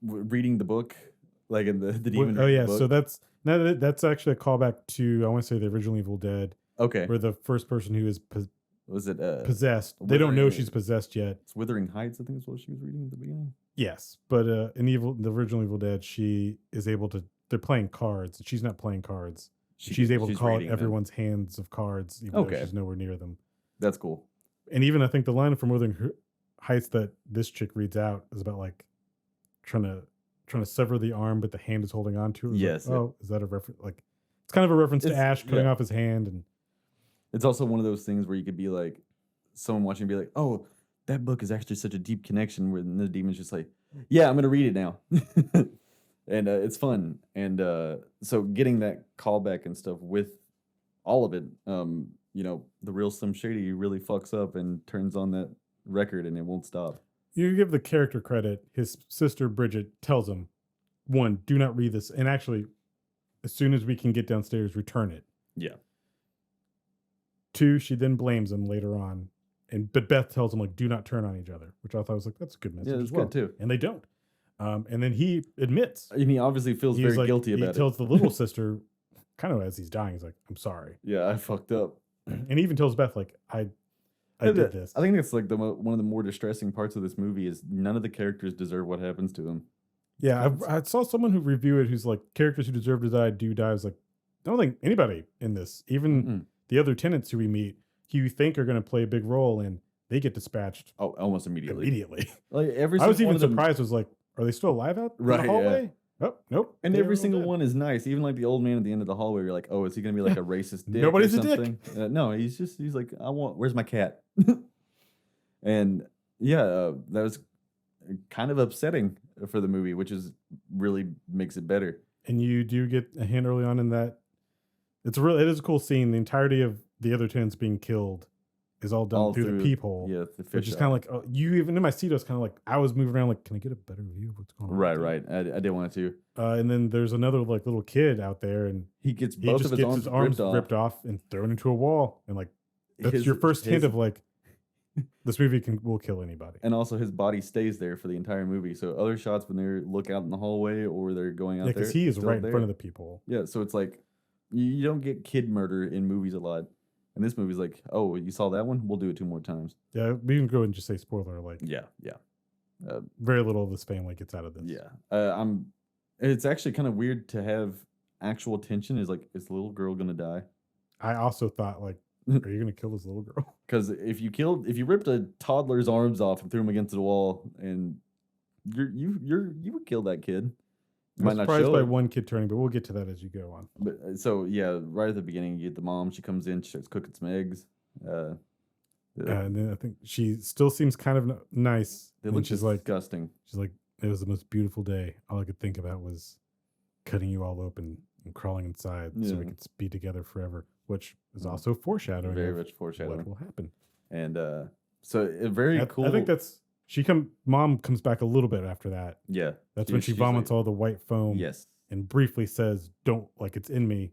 Speaker 2: reading the book, like in the demon.
Speaker 1: Oh yeah,
Speaker 2: book.
Speaker 1: so that's actually a callback to I want to say the original Evil Dead.
Speaker 2: Okay.
Speaker 1: Where the first person who is
Speaker 2: was it
Speaker 1: possessed? They don't know she's possessed yet.
Speaker 2: It's Wuthering Heights, I think is what she was reading at the beginning.
Speaker 1: Yes, but the original Evil Dead, she is able to. They're playing cards, and she's not playing cards. She's able to call out everyone's hands of cards, even though she's nowhere near them.
Speaker 2: That's cool.
Speaker 1: And even I think the line from Wuthering Heights that this chick reads out is about like trying to sever the arm, but the hand is holding on to it.
Speaker 2: Yes.
Speaker 1: Like, is that a reference? Like it's kind of a reference to Ash cutting off his hand, and
Speaker 2: it's also one of those things where you could be like, someone watching be like, oh, that book is actually such a deep connection, where the demon's just like, yeah, I'm gonna read it now. And it's fun. And so getting that callback and stuff with all of it, you know, the real Slim Shady really fucks up and turns on that record and it won't stop.
Speaker 1: You give the character credit. His sister Bridget tells him, one, do not read this. And actually, as soon as we can get downstairs, return it.
Speaker 2: Yeah.
Speaker 1: Two, she then blames him later on. But Beth tells him, like, do not turn on each other, which I thought was like, that's a good message.
Speaker 2: Yeah, that's
Speaker 1: as well.
Speaker 2: good too.
Speaker 1: And they don't. And then he admits.
Speaker 2: And he obviously feels very guilty about it.
Speaker 1: He tells the little sister, kind of as he's dying, he's like, I'm sorry.
Speaker 2: Yeah, I fucked up.
Speaker 1: And he even tells Beth, like, I did this.
Speaker 2: I think that's like one of the more distressing parts of this movie is none of the characters deserve what happens to them.
Speaker 1: Yeah, I saw someone who reviewed it who's like, characters who deserve to die do die. I was like, I don't think anybody in this, even the other tenants who we meet, who you think are going to play a big role, and they get dispatched.
Speaker 2: Oh, almost immediately.
Speaker 1: Like I was even surprised. I was like, are they still alive out in the hallway?
Speaker 2: Yeah.
Speaker 1: Oh, nope.
Speaker 2: And every single one is nice. Even like the old man at the end of the hallway, you're like, oh, is he going to be like a racist dick
Speaker 1: Nobody's
Speaker 2: or
Speaker 1: a
Speaker 2: something? No, he's like, where's my cat? And yeah, that was kind of upsetting for the movie, which is really makes it better.
Speaker 1: And you do get a hint early on in that. It is a cool scene. The entirety of the other tenants being killed is all done through the peephole.
Speaker 2: Yeah, the fish.
Speaker 1: Which is kind of like, you even in my seat, I was kind of like, I was moving around like, can I get a better view of what's going on?
Speaker 2: Right. I did want to.
Speaker 1: And then there's another like little kid out there, and
Speaker 2: he gets both of his arms
Speaker 1: ripped off and thrown into a wall, and like that's your first hint of like this movie will kill anybody.
Speaker 2: And also his body stays there for the entire movie. So other shots when they look out in the hallway or they're going out there,
Speaker 1: because he is right in front of the people.
Speaker 2: Yeah, so it's like you don't get kid murder in movies a lot. And this movie's like, oh, you saw that one? We'll do it 2 more times.
Speaker 1: Yeah, we can go and just say spoiler. Like,
Speaker 2: yeah.
Speaker 1: Very little of this family gets out of this.
Speaker 2: Yeah, it's actually kind of weird to have actual tension. Is like, is the little girl gonna die?
Speaker 1: I also thought, like, are you gonna kill this little girl?
Speaker 2: Because if you ripped a toddler's arms off and threw him against the wall, and you would kill that kid.
Speaker 1: I'm surprised by one kid turning, but we'll get to that as you go on.
Speaker 2: But so yeah, right at the beginning, you get the mom. She comes in, she starts cooking some eggs. The
Speaker 1: And then I think she still seems kind of nice.
Speaker 2: They
Speaker 1: And
Speaker 2: look
Speaker 1: she's
Speaker 2: disgusting.
Speaker 1: like, it was the most beautiful day. All I could think about was cutting you all open and crawling inside so we
Speaker 2: Yeah.
Speaker 1: could be together forever, which is also foreshadowing
Speaker 2: Very
Speaker 1: of
Speaker 2: much foreshadowing.
Speaker 1: what will happen.
Speaker 2: And so very cool.
Speaker 1: I think that's mom comes back a little bit after that.
Speaker 2: Yeah.
Speaker 1: That's when she
Speaker 2: she's
Speaker 1: vomits
Speaker 2: like,
Speaker 1: all the white foam
Speaker 2: yes.
Speaker 1: and briefly says, "Don't, like, it's in me.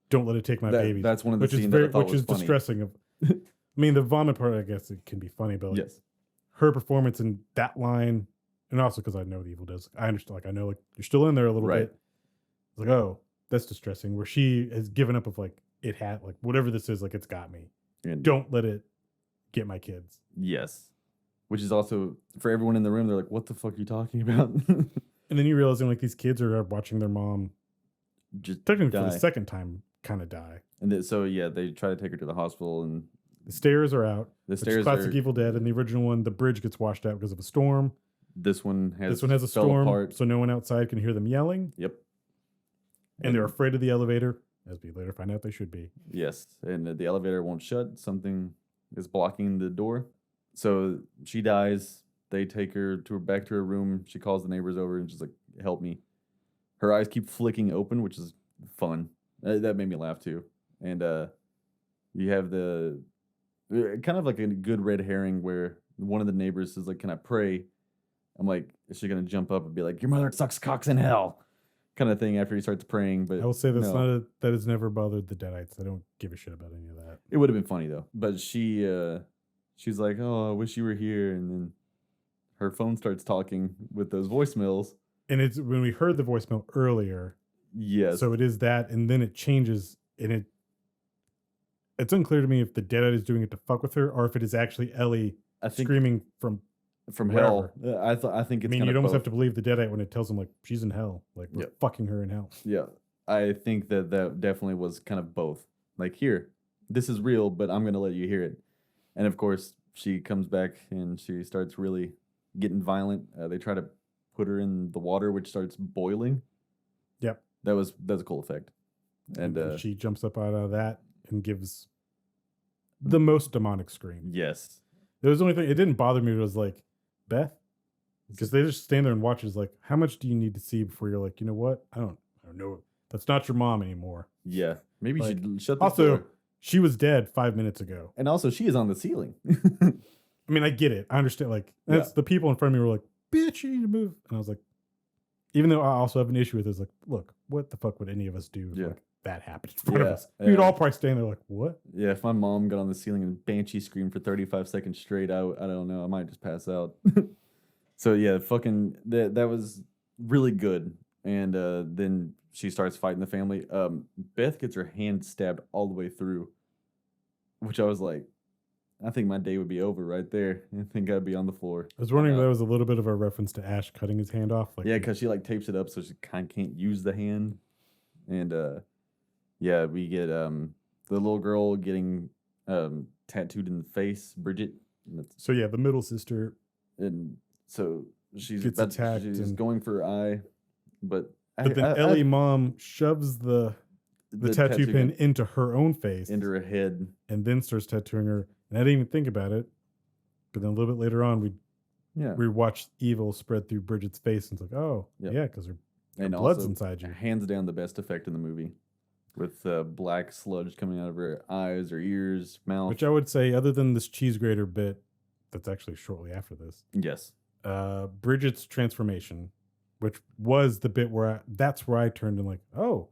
Speaker 1: Don't let it take my babies."
Speaker 2: That's one of the
Speaker 1: which is
Speaker 2: scenes that I thought
Speaker 1: which
Speaker 2: was
Speaker 1: is
Speaker 2: funny.
Speaker 1: distressing. I mean, the vomit part, I guess it can be funny, but like,
Speaker 2: Yes.
Speaker 1: her performance in that line, and also because I know the Evil does, I understand. Like, I know, like, you're still in there a little
Speaker 2: Right.
Speaker 1: bit. It's like, oh, that's distressing. Where she has given up of like, it had, like, whatever this is, like, it's got me.
Speaker 2: And
Speaker 1: Don't let it get my kids.
Speaker 2: yes. Which is also for everyone in the room. They're like, "What the fuck are you talking about?"
Speaker 1: And then you realizing like these kids are watching their mom
Speaker 2: Just
Speaker 1: technically for
Speaker 2: die.
Speaker 1: the second time kind of die.
Speaker 2: And then, so yeah, they try to take her to the hospital, and
Speaker 1: The stairs are out.
Speaker 2: the
Speaker 1: Which is
Speaker 2: stairs
Speaker 1: classic
Speaker 2: are.
Speaker 1: Evil Dead. In the original one, the bridge gets washed out because of a storm.
Speaker 2: This one has
Speaker 1: a
Speaker 2: fell
Speaker 1: storm,
Speaker 2: apart.
Speaker 1: so no one outside can hear them yelling.
Speaker 2: Yep.
Speaker 1: And they're afraid of the elevator, as we later find out they should be.
Speaker 2: Yes, and the elevator won't shut. Something is blocking the door. So she dies. They take her back to her room. She calls the neighbors over and she's like, "Help me." Her eyes keep flicking open, which is fun. That made me laugh too. And you have the kind of like a good red herring where one of the neighbors is like, "Can I pray?" I'm like, is she gonna jump up and be like, "Your mother sucks cocks in hell," kind of thing after he starts praying? But
Speaker 1: I will say that's
Speaker 2: no.
Speaker 1: that has never bothered the Deadites. I don't give a shit about any of that.
Speaker 2: It would have been funny though. But she's like, "Oh, I wish you were here," and then her phone starts talking with those voicemails.
Speaker 1: And it's when we heard the voicemail earlier.
Speaker 2: Yes.
Speaker 1: So it is that, and then it changes, and it's unclear to me if the Deadite is doing it to fuck with her or if it is actually Ellie screaming from
Speaker 2: hell.
Speaker 1: wherever.
Speaker 2: I think it's.
Speaker 1: I mean,
Speaker 2: kind
Speaker 1: you'd
Speaker 2: of
Speaker 1: almost
Speaker 2: both.
Speaker 1: have to believe the Deadite when it tells them like she's in hell, like we're
Speaker 2: Yep.
Speaker 1: fucking her in hell.
Speaker 2: Yeah, I think that definitely was kind of both. Like, here, this is real, but I'm gonna let you hear it. And of course, she comes back and she starts really getting violent. They try to put her in the water, which starts boiling.
Speaker 1: Yep,
Speaker 2: that's a cool effect. And
Speaker 1: she jumps up out of that and gives the most demonic scream.
Speaker 2: Yes,
Speaker 1: there was the only thing it didn't bother me. It was like, Beth, because they just stand there and watch. It's like, how much do you need to see before you're like, you know what? I don't know. That's not your mom anymore.
Speaker 2: Yeah, maybe you
Speaker 1: Like,
Speaker 2: should shut the
Speaker 1: also,
Speaker 2: door.
Speaker 1: she was dead 5 minutes ago.
Speaker 2: And also, she is on the ceiling.
Speaker 1: I mean, I get it. I understand. Like, that's the people in front of me were like, bitch, you need to move. And I was like, even though I also have an issue with it, it's like, look, what the fuck would any of us do if like, that happened in front of us? We'd all probably stand there like, what?
Speaker 2: Yeah, if my mom got on the ceiling and Banshee screamed for 35 seconds straight, I don't know. I might just pass out. So, yeah, fucking, that was really good. And then she starts fighting the family. Beth gets her hand stabbed all the way through, which I was like, I think my day would be over right there. I think I'd be on the floor.
Speaker 1: I was wondering if that was a little bit of a reference to Ash cutting his hand off. Like,
Speaker 2: yeah, because she like tapes it up so she kind of can't use the hand. And yeah, we get the little girl getting tattooed in the face, Bridget.
Speaker 1: So yeah, the middle sister.
Speaker 2: And so she's
Speaker 1: gets attacked.
Speaker 2: She's going for her eye, but
Speaker 1: then Ellie mom shoves the tattoo pin into her own face,
Speaker 2: into her head,
Speaker 1: and then starts tattooing her. And I didn't even think about it, but then a little bit later on, we watched evil spread through Bridget's face, and it's like, oh yeah, because her blood's inside you.
Speaker 2: Hands down, the best effect in the movie, with black sludge coming out of her eyes, her ears, mouth.
Speaker 1: Which I would say, other than this cheese grater bit, that's actually shortly after this.
Speaker 2: Yes.
Speaker 1: Bridget's transformation, which was the bit where that's where I turned and like, oh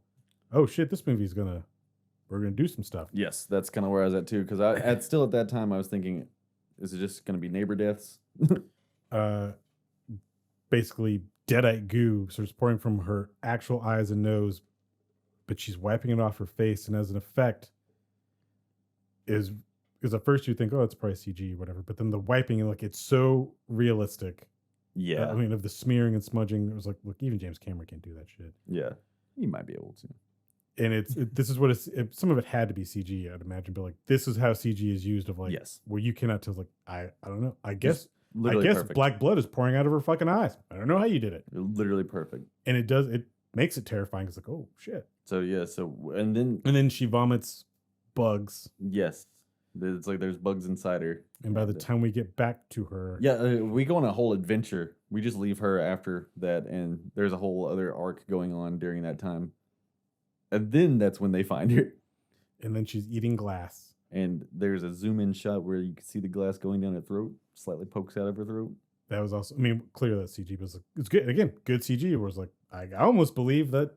Speaker 1: shit, this movie's we're gonna do some stuff.
Speaker 2: Yes, that's kind of where I was at too, because at that time I was thinking, is it just gonna be neighbor deaths?
Speaker 1: Basically, deadite goo starts pouring from her actual eyes and nose, but she's wiping it off her face, and as an effect, is because at first you think, oh, it's probably CG or whatever, but then the wiping, like, it's so realistic.
Speaker 2: Yeah,
Speaker 1: I mean, of the smearing and smudging, it was like, look, even James Cameron can't do that shit.
Speaker 2: Yeah, he might be able to.
Speaker 1: And this is what some of it had to be CG, I'd imagine, but like, this is how CG is used of like,
Speaker 2: yes,
Speaker 1: where you cannot tell, like, I don't know, I guess
Speaker 2: perfect.
Speaker 1: Black blood is pouring out of her fucking eyes. I don't know how you did it.
Speaker 2: Literally perfect.
Speaker 1: And it makes it terrifying. It's like, oh shit.
Speaker 2: So yeah, and then
Speaker 1: she vomits bugs.
Speaker 2: Yes. It's like there's bugs inside her.
Speaker 1: And by the time we get back to her,
Speaker 2: we go on a whole adventure. We just leave her after that, and there's a whole other arc going on during that time. And then that's when they find her.
Speaker 1: And then she's eating glass.
Speaker 2: And there's a zoom in shot where you can see the glass going down her throat, slightly pokes out of her throat.
Speaker 1: That was also, I mean, clearly that CG was, it's good. Again, good CG. It was like, I almost believe that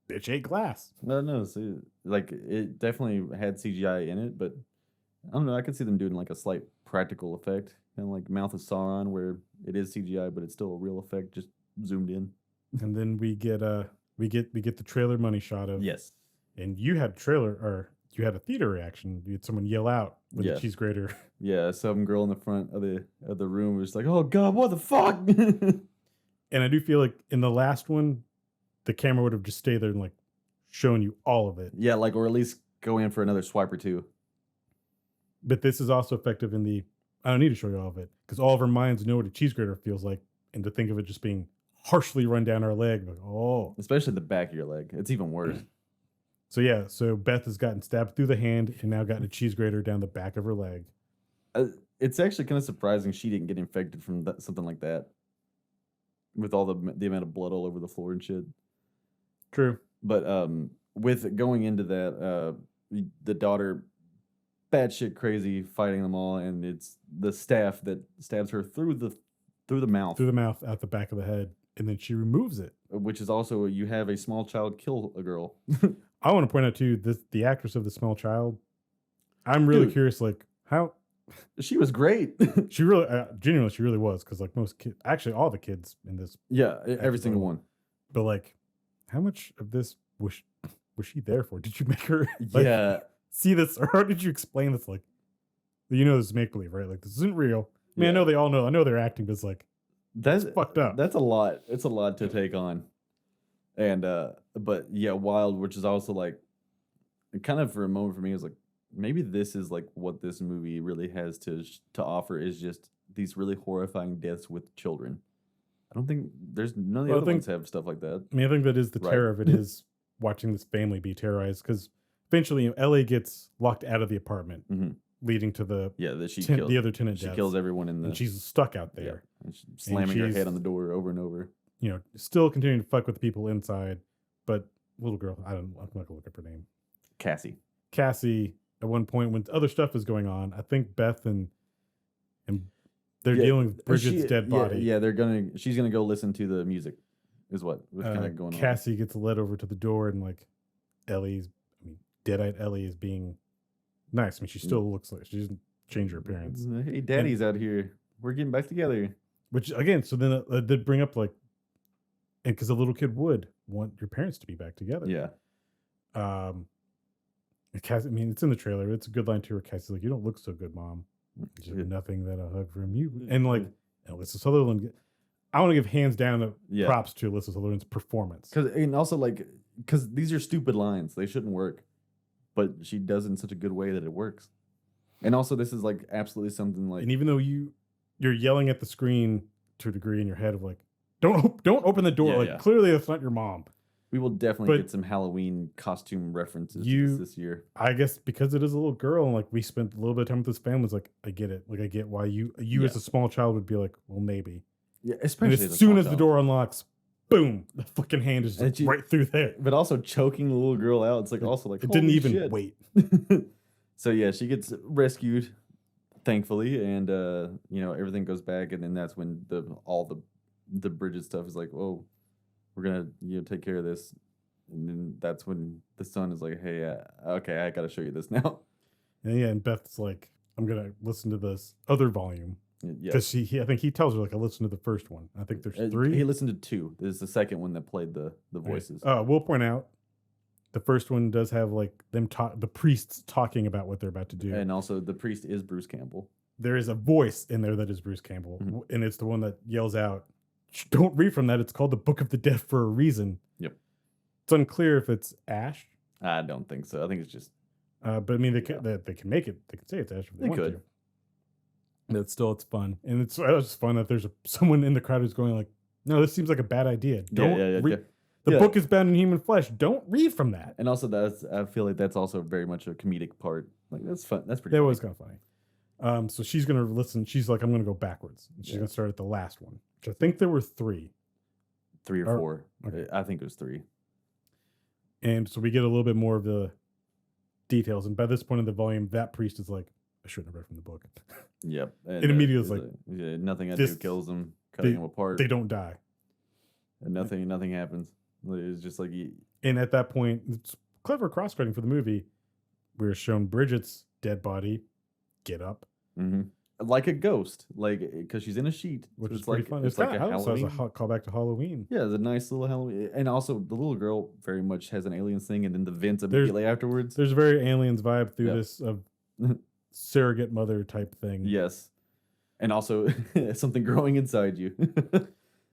Speaker 1: bitch ate glass.
Speaker 2: No, see, like it definitely had CGI in it, but I don't know. I could see them doing like a slight practical effect, kind of like Mouth of Sauron, where it is CGI, but it's still a real effect, just zoomed in.
Speaker 1: And then we get the trailer money shot of,
Speaker 2: yes.
Speaker 1: And you had you had a theater reaction. You had someone yell out with the cheese grater.
Speaker 2: Yeah, some girl in the front of the room was like, "Oh God, what the fuck!"
Speaker 1: And I do feel like in the last one, the camera would have just stayed there and like shown you all of it.
Speaker 2: Yeah, like, or at least go in for another swipe or two.
Speaker 1: But this is also effective in the, I don't need to show you all of it, because all of our minds know what a cheese grater feels like, and to think of it just being harshly run down our leg, like, oh.
Speaker 2: Especially the back of your leg. It's even worse.
Speaker 1: So Beth has gotten stabbed through the hand and now gotten a cheese grater down the back of her leg.
Speaker 2: It's actually kind of surprising she didn't get infected from something like that, with all the amount of blood all over the floor and shit.
Speaker 1: True.
Speaker 2: But with going into that, the daughter, batshit crazy, fighting them all, and it's the staff that stabs her through the mouth.
Speaker 1: Through the mouth, out the back of the head, and then she removes it.
Speaker 2: Which is also, you have a small child kill a girl.
Speaker 1: I want to point out too, the actress of the small child. I'm really curious, like how
Speaker 2: she was great.
Speaker 1: She really, genuinely, she really was, because like most kids, actually all the kids in this,
Speaker 2: every single one.
Speaker 1: But like, how much of this was she there for? Did you make her like, see this, or how did you explain this? Like, you know, this is make believe, right? Like, this isn't real. I mean, I know they all know. I know they're acting, but it's like, that's fucked up.
Speaker 2: That's a lot. It's a lot to take on. And but yeah, Wild, which is also like, kind of for a moment for me, is like, maybe this is like what this movie really has to offer, is just these really horrifying deaths with children. I don't think there's none of the other ones have stuff like that.
Speaker 1: I mean, I think that is the terror of it, is watching this family be terrorized, because eventually, Ellie gets locked out of the apartment, leading to the the other tenant.
Speaker 2: She kills everyone in the.
Speaker 1: And she's stuck out there,
Speaker 2: and slamming her head on the door over and over.
Speaker 1: You know, still continuing to fuck with the people inside, but little girl, I'm not gonna look up her name. Cassie. At one point, when other stuff is going on, I think Beth and they're dealing with Bridget's dead body.
Speaker 2: She's gonna go listen to the music, is what was kind of going on.
Speaker 1: Cassie gets led over to the door, and like dead-eyed Ellie is being nice. I mean, she still looks like she doesn't change her appearance.
Speaker 2: Hey, Daddy's out here. We're getting back together.
Speaker 1: Which again, so then it did bring up like, and because a little kid would want your parents to be back together.
Speaker 2: Yeah.
Speaker 1: Cassie, I mean, it's in the trailer. It's a good line to her. Cassie's like, "You don't look so good, Mom. Just nothing that a hug from you." And like, Alyssa Sutherland, I want to give hands down props to Alyssa Sutherland's performance.
Speaker 2: Because these are stupid lines. They shouldn't work. But she does it in such a good way that it works. And also, this is like absolutely something like.
Speaker 1: And even though you're yelling at the screen to a degree in your head of like, don't open the door. Clearly that's not your mom.
Speaker 2: We will definitely get some Halloween costume references this year.
Speaker 1: I guess because it is a little girl, and like we spent a little bit of time with this family, it's like, I get it. Like, I get why you as a small child would be like, well, maybe.
Speaker 2: Yeah, especially
Speaker 1: as soon as the door unlocks, boom, the fucking hand is right through there.
Speaker 2: But also choking the little girl out. It's like also like,
Speaker 1: it didn't even wait.
Speaker 2: So yeah, she gets rescued, thankfully, and everything goes back, and then that's when all the Bridget stuff is like, oh, we're gonna take care of this, and then that's when the son is like, hey, okay, I gotta show you this now.
Speaker 1: And Beth's like, I'm gonna listen to this other volume. Because I think he tells her, like, I listened to the first one. I think there's 3.
Speaker 2: He listened to 2. This is the second one that played the voices.
Speaker 1: We'll point out the first one does have like the priests talking about what they're about to do,
Speaker 2: and also the priest is Bruce Campbell.
Speaker 1: There is a voice in there that is Bruce Campbell, and it's the one that yells out, "Don't read from that. It's called the Book of the Dead for a reason."
Speaker 2: Yep.
Speaker 1: It's unclear if it's Ash.
Speaker 2: I don't think so. I think it's just.
Speaker 1: But I mean, they can make it. They can say it's Ash if they want to. It's fun, and it's fun that there's someone in the crowd who's going like, "No, this seems like a bad idea. The book is bound in human flesh. Don't read from that.
Speaker 2: And also, I feel like that's also very much a comedic part. Like that's fun. That's pretty.
Speaker 1: That
Speaker 2: funny.
Speaker 1: was kind of funny. So she's gonna listen. She's like, I'm gonna go backwards. And she's gonna start at the last one, which I think there were 3.
Speaker 2: 3 or 4. Okay. I think it was 3.
Speaker 1: And so we get a little bit more of the details. And by this point in the volume, that priest is like, I shouldn't have read from the book.
Speaker 2: Yep. And
Speaker 1: it immediately was like,
Speaker 2: nothing I do kills them, cutting them apart.
Speaker 1: They don't die.
Speaker 2: And nothing happens. It's just like.
Speaker 1: And at that point, it's clever cross-cutting for the movie. We're shown Bridget's dead body get up.
Speaker 2: Mm-hmm. Like a ghost, like because she's in a sheet,
Speaker 1: which
Speaker 2: so
Speaker 1: is pretty fun. It's like a Halloween. It's a callback to Halloween.
Speaker 2: Yeah, it's a nice little Halloween, and also the little girl very much has an aliens thing, and then the vents immediately afterwards.
Speaker 1: There's a very aliens vibe through this surrogate mother type thing.
Speaker 2: Yes, and also something growing inside you.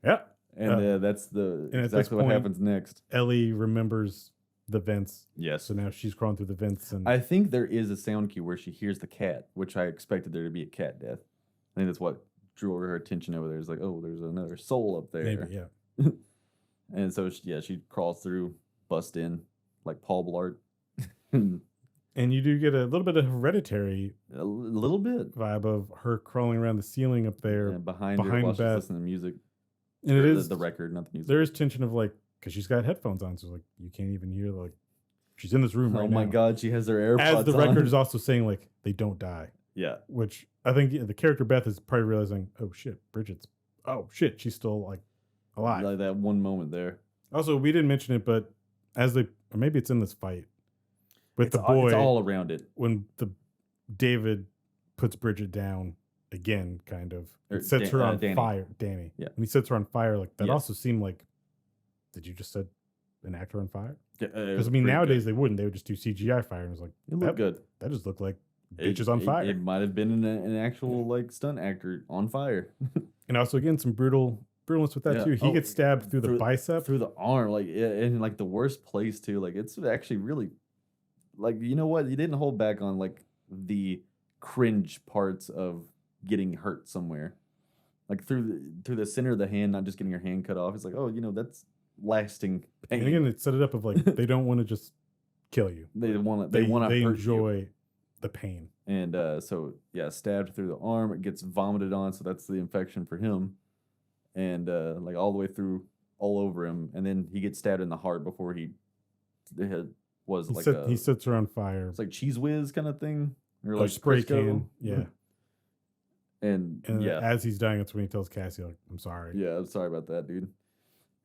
Speaker 1: Yeah,
Speaker 2: and that's exactly what happens next.
Speaker 1: Ellie remembers the vents.
Speaker 2: Yes.
Speaker 1: So now she's crawling through the vents, and
Speaker 2: I think there is a sound cue where she hears the cat, which I expected there to be a cat death. I think that's what drew her attention over there. It's like, oh, there's another soul up there.
Speaker 1: Maybe, yeah.
Speaker 2: And so she crawls through, bust in like Paul Blart.
Speaker 1: And you do get a little bit of Hereditary,
Speaker 2: a little bit
Speaker 1: vibe of her crawling around the ceiling up there,
Speaker 2: behind her while she's listening to music.
Speaker 1: And it is
Speaker 2: the record, not the music.
Speaker 1: There is tension of like, because she's got headphones on, so like you can't even hear like she's in this room right now.
Speaker 2: Oh my god, she has her AirPods
Speaker 1: as the record is also saying like they don't die.
Speaker 2: Yeah,
Speaker 1: which I think the character Beth is probably realizing, oh shit, she's still like alive.
Speaker 2: Like that one moment there.
Speaker 1: Also, we didn't mention it, but or maybe it's in this fight with the boy.
Speaker 2: It's all around it
Speaker 1: when David puts Bridget down again, kind of. It sets her on fire. Danny.
Speaker 2: Yeah,
Speaker 1: when he sets her on fire, like that also seemed like. Did you just set an actor on fire? Because I mean, nowadays they wouldn't. They would just do CGI fire, and it was like
Speaker 2: it looked good.
Speaker 1: That just looked like bitches on fire.
Speaker 2: It might have been an actual like stunt actor on fire.
Speaker 1: And also again some brutalness with that too. He gets stabbed through the bicep,
Speaker 2: through the arm, like in like the worst place too. Like it's actually really, like you know what? You didn't hold back on like the cringe parts of getting hurt somewhere, like through the center of the hand, not just getting your hand cut off. It's like, oh, that's lasting pain.
Speaker 1: And again, it set it up of like they don't want to just kill you.
Speaker 2: They want to
Speaker 1: enjoy the pain.
Speaker 2: And so stabbed through the arm, it gets vomited on, so that's the infection for him. And like all the way through, all over him, and then he gets stabbed in the heart before he
Speaker 1: sets her on fire.
Speaker 2: It's like Cheese Whiz kind of thing, or
Speaker 1: like spray
Speaker 2: Crisco.
Speaker 1: Can, yeah.
Speaker 2: And
Speaker 1: as he's dying, that's when he tells Cassie, like, "I'm sorry."
Speaker 2: Yeah, I'm sorry about that, dude.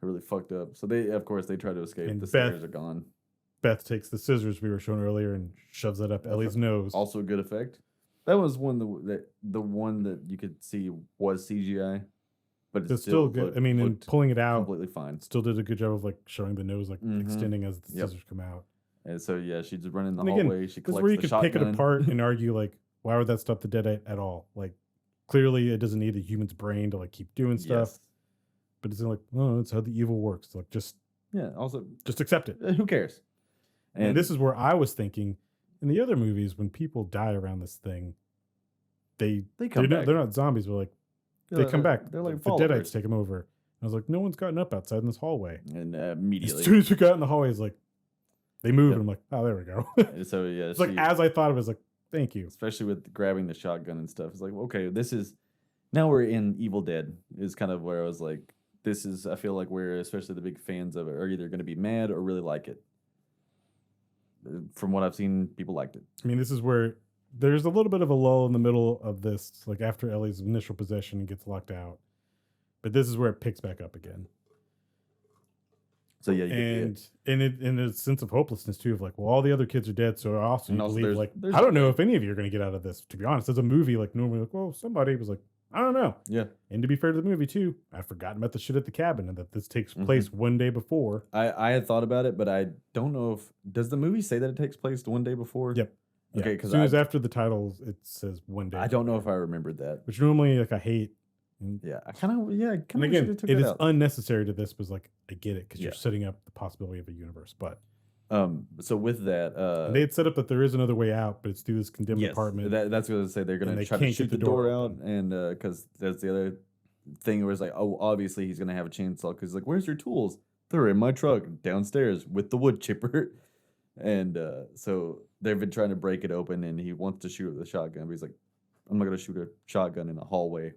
Speaker 2: I really fucked up. So they try to escape.
Speaker 1: And
Speaker 2: the stairs are gone.
Speaker 1: Beth takes the scissors we were shown earlier and shoves it up Ellie's nose.
Speaker 2: Also a good effect. That was one the one that you could see was CGI, but it's still
Speaker 1: good. I mean, in pulling it out,
Speaker 2: completely fine.
Speaker 1: Still did a good job of like showing the nose like extending as the scissors come out.
Speaker 2: And so she's just running the hallway. She collects the shotgun. This is where you could pick
Speaker 1: it apart and argue like, why would that stop the dead at all? Like, clearly it doesn't need a human's brain to like keep doing stuff. Yes. But it's like, oh, that's how the evil works. Like, just accept it.
Speaker 2: Who cares?
Speaker 1: And this is where I was thinking, in the other movies, when people die around this thing, they come back. They're not zombies, but like they come back.
Speaker 2: They're like
Speaker 1: the Deadites take them over. And I was like, no one's gotten up outside in this hallway.
Speaker 2: And immediately,
Speaker 1: as soon as we got in the hallway, it's like they moved. And I'm like, oh, there we go.
Speaker 2: So
Speaker 1: it's like as I thought, it was like, thank you.
Speaker 2: Especially with grabbing the shotgun and stuff. It's like, okay, now we're in Evil Dead. Is kind of where I was like, I feel like we're, especially the big fans of it, are either going to be mad or really like it. From what I've seen, people liked it.
Speaker 1: I mean, this is where there's a little bit of a lull in the middle of this, like after Ellie's initial possession and gets locked out. But this is where it picks back up again.
Speaker 2: So
Speaker 1: and a sense of hopelessness too, of like, well, all the other kids are dead, so also you believe like I don't know if any of you are going to get out of this. To be honest, as a movie, like normally, like, well, somebody was like, I don't know.
Speaker 2: Yeah.
Speaker 1: And to be fair to the movie too, I'd forgotten about the shit at the cabin and that this takes place one day before.
Speaker 2: I had thought about it, but I don't know does the movie say that it takes place one day before?
Speaker 1: Yep.
Speaker 2: Okay,
Speaker 1: because as soon as after the titles, it says one day.
Speaker 2: I don't know if I remembered that.
Speaker 1: Which normally like I hate.
Speaker 2: I kind of
Speaker 1: and again, it is unnecessary to this, but like I get it because you're setting up the possibility of a universe. But
Speaker 2: so with that,
Speaker 1: and they had set up that there is another way out, but it's through this condemned apartment.
Speaker 2: That's what I was gonna say. They're gonna try to shoot the door out, and because that's the other thing where it's like, oh, obviously he's gonna have a chainsaw because like, where's your tools? They're in my truck downstairs with the wood chipper. And so they've been trying to break it open, and he wants to shoot with a shotgun, but he's like, I'm not going to shoot a shotgun in a hallway.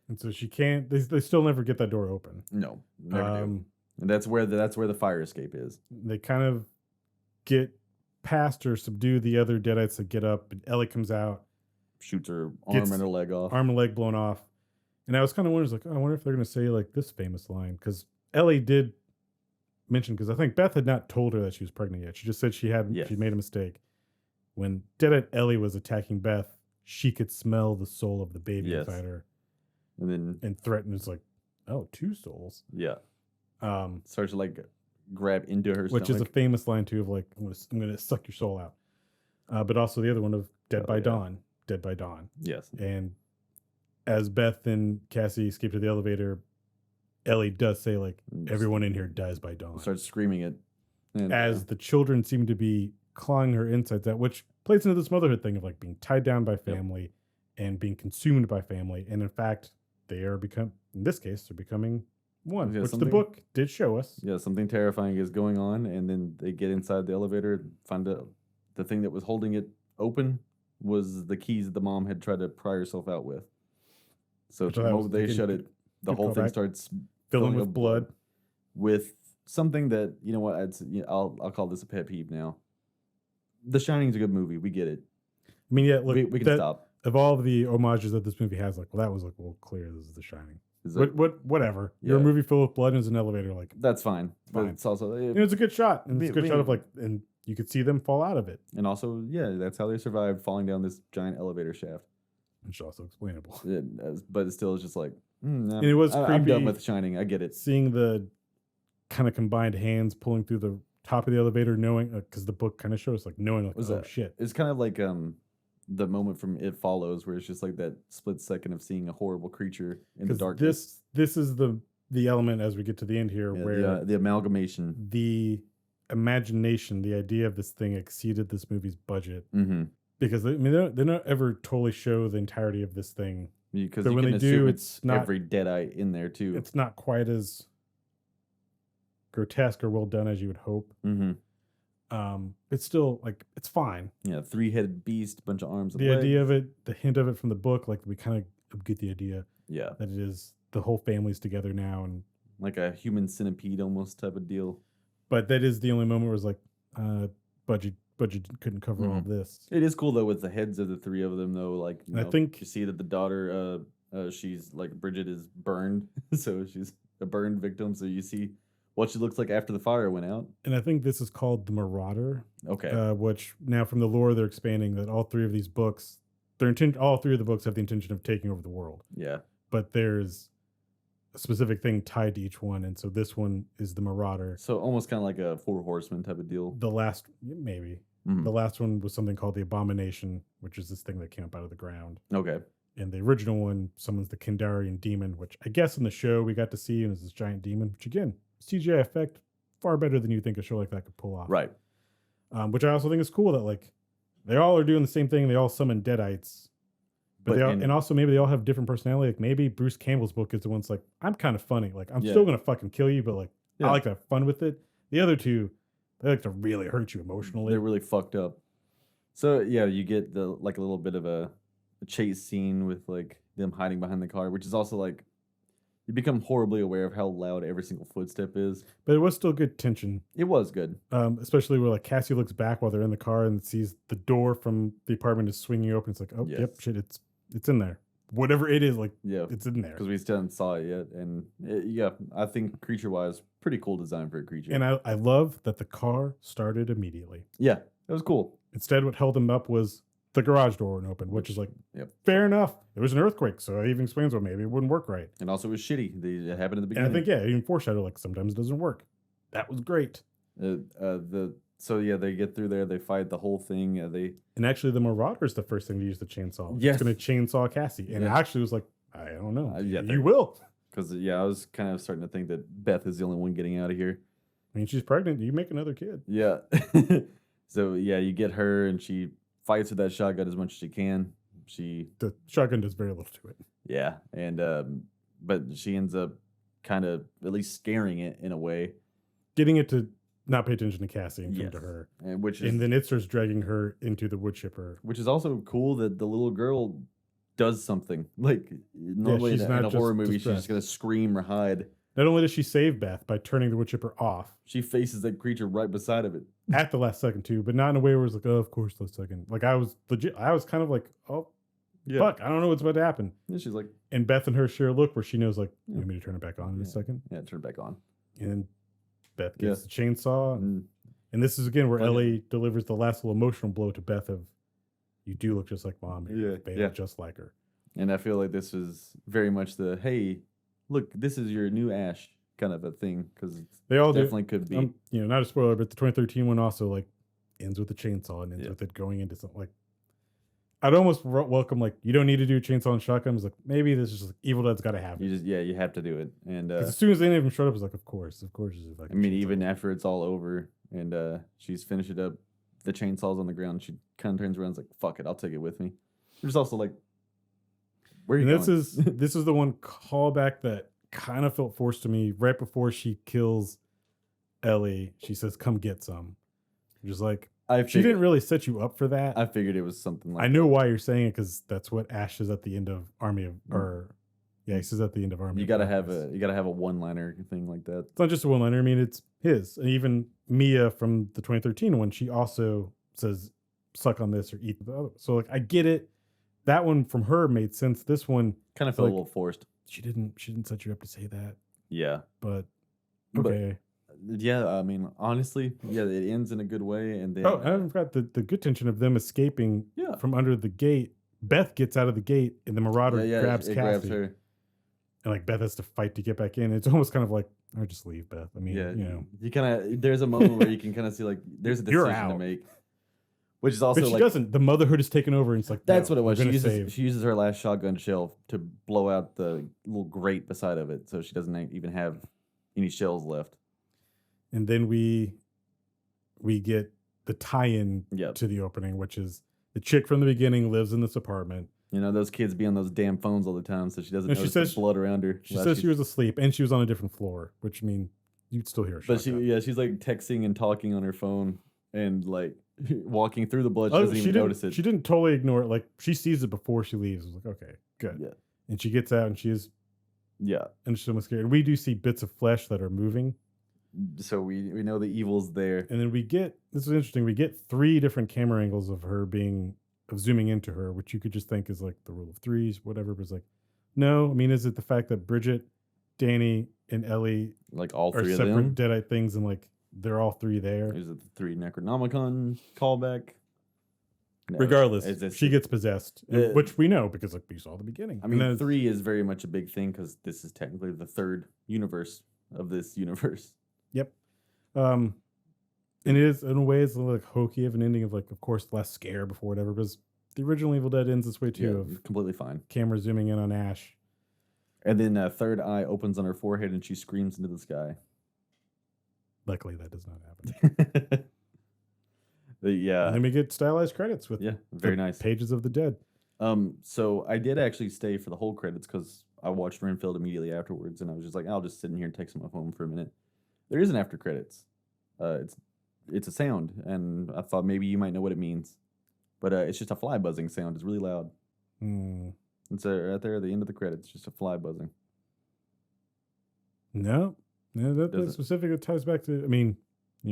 Speaker 1: And so she can't. They still never get that door open.
Speaker 2: No, never do. And that's where the fire escape is.
Speaker 1: They kind of get past or subdue the other Deadites that get up, and Ellie comes out,
Speaker 2: shoots her arm and her leg off.
Speaker 1: Arm and leg blown off. And I was kind of wondering, like, oh, I wonder if they're going to say like this famous line, because Ellie did mention, because I think Beth had not told her that she was pregnant yet. She just said she made a mistake. When Deadite Ellie was attacking Beth, she could smell the soul of the baby inside her, and threatened. It's like, oh, 2 souls.
Speaker 2: Yeah. Starts to like grab into her stomach.
Speaker 1: Which is a famous line too, of like, I'm gonna suck your soul out. But also the other one of Dead by Dawn.
Speaker 2: Yes.
Speaker 1: And as Beth and Cassie escape to the elevator, Ellie does say, like, everyone in here dies by dawn.
Speaker 2: Starts screaming it. And,
Speaker 1: as the children seem to be clawing her insides out, which plays into this motherhood thing of like being tied down by family and being consumed by family. And in fact, in this case, they're becoming one, which the book did show us.
Speaker 2: Yeah, something terrifying is going on. And then they get inside the elevator and find out the thing that was holding it open was the keys that the mom had tried to pry herself out with. So the moment they shut it, the whole thing starts
Speaker 1: filling with blood.
Speaker 2: With something that, you know what, I'll call this a pet peeve now. The Shining's a good movie. We get it.
Speaker 1: I mean, yeah, look,
Speaker 2: we can stop.
Speaker 1: Of all of the homages that this movie has, like, well, that was like, well, clear this is The Shining. Whatever. Yeah. You're a movie full of blood and there's an elevator, like,
Speaker 2: that's fine. But it's also
Speaker 1: it's a good shot. And it's a good shot of like, and you could see them fall out of it.
Speaker 2: And also, yeah, that's how they survived falling down this giant elevator shaft.
Speaker 1: Which is also explainable.
Speaker 2: But it still is just like,
Speaker 1: and it was creepy.
Speaker 2: I'm done with Shining. I get it.
Speaker 1: Seeing the kind of combined hands pulling through the top of the elevator, knowing, because the book kind of shows, like, knowing, like, oh shit.
Speaker 2: It's kind of like the moment from It Follows, where it's just like that split second of seeing a horrible creature in the darkness.
Speaker 1: This is the element as we get to the end here, where
Speaker 2: the amalgamation,
Speaker 1: the imagination, the idea of this thing exceeded this movie's budget.
Speaker 2: Mm-hmm.
Speaker 1: Because they don't ever totally show the entirety of this thing.
Speaker 2: Because when they do, it's not every Deadite in there too.
Speaker 1: It's not quite as grotesque or well done as you would hope.
Speaker 2: Mm-hmm.
Speaker 1: It's still, like, it's fine.
Speaker 2: Yeah, 3-headed beast, bunch of arms.
Speaker 1: The idea of it, the hint of it from the book, like, we kind of get the idea.
Speaker 2: Yeah,
Speaker 1: that it is the whole family's together now, and
Speaker 2: like a human centipede almost type of deal.
Speaker 1: But that is the only moment where it's like, budget couldn't cover all of this.
Speaker 2: It is cool though with the heads of the 3 of them though. Like,
Speaker 1: I think
Speaker 2: you see that the daughter, she's like, Bridget is burned, so she's a burned victim. So you see what she looks like after the fire went out.
Speaker 1: And I think this is called the Marauder.
Speaker 2: Okay.
Speaker 1: Which now from the lore they're expanding that all 3 of these books, all 3 of the books have the intention of taking over the world.
Speaker 2: Yeah.
Speaker 1: But there's a specific thing tied to each one, and so this one is the Marauder.
Speaker 2: So almost kind of like a 4 horsemen type of deal.
Speaker 1: The last, maybe. Mm-hmm. The last one was something called the Abomination, which is this thing that came up out of the ground.
Speaker 2: Okay.
Speaker 1: And the original one, someone's the Kandarian demon, which I guess in the show we got to see, and is this giant demon, which again, CGI effect far better than you think a show like that could pull off.
Speaker 2: Right.
Speaker 1: Which I also think is cool that, like, they all are doing the same thing. They all summon Deadites. But and also maybe they all have different personality. Like, maybe Bruce Campbell's book is the one's like, I'm kind of funny. Like, I'm still going to fucking kill you, but, like, I like to have fun with it. The other 2, they like to really hurt you emotionally.
Speaker 2: They're really fucked up. So, yeah, you get a little bit of a chase scene with, like, them hiding behind the car, which is also, like, you become horribly aware of how loud every single footstep is.
Speaker 1: But it was still good tension.
Speaker 2: It was good.
Speaker 1: Especially where, like, Cassie looks back while they're in the car and sees the door from the apartment is swinging open. It's like, oh, yep, shit, it's in there. Whatever it is, like, it's in there.
Speaker 2: Because we still haven't saw it yet. And, I think creature-wise, pretty cool design for a creature.
Speaker 1: And I love that the car started immediately.
Speaker 2: Yeah, that was cool.
Speaker 1: Instead, what held them up was the garage door wouldn't open, which is like, fair enough. There was an earthquake, so that even explains why maybe it wouldn't work right.
Speaker 2: And also it was shitty. It happened at the beginning.
Speaker 1: And I think, even foreshadow, like, sometimes it doesn't work. That was great.
Speaker 2: So they get through there, they fight the whole thing.
Speaker 1: And actually the Marauder is the first thing to use the chainsaw.
Speaker 2: Yes.
Speaker 1: It's going to chainsaw Cassie. And it actually was like, I don't know. You will.
Speaker 2: Because, I was kind of starting to think that Beth is the only one getting out of here.
Speaker 1: I mean, she's pregnant. You make another kid.
Speaker 2: Yeah. So, you get her, and she fights with that shotgun as much as she can. The
Speaker 1: shotgun does very little to it.
Speaker 2: Yeah. And, but she ends up kind of at least scaring it in a way.
Speaker 1: getting it to not pay attention to Cassie and come to
Speaker 2: Yes.
Speaker 1: her.
Speaker 2: And
Speaker 1: then it starts dragging her into the wood chipper.
Speaker 2: which is also cool that the little girl does something. Like normally
Speaker 1: she's
Speaker 2: in
Speaker 1: not
Speaker 2: a horror
Speaker 1: just
Speaker 2: movie, she's
Speaker 1: distressed.
Speaker 2: just gonna scream or hide.
Speaker 1: Not only does she save Beth by turning the wood chipper off
Speaker 2: She faces that creature right beside of it.
Speaker 1: at the last second too, but not in a way where it's like, oh, of course, last second. Like I was kind of like, oh, fuck, I don't know what's about to happen.
Speaker 2: And she's like,
Speaker 1: And Beth and her share a look where she knows, like, you want me to turn it back on in a second?
Speaker 2: yeah, turn it back on.
Speaker 1: And Beth gets the chainsaw.
Speaker 2: And
Speaker 1: And this is again where
Speaker 2: Funny.
Speaker 1: Ellie delivers the last little emotional blow to Beth of, you do look just like mom. And you failed just like her.
Speaker 2: And I feel like this is very much the, hey, look, this is your new Ash kind of a thing, because
Speaker 1: They all
Speaker 2: definitely could be.
Speaker 1: You know, not a spoiler, but the 2013 one also like ends with a chainsaw and ends
Speaker 2: Yeah.
Speaker 1: with it going into something like. I'd almost welcome like you don't need to do chainsaw and shotgun. It's like maybe this is just like Evil Dead's got to have it.
Speaker 2: You have to do it. And
Speaker 1: 'Cause as soon as any of them showed up, it's like, of course. It's like.
Speaker 2: I mean, even after it's all over and she's finished it up, the chainsaw's on the ground. She kind of turns around and is like, fuck it, I'll take it with me. There's also like, where are you
Speaker 1: And
Speaker 2: going?
Speaker 1: this is the one callback that kind of felt forced to me right before she kills Ellie. She says, "Come get some." Just like she didn't really set you up for that.
Speaker 2: I figured it was something like
Speaker 1: I know why you're saying it because that's what Ash says at the end of Army of, he says at the end of Army.
Speaker 2: you gotta have a one-liner thing like that.
Speaker 1: It's not just a one liner. I mean, it's his. And even Mia from the 2013 one, she also says, "Suck on this or eat the other." So like, I get it. That one from her made sense. This one
Speaker 2: Kind of felt
Speaker 1: like,
Speaker 2: a little forced.
Speaker 1: She didn't set you up to say that.
Speaker 2: Yeah.
Speaker 1: But okay.
Speaker 2: Yeah, I mean, honestly, yeah, it ends in a good way, and then
Speaker 1: I forgot the good tension of them escaping from under the gate. Beth gets out of the gate, and the Marauder grabs Cassie.
Speaker 2: Grabs her.
Speaker 1: And like Beth has to fight to get back in. It's almost kind of like, I just leave, Beth. I mean, you know,
Speaker 2: you kind of there's a moment where you can kind of see like there's a decision to make, which is also
Speaker 1: but she
Speaker 2: like
Speaker 1: doesn't. The motherhood is taken over, and it's like
Speaker 2: that's
Speaker 1: no,
Speaker 2: what it was.
Speaker 1: She
Speaker 2: uses her last shotgun shell to blow out the little grate beside of it, so she doesn't even have any shells left.
Speaker 1: And then we get the tie-in
Speaker 2: Yep.
Speaker 1: to the opening, which is the chick from the beginning lives in this apartment.
Speaker 2: You know, those kids be on those damn phones all the time, so she doesn't notice the blood around her.
Speaker 1: She says she was asleep, and she was on a different floor, which I mean, you'd still hear her.
Speaker 2: But she's like texting and talking on her phone and like walking through the blood. She doesn't even notice it.
Speaker 1: She didn't totally ignore it. Like she sees it before she leaves. I was like, okay, good.
Speaker 2: Yeah.
Speaker 1: And she gets out, and she is.
Speaker 2: Yeah.
Speaker 1: And she's almost scared. And we do see bits of flesh that are moving.
Speaker 2: So we know the evil's there.
Speaker 1: And then this is interesting, we get 3 different camera angles of her of zooming into her, which you could just think is like the rule of threes, whatever. But it's like, no, I mean, is it the fact that Bridget, Danny, and Ellie
Speaker 2: like all 3
Speaker 1: are
Speaker 2: of
Speaker 1: separate
Speaker 2: them
Speaker 1: Deadite things, and like they're all 3 there?
Speaker 2: Is it the 3 Necronomicon callback? No,
Speaker 1: Regardless, she gets possessed, which we know because like we saw at the beginning.
Speaker 2: I mean, 3 is very much a big thing because this is technically the 3rd universe of this universe.
Speaker 1: Yep. And it is, in a way, it's like hokey of an ending of like, of course, less scare before whatever, because the original Evil Dead ends this way too. Of
Speaker 2: completely fine.
Speaker 1: Camera zooming in on Ash.
Speaker 2: And then third eye opens on her forehead and she screams into the sky.
Speaker 1: Luckily, that does not happen.
Speaker 2: Yeah.
Speaker 1: And then we get stylized credits with
Speaker 2: very nice
Speaker 1: pages of the dead.
Speaker 2: So I did actually stay for the whole credits because I watched Renfield immediately afterwards, and I was just like, I'll just sit in here and take some of home for a minute. There is an after credits. It's a sound, and I thought maybe you might know what it means, but it's just a fly buzzing sound. It's really loud. It's right there at the end of the credits, just a fly buzzing.
Speaker 1: No, that specifically ties back to. I mean,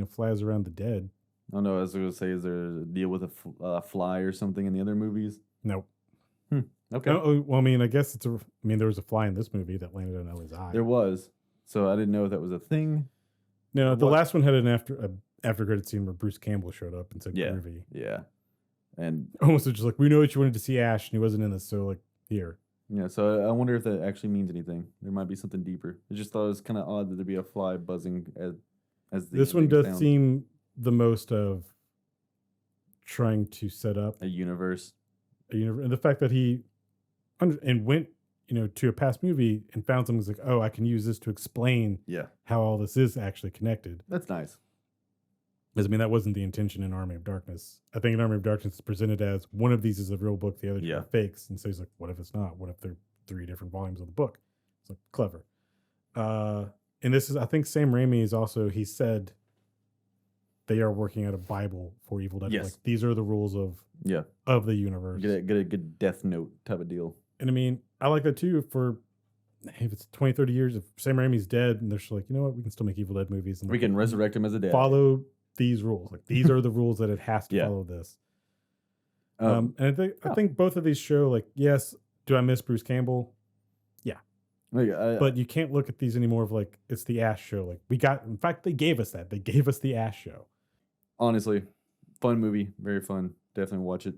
Speaker 1: flies around the dead.
Speaker 2: Oh no, I was going to say, is there a deal with a fly or something in the other movies?
Speaker 1: Nope.
Speaker 2: Okay.
Speaker 1: No, well, I mean, I guess there was a fly in this movie that landed on Ellie's eye.
Speaker 2: There was, so I didn't know if that was a thing.
Speaker 1: No, the last one had an after credit scene where Bruce Campbell showed up and said groovy.
Speaker 2: Yeah. And
Speaker 1: almost just like, we know that you wanted to see Ash and he wasn't in this, so like here.
Speaker 2: Yeah, so I wonder if that actually means anything. There might be something deeper. I just thought it was kind of odd that there'd be a fly buzzing as the
Speaker 1: this one does seem the most of trying to set up
Speaker 2: a universe.
Speaker 1: And the fact that he went to a past movie and found something like, oh, I can use this to explain how all this is actually connected.
Speaker 2: That's nice.
Speaker 1: Because I mean, that wasn't the intention in Army of Darkness. I think in Army of Darkness it's presented as one of these is a real book, the other two are fakes. And so he's like, what if it's not? What if they're 3 different volumes of the book? It's like clever. and this is, I think Sam Raimi is also, he said they are working out a Bible for Evil Dead.
Speaker 2: Yes.
Speaker 1: Like, these are the rules of the universe.
Speaker 2: Get a good Death Note type of deal.
Speaker 1: And I mean, I like that too. For if it's 20, 30 years, if Sam Raimi's dead, and they're just like, you know what, we can still make Evil Dead movies. And
Speaker 2: we can resurrect him as a dead.
Speaker 1: Follow these rules. Like, these are the rules that it has to follow this. And I think both of these show, like, yes, do I miss Bruce Campbell? Yeah. But you can't look at these anymore of like, it's the Ash show. Like, in fact, they gave us that. They gave us the Ash show.
Speaker 2: Honestly, fun movie. Very fun. Definitely watch it.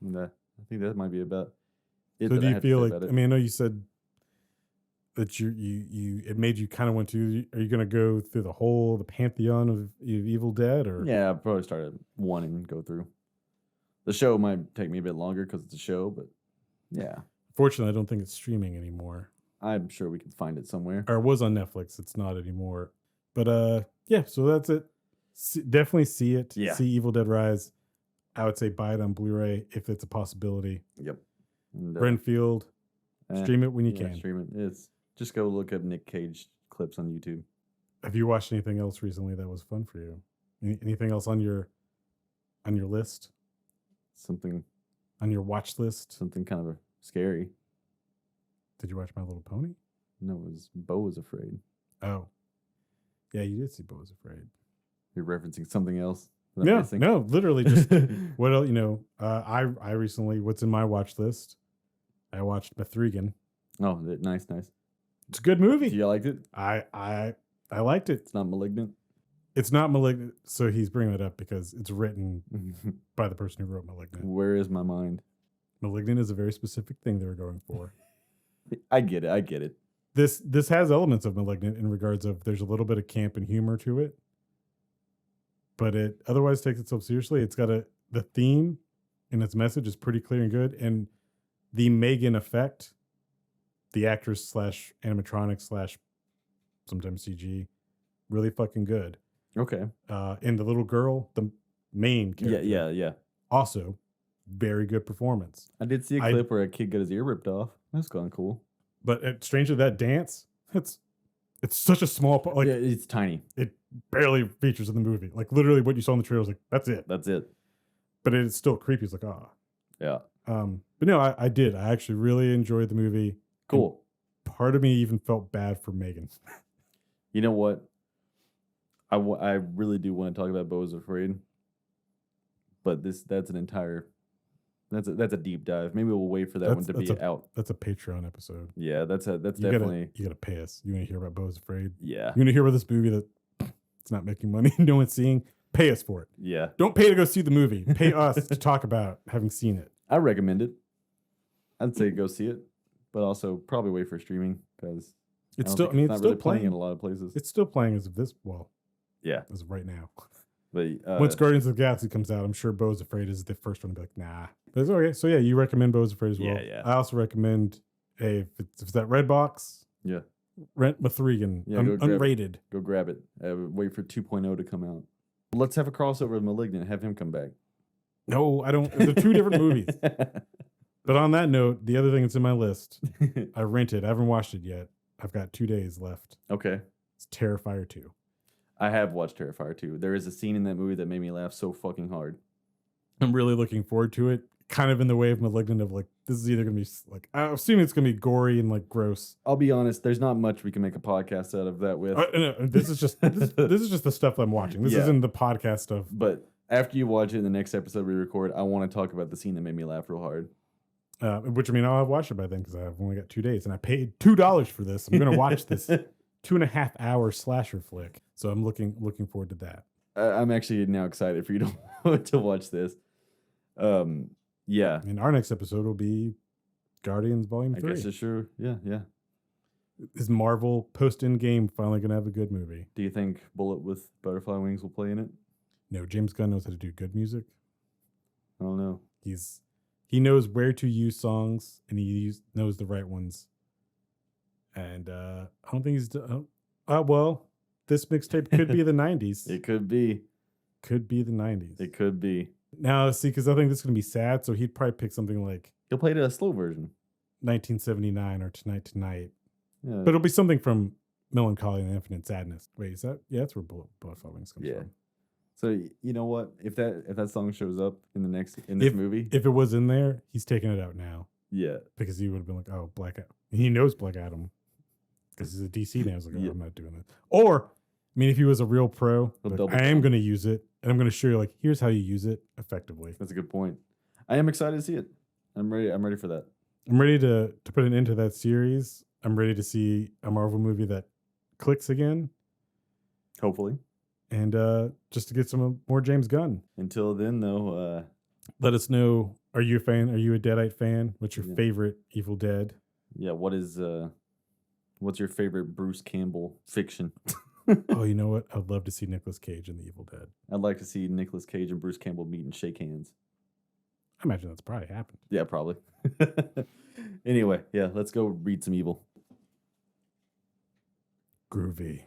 Speaker 2: And I think that might be about it.
Speaker 1: So do you feel like, I mean, I know you said that it made you kind of want to, are you going to go through the pantheon of Evil Dead? Or
Speaker 2: yeah, I'll probably start at 1 and go through. The show might take me a bit longer because it's a show, but yeah.
Speaker 1: Fortunately, I don't think it's streaming anymore.
Speaker 2: I'm sure we can find it somewhere.
Speaker 1: Or it was on Netflix. It's not anymore. But yeah, so that's it. Definitely see it.
Speaker 2: Yeah.
Speaker 1: See Evil Dead Rise. I would say buy it on Blu-ray if it's a possibility.
Speaker 2: Yep. And,
Speaker 1: Renfield. Stream it when you can.
Speaker 2: Stream it. Just go look up Nick Cage clips on YouTube.
Speaker 1: Have you watched anything else recently that was fun for you? Anything else on your list?
Speaker 2: Something
Speaker 1: on your watch list?
Speaker 2: Something kind of scary.
Speaker 1: Did you watch My Little Pony?
Speaker 2: No, it was Beau Was Afraid.
Speaker 1: Oh. Yeah, you did see Beau Was Afraid.
Speaker 2: You're referencing something else?
Speaker 1: No, literally just what else, I recently, what's in my watch list? I watched Mithrigan.
Speaker 2: Oh, nice.
Speaker 1: It's a good movie.
Speaker 2: You liked it?
Speaker 1: I liked it.
Speaker 2: It's not Malignant?
Speaker 1: It's not Malignant. So he's bringing it up because it's written by the person who wrote Malignant.
Speaker 2: Where is my mind?
Speaker 1: Malignant is a very specific thing they were going for.
Speaker 2: I get it.
Speaker 1: This has elements of Malignant in regards of there's a little bit of camp and humor to it, but it otherwise takes itself seriously. It's got the theme and its message is pretty clear and good, and the Megan effect, the actress / animatronic / sometimes CG, really fucking good.
Speaker 2: Okay.
Speaker 1: And the little girl, the main character.
Speaker 2: Yeah.
Speaker 1: Also, very good performance.
Speaker 2: I did see a clip where a kid got his ear ripped off. That's kind of cool.
Speaker 1: But strangely, that dance, it's such a small part. Like,
Speaker 2: yeah, it's tiny.
Speaker 1: It barely features in the movie. Like, literally what you saw in the trailer was like, that's it.
Speaker 2: That's it.
Speaker 1: But it's still creepy. It's like,
Speaker 2: Yeah.
Speaker 1: But no, I did. I actually really enjoyed the movie.
Speaker 2: Cool.
Speaker 1: And part of me even felt bad for Megan.
Speaker 2: You know what? I really do want to talk about Beau Was Afraid. But that's a deep dive. Maybe we'll wait for that one to be out.
Speaker 1: That's a Patreon episode.
Speaker 2: Yeah, that's definitely.
Speaker 1: You gotta pay us. You want to hear about Beau Was Afraid?
Speaker 2: Yeah.
Speaker 1: You want to hear about this movie that it's not making money, no one's seeing? Pay us for it.
Speaker 2: Yeah.
Speaker 1: Don't pay to go see the movie. Pay us to talk about having seen it.
Speaker 2: I recommend it. I'd say go see it, but also probably wait for streaming because
Speaker 1: it's still
Speaker 2: really playing in a lot of places.
Speaker 1: It's still playing as of this. Well,
Speaker 2: yeah,
Speaker 1: as of right now.
Speaker 2: But
Speaker 1: once Guardians of the Galaxy comes out, I'm sure Beau Was Afraid is the first one to be like, nah. But it's okay. So yeah, you recommend Beau Was Afraid as well.
Speaker 2: Yeah.
Speaker 1: I also recommend if it's that red box.
Speaker 2: Yeah.
Speaker 1: Rent Mithrigan.
Speaker 2: Yeah,
Speaker 1: unrated.
Speaker 2: Go grab it. Wait for 2.0 to come out. Let's have a crossover with Malignant. Have him come back.
Speaker 1: No, I don't. They're two different movies. But on that note, the other thing that's in my list, I rented. I haven't watched it yet. I've got 2 days left.
Speaker 2: Okay.
Speaker 1: It's Terrifier 2.
Speaker 2: I have watched Terrifier 2. There is a scene in that movie that made me laugh so fucking hard.
Speaker 1: I'm really looking forward to it. Kind of in the way of Malignant of like, this is either going to be like, I'm assuming it's going to be gory and like gross.
Speaker 2: I'll be honest, there's not much we can make a podcast out of that with.
Speaker 1: No, this is just this is just the stuff I'm watching. This isn't the podcast stuff.
Speaker 2: But after you watch it in the next episode we record, I want to talk about the scene that made me laugh real hard.
Speaker 1: Which I mean, I'll have watched it by then because I've only got 2 days and I paid $2 for this. I'm going to watch this 2.5 hour slasher flick. So I'm looking forward to that.
Speaker 2: I'm actually now excited for you to watch this. Yeah.
Speaker 1: And our next episode will be Guardians Volume 3.
Speaker 2: I guess it's true. Yeah.
Speaker 1: Is Marvel post-Endgame finally going to have a good movie?
Speaker 2: Do you think Bullet with Butterfly Wings will play in it?
Speaker 1: No, James Gunn knows how to do good music.
Speaker 2: I don't know.
Speaker 1: He knows where to use songs, and he knows the right ones. And I don't think he's... well, this mixtape could be the 90s.
Speaker 2: It could be.
Speaker 1: Could be the 90s.
Speaker 2: It could be.
Speaker 1: Now, see, because I think this is going to be sad, so he'd probably pick something like...
Speaker 2: He'll play it a slow version.
Speaker 1: 1979 or Tonight Tonight.
Speaker 2: Yeah.
Speaker 1: But it'll be something from Melancholy and Infinite Sadness. Wait, is that? Yeah, that's where Butterfly Wings comes
Speaker 2: Yeah.
Speaker 1: from.
Speaker 2: So you know what? If that song shows up in this movie,
Speaker 1: If it was in there, he's taking it out now
Speaker 2: yeah,
Speaker 1: because he would have been like, "Oh, Black Adam." He knows Black Adam because he's a DC now. He's like, "Oh,
Speaker 2: Yeah.
Speaker 1: I'm not doing that." Or, I mean, if he was a real pro,
Speaker 2: He'll
Speaker 1: like,
Speaker 2: double
Speaker 1: I am
Speaker 2: down.
Speaker 1: going to use it, and I'm going to show you, like, here's how you use it effectively.
Speaker 2: That's a good point. I am excited to see it. I'm ready for that.
Speaker 1: I'm ready to put an end to that series. I'm ready to see a Marvel movie that clicks again,
Speaker 2: Hopefully.
Speaker 1: and just to get some more James Gunn.
Speaker 2: Until then, though,
Speaker 1: Let us know. Are you a fan? Are you a Deadite fan? What's your
Speaker 2: Yeah.
Speaker 1: favorite Evil Dead?
Speaker 2: yeah, what's your favorite Bruce Campbell fiction?
Speaker 1: Oh, you know what? I'd love to see Nicolas Cage in The Evil Dead.
Speaker 2: I'd like to see Nicolas Cage and Bruce Campbell meet and shake hands.
Speaker 1: I imagine that's probably happened.
Speaker 2: Yeah, probably. Anyway, yeah, let's go read some evil.
Speaker 1: Groovy.